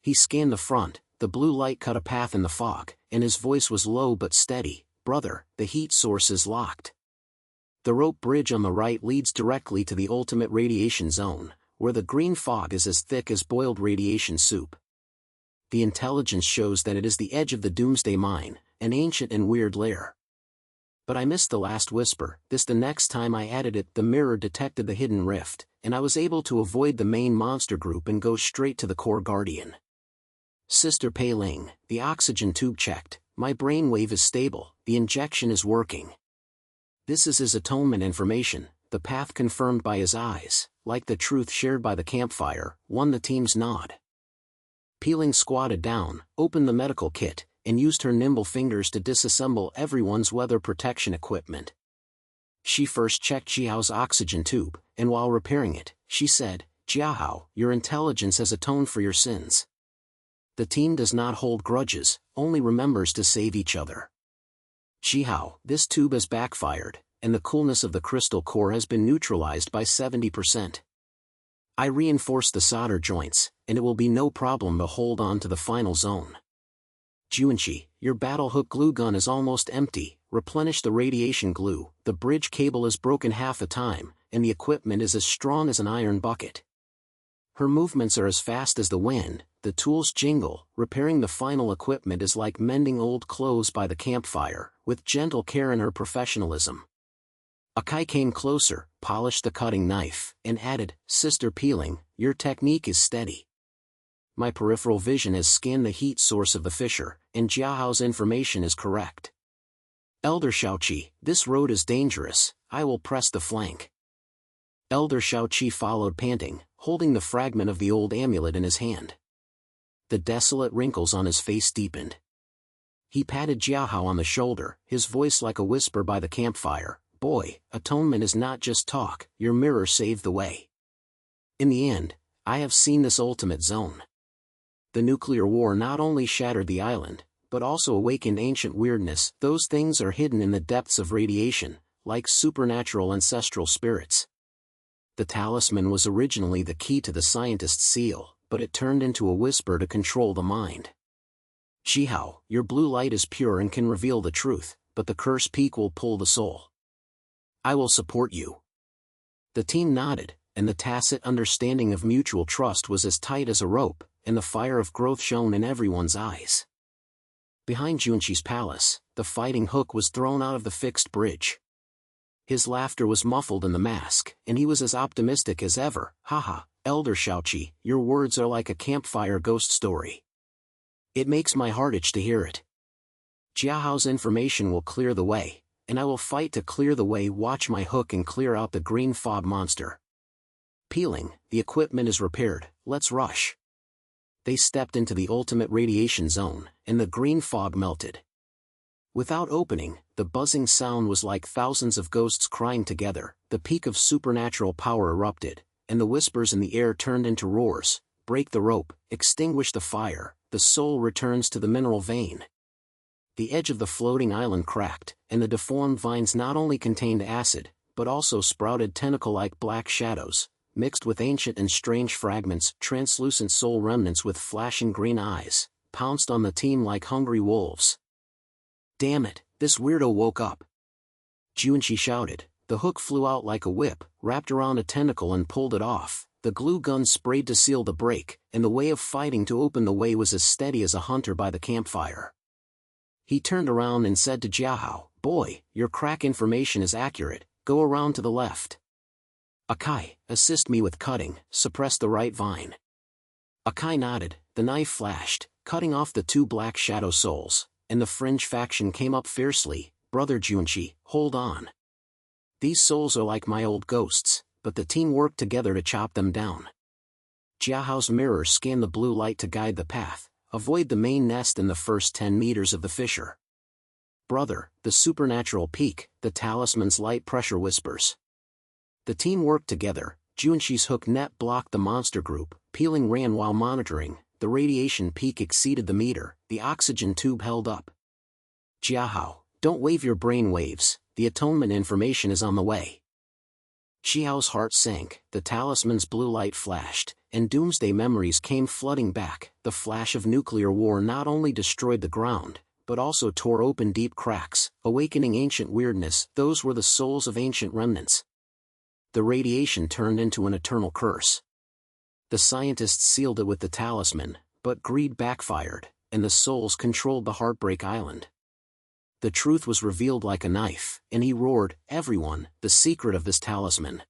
A: He scanned the front, the blue light cut a path in the fog, and his voice was low but steady. "Brother, the heat source is locked. The rope bridge on the right leads directly to the ultimate radiation zone, where the green fog is as thick as boiled radiation soup. The intelligence shows that it is the edge of the doomsday mine, an ancient and weird lair. But I missed the last whisper. The next time I added it, the mirror detected the hidden rift, and I was able to avoid the main monster group and go straight to the core guardian. Sister Pei Ling, the oxygen tube checked, my brainwave is stable, the injection is working." This is his atonement information, the path confirmed by his eyes, like the truth shared by the campfire, won the team's nod. Pei Ling squatted down, opened the medical kit, and used her nimble fingers to disassemble everyone's weather protection equipment. She first checked Jiao's oxygen tube, and while repairing it, she said, "Jiahao, your intelligence has atoned for your sins. The team does not hold grudges, only remembers to save each other. Jiahao, this tube has backfired, and the coolness of the crystal core has been neutralized by 70%. I reinforced the solder joints, and it will be no problem to hold on to the final zone. Juanqi, your battle hook glue gun is almost empty, replenish the radiation glue, the bridge cable is broken half a time, and the equipment is as strong as an iron bucket." Her movements are as fast as the wind, the tools jingle, repairing the final equipment is like mending old clothes by the campfire, with gentle care in her professionalism. Akai came closer, polished the cutting knife, and added, "Sister Pei Ling, your technique is steady. My peripheral vision has scanned the heat source of the fissure, and Jiahao's information is correct. Elder Shao-Chi, this road is dangerous, I will press the flank." Elder Shao-Chi followed panting, holding the fragment of the old amulet in his hand. The desolate wrinkles on his face deepened. He patted Jiahao on the shoulder, his voice like a whisper by the campfire, "Boy, atonement is not just talk, your mirror saved the way. In the end, I have seen this ultimate zone. The nuclear war not only shattered the island, but also awakened ancient weirdness. Those things are hidden in the depths of radiation, like supernatural ancestral spirits. The talisman was originally the key to the scientist's seal, but it turned into a whisper to control the mind. Jihao, your blue light is pure and can reveal the truth, but the curse peak will pull the soul. I will support you." The team nodded, and the tacit understanding of mutual trust was as tight as a rope, and the fire of growth shone in everyone's eyes. Behind Junqi's palace, the fighting hook was thrown out of the fixed bridge. His laughter was muffled in the mask, and he was as optimistic as ever. "Haha, Elder Shao-Chi, your words are like a campfire ghost story. It makes my heart itch to hear it. Jiahao's information will clear the way, and I will fight to clear the way. Watch my hook and clear out the green fog monster. Pei Ling, the equipment is repaired, let's rush." They stepped into the ultimate radiation zone, and the green fog melted. Without opening, the buzzing sound was like thousands of ghosts crying together. The peak of supernatural power erupted, and the whispers in the air turned into roars. "Break the rope, extinguish the fire, the soul returns to the mineral vein." The edge of the floating island cracked, and the deformed vines not only contained acid, but also sprouted tentacle-like black shadows, mixed with ancient and strange fragments. Translucent soul remnants with flashing green eyes pounced on the team like hungry wolves. "Damn it, this weirdo woke up!" Junqi shouted. The hook flew out like a whip, wrapped around a tentacle and pulled it off. The glue gun sprayed to seal the break, and the way of fighting to open the way was as steady as a hunter by the campfire. He turned around and said to Jiahao, "Boy, your crack information is accurate, go around to the left. Akai, assist me with cutting, suppress the right vine." Akai nodded, the knife flashed, cutting off the two black shadow souls, and the fringe faction came up fiercely. "Brother Junshi, hold on. These souls are like my old ghosts," but the team worked together to chop them down. Jiahao's mirror scanned the blue light to guide the path. Avoid the main nest in the first 10 meters of the fissure. "Brother, the supernatural peak," the talisman's light pressure whispers. The team worked together. Junshi's hook net blocked the monster group. Peeling ran while monitoring. The radiation peak exceeded the meter. The oxygen tube held up. "Jiahao, don't wave your brain waves. The atonement information is on the way." Xiao's heart sank. The talisman's blue light flashed, and doomsday memories came flooding back. The flash of nuclear war not only destroyed the ground, but also tore open deep cracks, awakening ancient weirdness. Those were the souls of ancient remnants. The radiation turned into an eternal curse. The scientists sealed it with the talisman, but greed backfired, and the souls controlled the Heartbreak Island. The truth was revealed like a knife, and he roared, "Everyone, the secret of this talisman.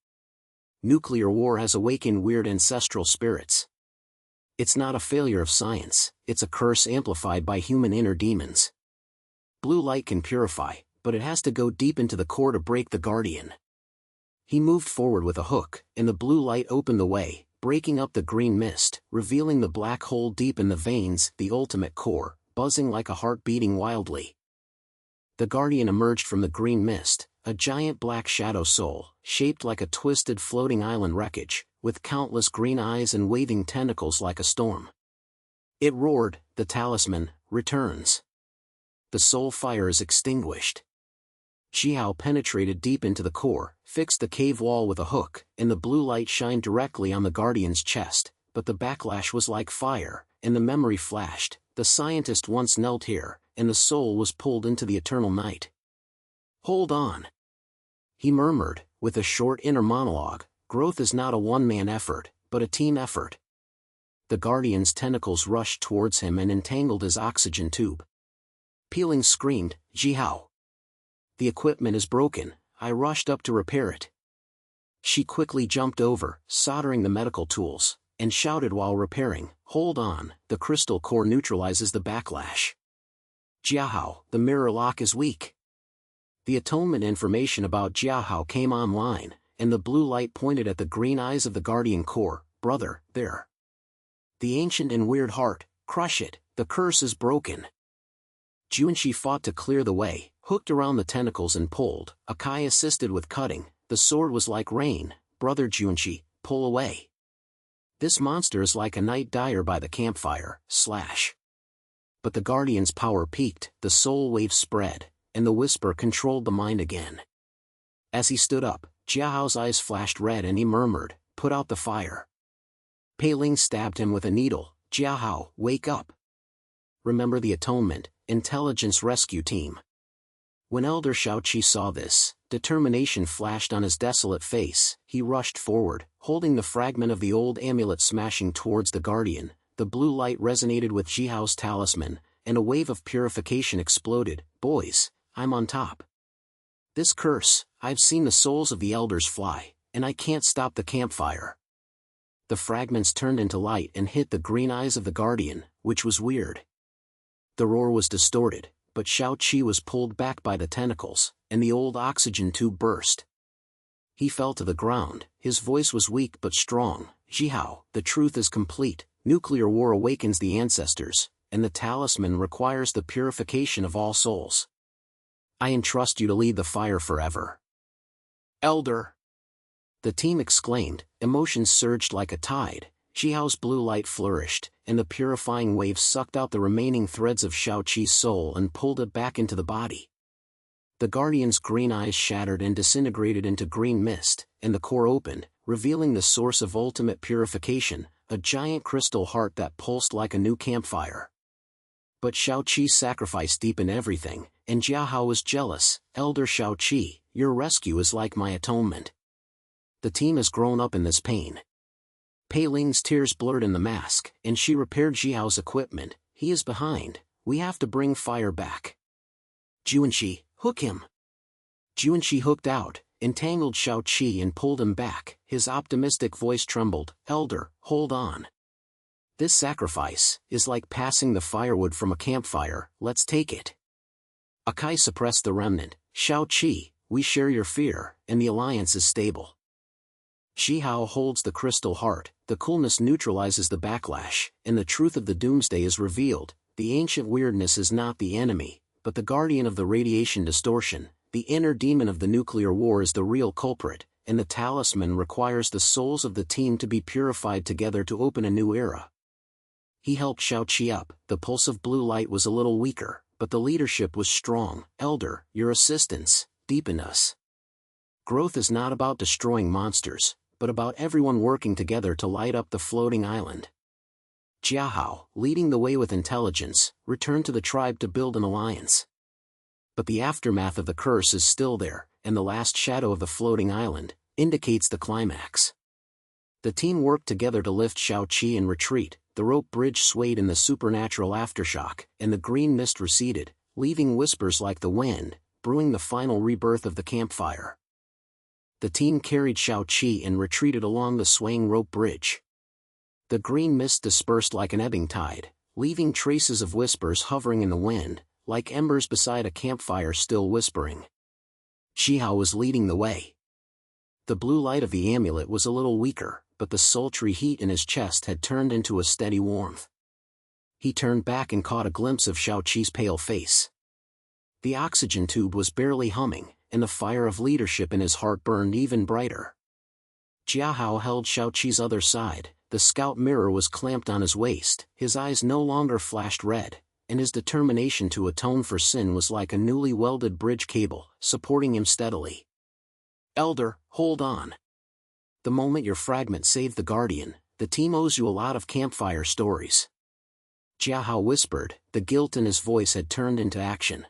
A: Nuclear war has awakened weird ancestral spirits. It's not a failure of science, it's a curse amplified by human inner demons. Blue light can purify, but it has to go deep into the core to break the guardian." He moved forward with a hook, and the blue light opened the way, breaking up the green mist, revealing the black hole deep in the veins, the ultimate core, buzzing like a heart beating wildly. The guardian emerged from the green mist, a giant black shadow soul, shaped like a twisted floating island wreckage, with countless green eyes and waving tentacles like a storm. It roared, "The talisman returns. The soul fire is extinguished." Xiao penetrated deep into the core, fixed the cave wall with a hook, and the blue light shined directly on the guardian's chest, but the backlash was like fire, and the memory flashed. The scientist once knelt here, and the soul was pulled into the eternal night. "Hold on," he murmured, with a short inner monologue. Growth is not a one-man effort, but a team effort. The guardian's tentacles rushed towards him and entangled his oxygen tube. Peeling screamed, "Jiahao! The equipment is broken." I rushed up to repair it. She quickly jumped over, soldering the medical tools, and shouted while repairing, "Hold on, the crystal core neutralizes the backlash. Jiahao, the mirror lock is weak." The atonement information about Jiahao came online, and the blue light pointed at the green eyes of the guardian core. "Brother, there. The ancient and weird heart, crush it, the curse is broken." Junshi fought to clear the way, hooked around the tentacles and pulled. Akai assisted with cutting. The sword was like rain. "Brother Junshi, pull away. This monster is like a night dire by the campfire." Slash. But the guardian's power peaked, the soul wave spread, and the whisper controlled the mind again. As he stood up, Jiahao's eyes flashed red and he murmured, "Put out the fire." Pei Ling stabbed him with a needle. "Jiahao, wake up. Remember the atonement, intelligence rescue team." When Elder Shaoqi saw this, determination flashed on his desolate face. He rushed forward, holding the fragment of the old amulet smashing towards the guardian. The blue light resonated with Jiahao's talisman, and a wave of purification exploded. "Boys, I'm on top. This curse, I've seen the souls of the elders fly, and I can't stop the campfire." The fragments turned into light and hit the green eyes of the guardian, which was weird. The roar was distorted, but Shaoqi was pulled back by the tentacles, and the old oxygen tube burst. He fell to the ground. His voice was weak but strong. "Jiahao, the truth is complete. Nuclear war awakens the ancestors, and the talisman requires the purification of all souls. I entrust you to lead the fire forever." "Elder!" the team exclaimed. Emotions surged like a tide. Jiao's blue light flourished, and the purifying waves sucked out the remaining threads of Shaoqi's soul and pulled it back into the body. The guardian's green eyes shattered and disintegrated into green mist, and the core opened, revealing the source of ultimate purification, a giant crystal heart that pulsed like a new campfire. But Shaoqi's sacrifice deepened everything, and Jiahao was jealous. "Elder Shaoqi, your rescue is like my atonement. The team has grown up in this pain." Pei Ling's tears blurred in the mask, and she repaired Jiao's equipment. He is behind. We have to bring fire back. Juanqi, hook him. Juanqi hooked out, entangled Xiaoqi and pulled him back. His optimistic voice trembled. Elder, hold on. This sacrifice is like passing the firewood from a campfire. Let's take it. Akai suppressed the remnant. Xiaoqi, we share your fear, and the alliance is stable. Xihao holds the crystal heart. The coolness neutralizes the backlash, and the truth of the doomsday is revealed. The ancient weirdness is not the enemy, but the guardian of the radiation distortion. The inner demon of the nuclear war is the real culprit, and the talisman requires the souls of the team to be purified together to open a new era. He helped Xiaoqi up. The pulse of blue light was a little weaker, but the leadership was strong. Elder, your assistance, deepen us. Growth is not about destroying monsters, but about everyone working together to light up the floating island. Jiahao, leading the way with intelligence, returned to the tribe to build an alliance. But the aftermath of the curse is still there, and the last shadow of the floating island indicates the climax. The team worked together to lift Xiaoqi and retreat. The rope bridge swayed in the supernatural aftershock, and the green mist receded, leaving whispers like the wind, brewing the final rebirth of the campfire. The team carried Xiaoqi and retreated along the swaying rope bridge. The green mist dispersed like an ebbing tide, leaving traces of whispers hovering in the wind, like embers beside a campfire still whispering. Xihao was leading the way. The blue light of the amulet was a little weaker, but the sultry heat in his chest had turned into a steady warmth. He turned back and caught a glimpse of Xiaoqi's pale face. The oxygen tube was barely humming, and the fire of leadership in his heart burned even brighter. Jiahao held Xiaoqi's other side. The scout mirror was clamped on his waist. His eyes no longer flashed red, and his determination to atone for sin was like a newly welded bridge cable, supporting him steadily. Elder, hold on. The moment your fragment saved the Guardian, the team owes you a lot of campfire stories. Jiahao whispered. The guilt in his voice had turned into action.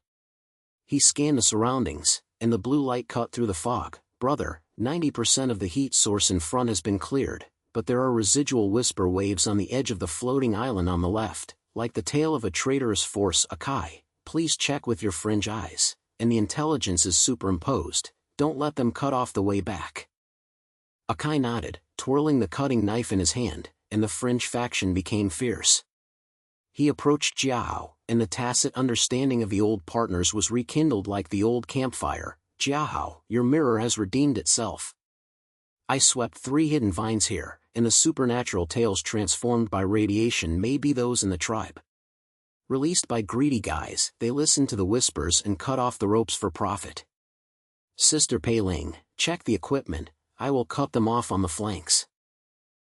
A: He scanned the surroundings, and the blue light cut through the fog. Brother, 90% of the heat source in front has been cleared, but there are residual whisper waves on the edge of the floating island on the left, like the tail of a traitorous force. Akai, please check with your fringe eyes, and the intelligence is superimposed. Don't let them cut off the way back. Akai nodded, twirling the cutting knife in his hand, and the fringe faction became fierce. He approached Jiahao, and the tacit understanding of the old partners was rekindled like the old campfire. Jiahao, your mirror has redeemed itself. I swept 3 hidden vines here, and the supernatural tales transformed by radiation may be those in the tribe. Released by greedy guys, they listened to the whispers and cut off the ropes for profit. Sister Pei Ling, check the equipment. I will cut them off on the flanks.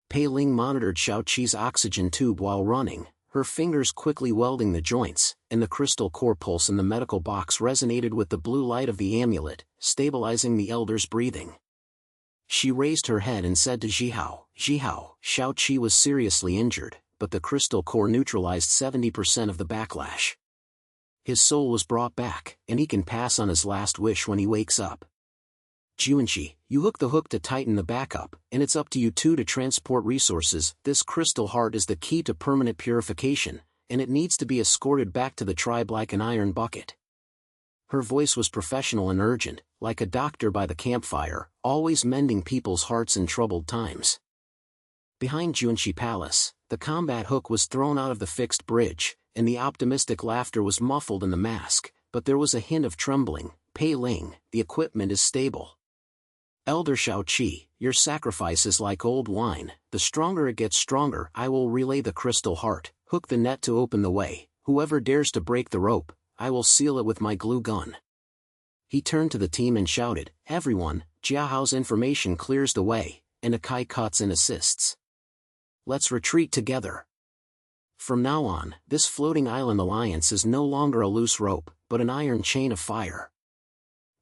A: Pei Ling monitored Xiaoqi's oxygen tube while running, her fingers quickly welding the joints, and the crystal core pulse in the medical box resonated with the blue light of the amulet, stabilizing the elder's breathing. She raised her head and said to Jiahao, Xiaoqi was seriously injured, but the crystal core neutralized 70% of the backlash. His soul was brought back, and he can pass on his last wish when he wakes up. Juanqi, you hook the hook to tighten the backup, and it's up to you two to transport resources. This crystal heart is the key to permanent purification, and it needs to be escorted back to the tribe like an iron bucket. Her voice was professional and urgent, like a doctor by the campfire, always mending people's hearts in troubled times. Behind Juanqi Palace, the combat hook was thrown out of the fixed bridge, and the optimistic laughter was muffled in the mask, but there was a hint of trembling. Pei Ling, the equipment is stable. Elder Xiaoqi, your sacrifice is like old wine, the stronger it gets stronger. I will relay the crystal heart, hook the net to open the way. Whoever dares to break the rope, I will seal it with my glue gun. He turned to the team and shouted, everyone, Jiahao's information clears the way, and Akai cuts and assists. Let's retreat together. From now on, this floating island alliance is no longer a loose rope, but an iron chain of fire.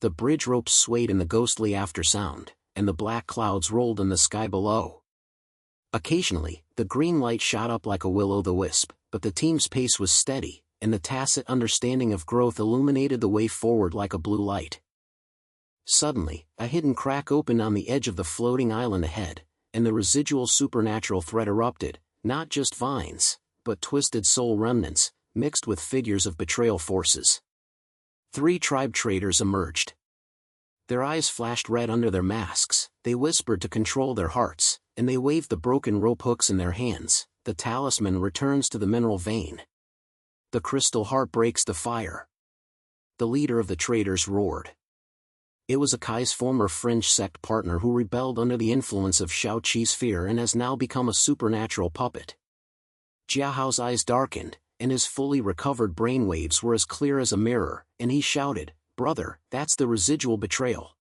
A: The bridge ropes swayed in the ghostly aftersound, and the black clouds rolled in the sky below. Occasionally, the green light shot up like a will-o'-the-wisp, but the team's pace was steady, and the tacit understanding of growth illuminated the way forward like a blue light. Suddenly, a hidden crack opened on the edge of the floating island ahead, and the residual supernatural threat erupted, not just vines, but twisted soul remnants, mixed with figures of betrayal forces. 3 tribe traders emerged. Their eyes flashed red under their masks, they whispered to control their hearts, and they waved the broken rope hooks in their hands. The talisman returns to the mineral vein. The crystal heart breaks the fire. The leader of the traders roared. It was Akai's former fringe sect partner who rebelled under the influence of Shao Qi's fear and has now become a supernatural puppet. Jiahao's eyes darkened, and his fully recovered brainwaves were as clear as a mirror, and he shouted, "Brother, that's the residual betrayal."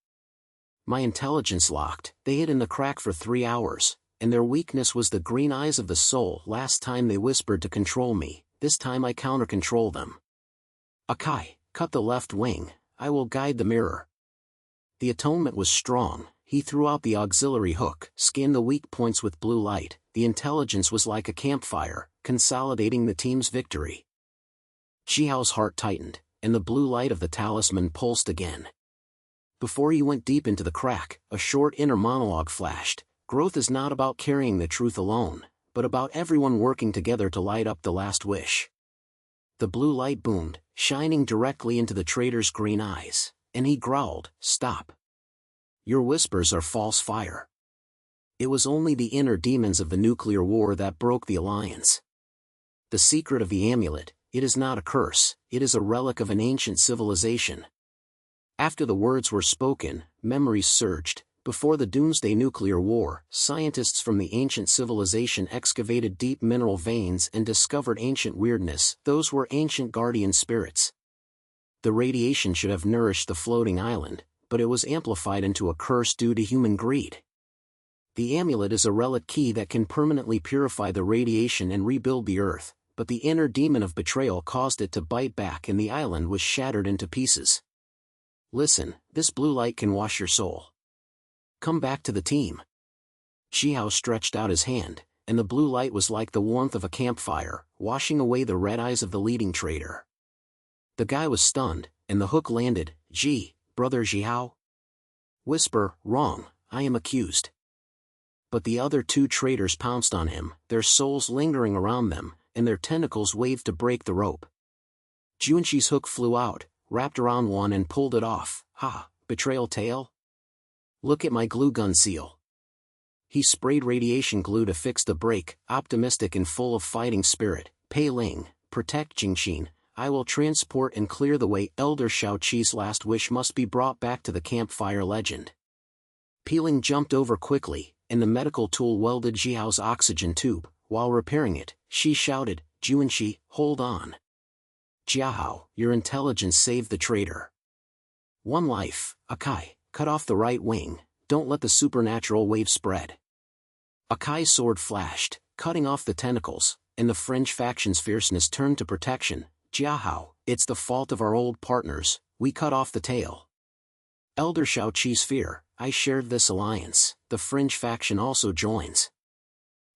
A: My intelligence locked. They hid in the crack for 3 hours, and their weakness was the green eyes of the soul. Last time they whispered to control me, this time I counter-control them. Akai, cut the left wing, I will guide the mirror. The atonement was strong. He threw out the auxiliary hook, skinned the weak points with blue light. The intelligence was like a campfire, consolidating the team's victory. Xiao's heart tightened, and the blue light of the talisman pulsed again. Before he went deep into the crack, a short inner monologue flashed. Growth is not about carrying the truth alone, but about everyone working together to light up the last wish. The blue light boomed, shining directly into the trader's green eyes, and he growled, "Stop. Your whispers are false fire." It was only the inner demons of the nuclear war that broke the alliance. The secret of the amulet, it is not a curse, it is a relic of an ancient civilization. After the words were spoken, memories surged. Before the doomsday nuclear war, scientists from the ancient civilization excavated deep mineral veins and discovered ancient weirdness. Those were ancient guardian spirits. The radiation should have nourished the floating island, but it was amplified into a curse due to human greed. The amulet is a relic key that can permanently purify the radiation and rebuild the earth, but the inner demon of betrayal caused it to bite back and the island was shattered into pieces. Listen, this blue light can wash your soul. Come back to the team. Xiao stretched out his hand, and the blue light was like the warmth of a campfire, washing away the red eyes of the leading trader. The guy was stunned, and the hook landed. Brother Xiao? Whisper, wrong, I am accused. But the other 2 traders pounced on him, their souls lingering around them, and their tentacles waved to break the rope. Junqi's hook flew out, wrapped around one and pulled it off. Ha, betrayal tale? Look at my glue gun seal. He sprayed radiation glue to fix the break, optimistic and full of fighting spirit. Pei Ling, protect Jingxin. I will transport and clear the way. Elder Shao Qi's last wish must be brought back to the campfire legend. Peeling jumped over quickly, and the medical tool welded Jiao's oxygen tube. While repairing it, she shouted, "Junqi, hold on. Jiahao, your intelligence saved the traitor. 1 life, Akai, cut off the right wing, don't let the supernatural wave spread." Akai's sword flashed, cutting off the tentacles, and the fringe faction's fierceness turned to protection. Jiahao, it's the fault of our old partners, we cut off the tail. Elder Shao Qi's fear, I shared this alliance, the fringe faction also joins.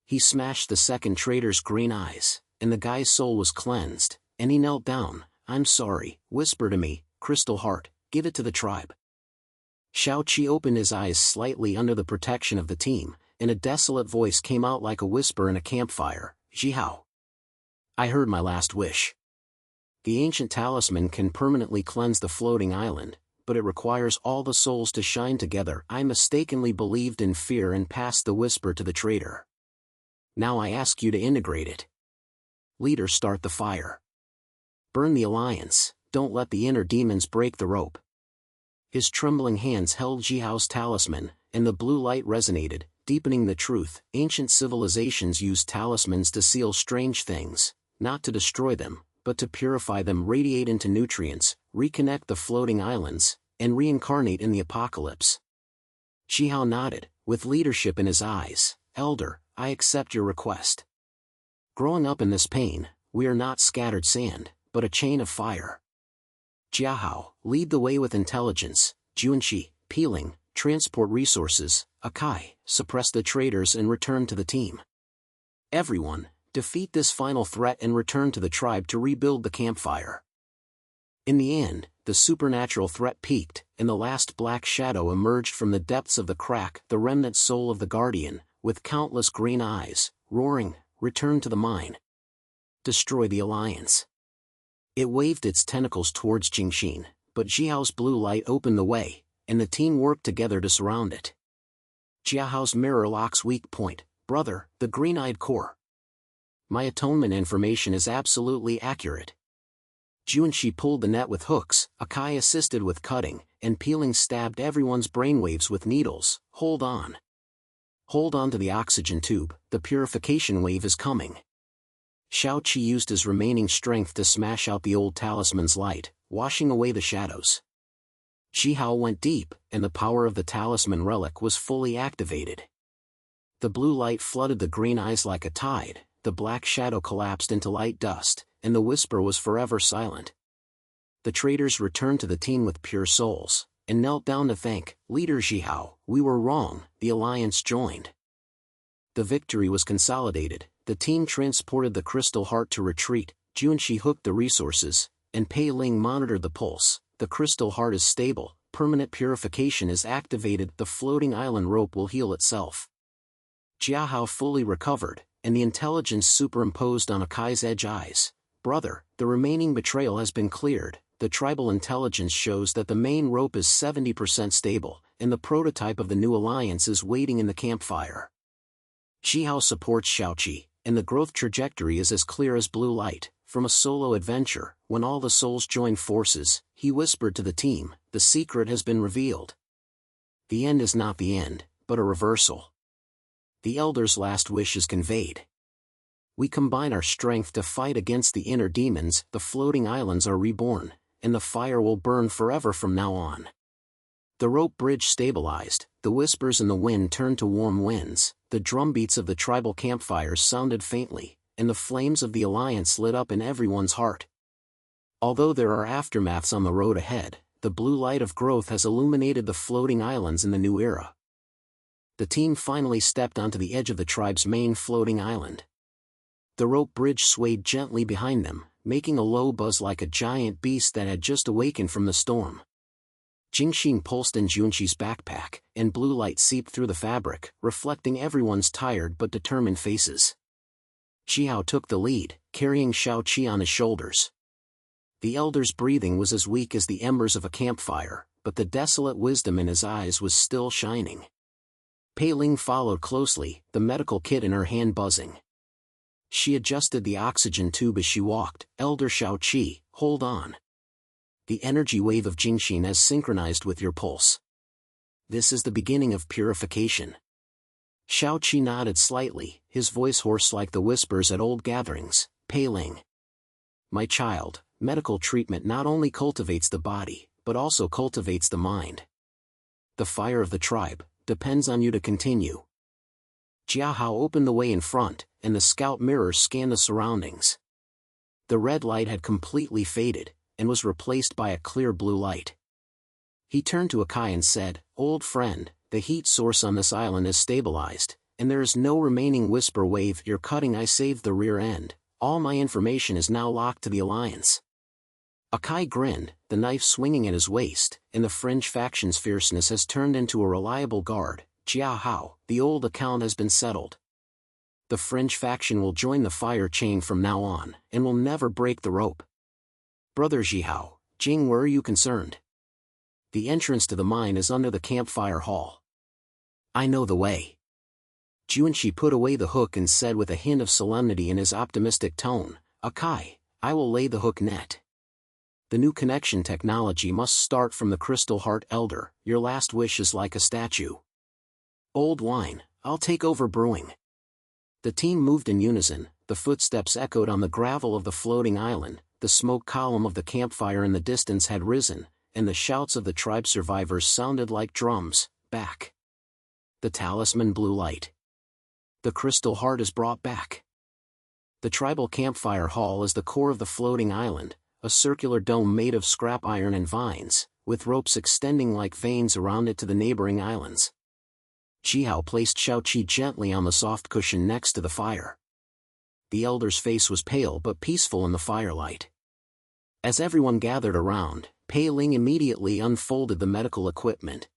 A: He smashed the second trader's green eyes, and the guy's soul was cleansed, and he knelt down. I'm sorry, whisper to me, Crystal Heart, give it to the tribe. Shao Qi opened his eyes slightly under the protection of the team, and a desolate voice came out like a whisper in a campfire, Jihao. I heard my last wish. The ancient talisman can permanently cleanse the floating island, but it requires all the souls to shine together. I mistakenly believed in fear and passed the whisper to the traitor. Now I ask you to integrate it. Leader, start the fire. Burn the alliance, don't let the inner demons break the rope. His trembling hands held Jihao's talisman, and the blue light resonated, deepening the truth. Ancient civilizations used talismans to seal strange things, not to destroy them, but to purify them. Radiate into nutrients, reconnect the floating islands, and reincarnate in the apocalypse. Jihao nodded, with leadership in his eyes. Elder, I accept your request. Growing up in this pain, we are not scattered sand, but a chain of fire. Jiahao, lead the way with intelligence. Junqi, peeling, transport resources. Akai, suppress the traitors and return to the team. Everyone, defeat this final threat and return to the tribe to rebuild the campfire. In the end, the supernatural threat peaked, and the last black shadow emerged from the depths of the crack, the remnant soul of the Guardian, with countless green eyes, roaring, "Return to the mine. Destroy the Alliance." It waved its tentacles towards Jingxin, but Jiao's blue light opened the way, and the team worked together to surround it. Jiao's mirror locks weak point, "Brother, the green-eyed core. My atonement information is absolutely accurate." Junshi pulled the net with hooks, Akai assisted with cutting, and peeling stabbed everyone's brainwaves with needles. "Hold on. Hold on to the oxygen tube, the purification wave is coming." Xiaoqi used his remaining strength to smash out the old talisman's light, washing away the shadows. Jihao went deep, and the power of the talisman relic was fully activated. The blue light flooded the green eyes like a tide, the black shadow collapsed into light dust, and the whisper was forever silent. The traders returned to the team with pure souls, and knelt down to thank Leader Jihao. "We were wrong, the Alliance joined." The victory was consolidated, the team transported the Crystal Heart to retreat, Junshi hooked the resources, and Pei Ling monitored the pulse. "The Crystal Heart is stable, permanent purification is activated, the floating island rope will heal itself." Jiahao fully recovered, and the intelligence superimposed on Akai's edge eyes. "Brother, the remaining betrayal has been cleared. The tribal intelligence shows that the main rope is 70% stable, and the prototype of the new alliance is waiting in the campfire." Jiahao supports Xiaoqi, and the growth trajectory is as clear as blue light. From a solo adventure, when all the souls join forces, he whispered to the team, "The secret has been revealed. The end is not the end, but a reversal. The Elder's last wish is conveyed. We combine our strength to fight against the inner demons, the floating islands are reborn, and the fire will burn forever from now on." The rope bridge stabilized, the whispers in the wind turned to warm winds, the drumbeats of the tribal campfires sounded faintly, and the flames of the Alliance lit up in everyone's heart. Although there are aftermaths on the road ahead, the blue light of growth has illuminated the floating islands in the new era. The team finally stepped onto the edge of the tribe's main floating island. The rope bridge swayed gently behind them, making a low buzz like a giant beast that had just awakened from the storm. Jingxin pulsed in Junshi's backpack, and blue light seeped through the fabric, reflecting everyone's tired but determined faces. Jiao took the lead, carrying Xiaoqi on his shoulders. The elder's breathing was as weak as the embers of a campfire, but the desolate wisdom in his eyes was still shining. Pei Ling followed closely, the medical kit in her hand buzzing. She adjusted the oxygen tube as she walked. "Elder Xiaoqi, hold on. The energy wave of Jingxin has synchronized with your pulse. This is the beginning of purification." Xiaoqi nodded slightly, his voice hoarse like the whispers at old gatherings. "Pei Ling. My child, medical treatment not only cultivates the body, but also cultivates the mind. The fire of the tribe depends on you to continue." Jiahao opened the way in front, and the scout mirror scanned the surroundings. The red light had completely faded, and was replaced by a clear blue light. He turned to Akai and said, "Old friend, the heat source on this island is stabilized, and there is no remaining whisper wave. Your cutting eye saved the rear end. All my information is now locked to the Alliance." Akai grinned, the knife swinging at his waist, and the fringe faction's fierceness has turned into a reliable guard. "Jiahao, the old account has been settled. The fringe faction will join the fire chain from now on, and will never break the rope. Brother Jihao, Jing, where are you concerned? The entrance to the mine is under the campfire hall. I know the way." Junshi put away the hook and said with a hint of solemnity in his optimistic tone, "Akai, I will lay the hook net. The new connection technology must start from the Crystal Heart Elder. Your last wish is like a statue. Old wine, I'll take over brewing." The team moved in unison, the footsteps echoed on the gravel of the floating island, the smoke column of the campfire in the distance had risen, and the shouts of the tribe survivors sounded like drums. "Back. The talisman blue light. The Crystal Heart is brought back." The tribal campfire hall is the core of the floating island, a circular dome made of scrap iron and vines, with ropes extending like veins around it to the neighboring islands. Jiao placed Xiaoqi gently on the soft cushion next to the fire. The elder's face was pale but peaceful in the firelight. As everyone gathered around, Pei Ling immediately unfolded the medical equipment.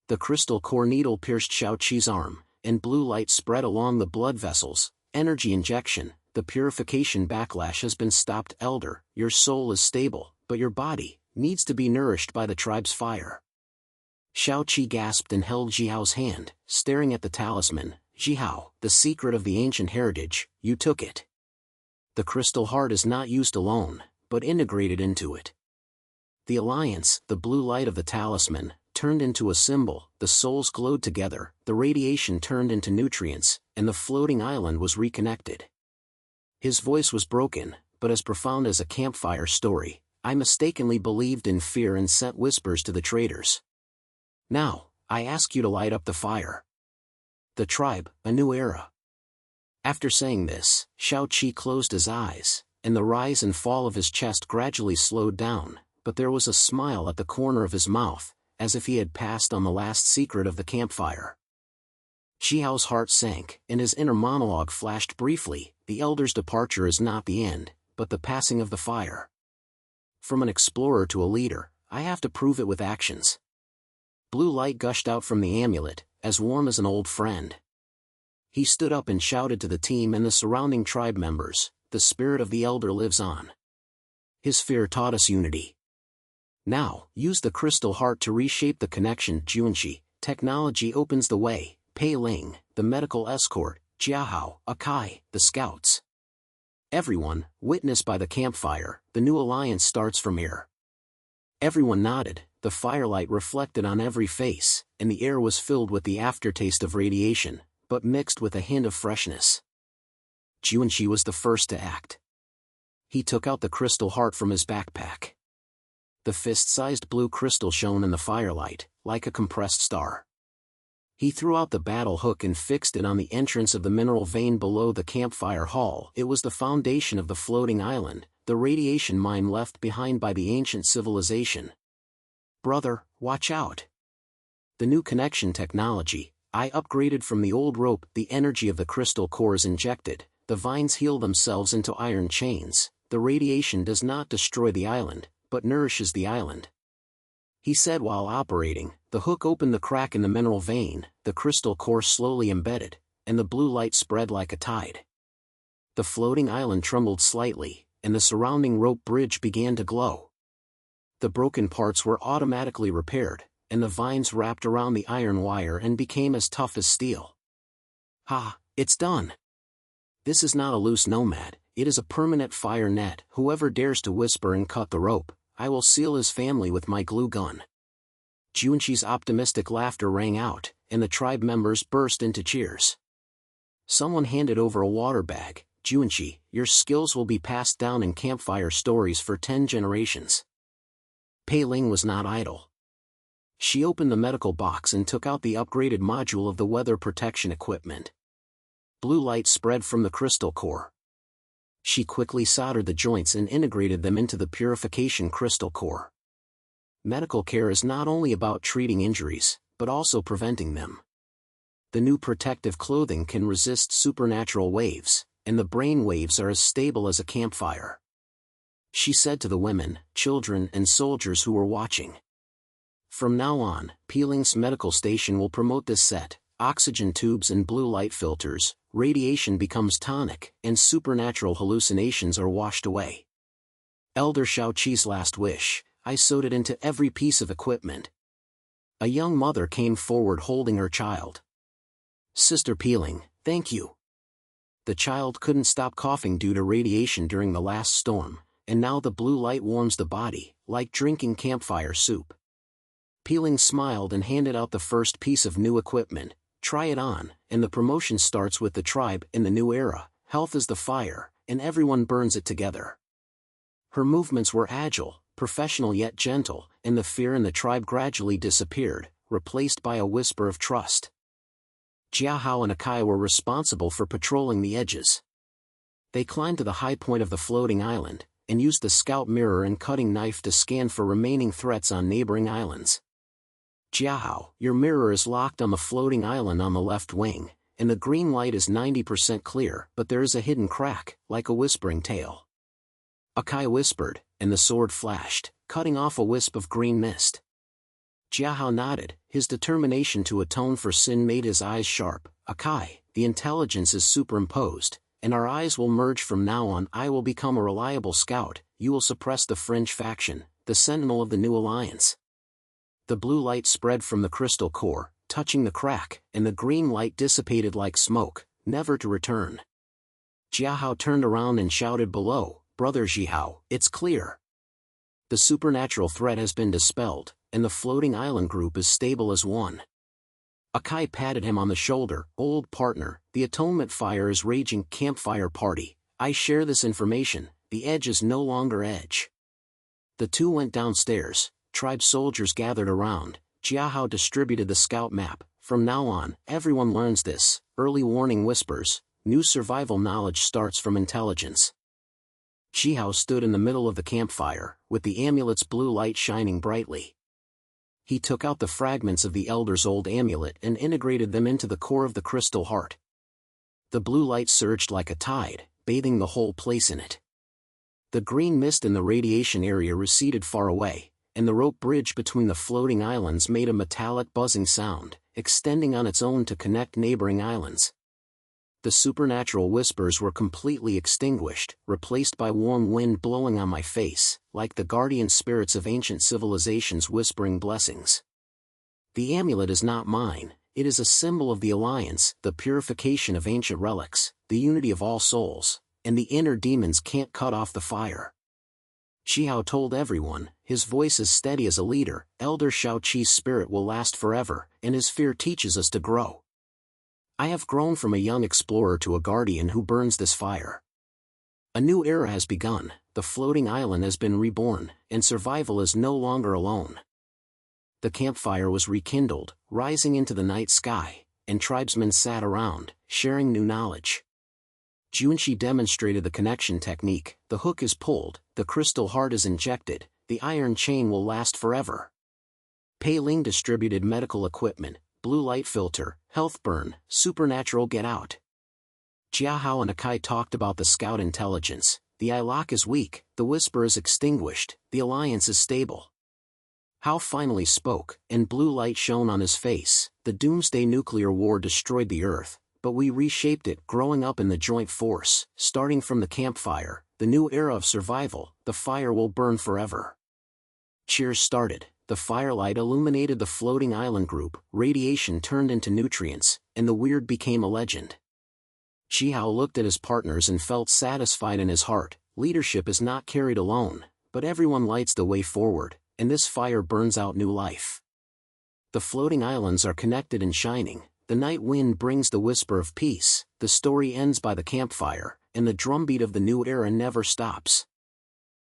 A: The crystal core needle pierced Xiaoqi's arm, and blue light spread along the blood vessels. Energy injection, the purification backlash has been stopped. Elder, your soul is stable, but your body needs to be nourished by the tribe's fire. Shao-Chi gasped and held Jiao's hand, staring at the talisman. Jiao, the secret of the ancient heritage, you took it. The crystal heart is not used alone, but integrated into it. The alliance, the blue light of the talisman, turned into a symbol, the souls glowed together, the radiation turned into nutrients, and the floating island was reconnected. His voice was broken, but as profound as a campfire story. I mistakenly believed in fear and sent whispers to the traitors. Now, I ask you to light up the fire. The tribe, a new era. After saying this, Shao-Chi closed his eyes, and the rise and fall of his chest gradually slowed down, but there was a smile at the corner of his mouth, as if he had passed on the last secret of the campfire. Xiao's heart sank, and his inner monologue flashed briefly. The elder's departure is not the end, but the passing of the fire. From an explorer to a leader, I have to prove it with actions. Blue light gushed out from the amulet, as warm as an old friend. He stood up and shouted to the team and the surrounding tribe members, the spirit of the elder lives on. His fear taught us unity. Now, use the crystal heart to reshape the connection. Junshi, technology opens the way. Pei Ling, the medical escort. Jiahao, Akai, the scouts. Everyone, witnessed by the campfire, the new alliance starts from here. Everyone nodded, the firelight reflected on every face, and the air was filled with the aftertaste of radiation, but mixed with a hint of freshness. Junshi was the first to act. He took out the crystal heart from his backpack. The fist-sized blue crystal shone in the firelight, like a compressed star. He threw out the battle hook and fixed it on the entrance of the mineral vein below the campfire hall. It was the foundation of the floating island, the radiation mine left behind by the ancient civilization. Brother, watch out. The new connection technology, I upgraded from the old rope. The energy of the crystal core is injected, the vines heal themselves into iron chains. The radiation does not destroy the island, but nourishes the island. He said while operating, the hook opened the crack in the mineral vein, the crystal core slowly embedded, and the blue light spread like a tide. The floating island trembled slightly, and the surrounding rope bridge began to glow. The broken parts were automatically repaired, and the vines wrapped around the iron wire and became as tough as steel. Ha, it's done! This is not a loose nomad, it is a permanent fire net. Whoever dares to whisper and cut the rope, I will seal his family with my glue gun. Junshi's optimistic laughter rang out, and the tribe members burst into cheers. Someone handed over a water bag. Junshi, your skills will be passed down in campfire stories for 10 generations. Pei Ling was not idle. She opened the medical box and took out the upgraded module of the weather protection equipment. Blue light spread from the crystal core. She quickly soldered the joints and integrated them into the purification crystal core. Medical care is not only about treating injuries, but also preventing them. The new protective clothing can resist supernatural waves, and the brain waves are as stable as a campfire. She said to the women, children and soldiers who were watching. From now on, Peeling's medical station will promote this set. Oxygen tubes and blue light filters, radiation becomes tonic, and supernatural hallucinations are washed away. Elder Shao-Chi's last wish, I sewed it into every piece of equipment. A young mother came forward holding her child. Sister Peeling, thank you. The child couldn't stop coughing due to radiation during the last storm, and now the blue light warms the body, like drinking campfire soup. Peeling smiled and handed out the first piece of new equipment. Try it on, and the promotion starts with the tribe. In the new era, health is the fire, and everyone burns it together. Her movements were agile, professional yet gentle, and the fear in the tribe gradually disappeared, replaced by a whisper of trust. Jiahao and Akai were responsible for patrolling the edges. They climbed to the high point of the floating island, and used the scout mirror and cutting knife to scan for remaining threats on neighboring islands. Jiahao, your mirror is locked on the floating island on the left wing, and the green light is 90% clear, but there is a hidden crack, like a whispering tail. Akai whispered, and the sword flashed, cutting off a wisp of green mist. Jiahao nodded, his determination to atone for sin made his eyes sharp. Akai, the intelligence is superimposed, and our eyes will merge from now on. I will become a reliable scout, you will suppress the fringe faction, the sentinel of the new alliance. The blue light spread from the crystal core, touching the crack, and the green light dissipated like smoke, never to return. Jiahao turned around and shouted below, "Brother Jiahao, it's clear. The supernatural threat has been dispelled, and the floating island group is stable as one." Akai patted him on the shoulder, "Old partner, the atonement fire is raging. Campfire party, I share this information, the edge is no longer edge." The two went downstairs, tribe soldiers gathered around, Jiahao distributed the scout map. "From now on, everyone learns this, early warning whispers, new survival knowledge starts from intelligence." Jiahao stood in the middle of the campfire, with the amulet's blue light shining brightly. He took out the fragments of the elder's old amulet and integrated them into the core of the crystal heart. The blue light surged like a tide, bathing the whole place in it. The green mist in the radiation area receded far away, and the rope bridge between the floating islands made a metallic buzzing sound, extending on its own to connect neighboring islands. The supernatural whispers were completely extinguished, replaced by warm wind blowing on my face, like the guardian spirits of ancient civilizations whispering blessings. "The amulet is not mine, it is a symbol of the alliance, the purification of ancient relics, the unity of all souls, and the inner demons can't cut off the fire." Jiahao told everyone, his voice as steady as a leader, "Elder Shao-Chi's spirit will last forever, and his fear teaches us to grow. I have grown from a young explorer to a guardian who burns this fire. A new era has begun, the floating island has been reborn, and survival is no longer alone." The campfire was rekindled, rising into the night sky, and tribesmen sat around, sharing new knowledge. Junshi demonstrated the connection technique, the hook is pulled, the crystal heart is injected, the iron chain will last forever. Pei Ling distributed medical equipment, blue light filter, health burn, supernatural get out. Jiahao and Akai talked about the scout intelligence, the eye lock is weak, the whisper is extinguished, the alliance is stable. Hao finally spoke, and blue light shone on his face. "The doomsday nuclear war destroyed the Earth, but we reshaped it, growing up in the joint force, starting from the campfire, the new era of survival, the fire will burn forever." Cheers started. The firelight illuminated the floating island group, radiation turned into nutrients, and the weird became a legend. Jiahao looked at his partners and felt satisfied in his heart. Leadership is not carried alone, but everyone lights the way forward, and this fire burns out new life. The floating islands are connected and shining, the night wind brings the whisper of peace, the story ends by the campfire, and the drumbeat of the new era never stops.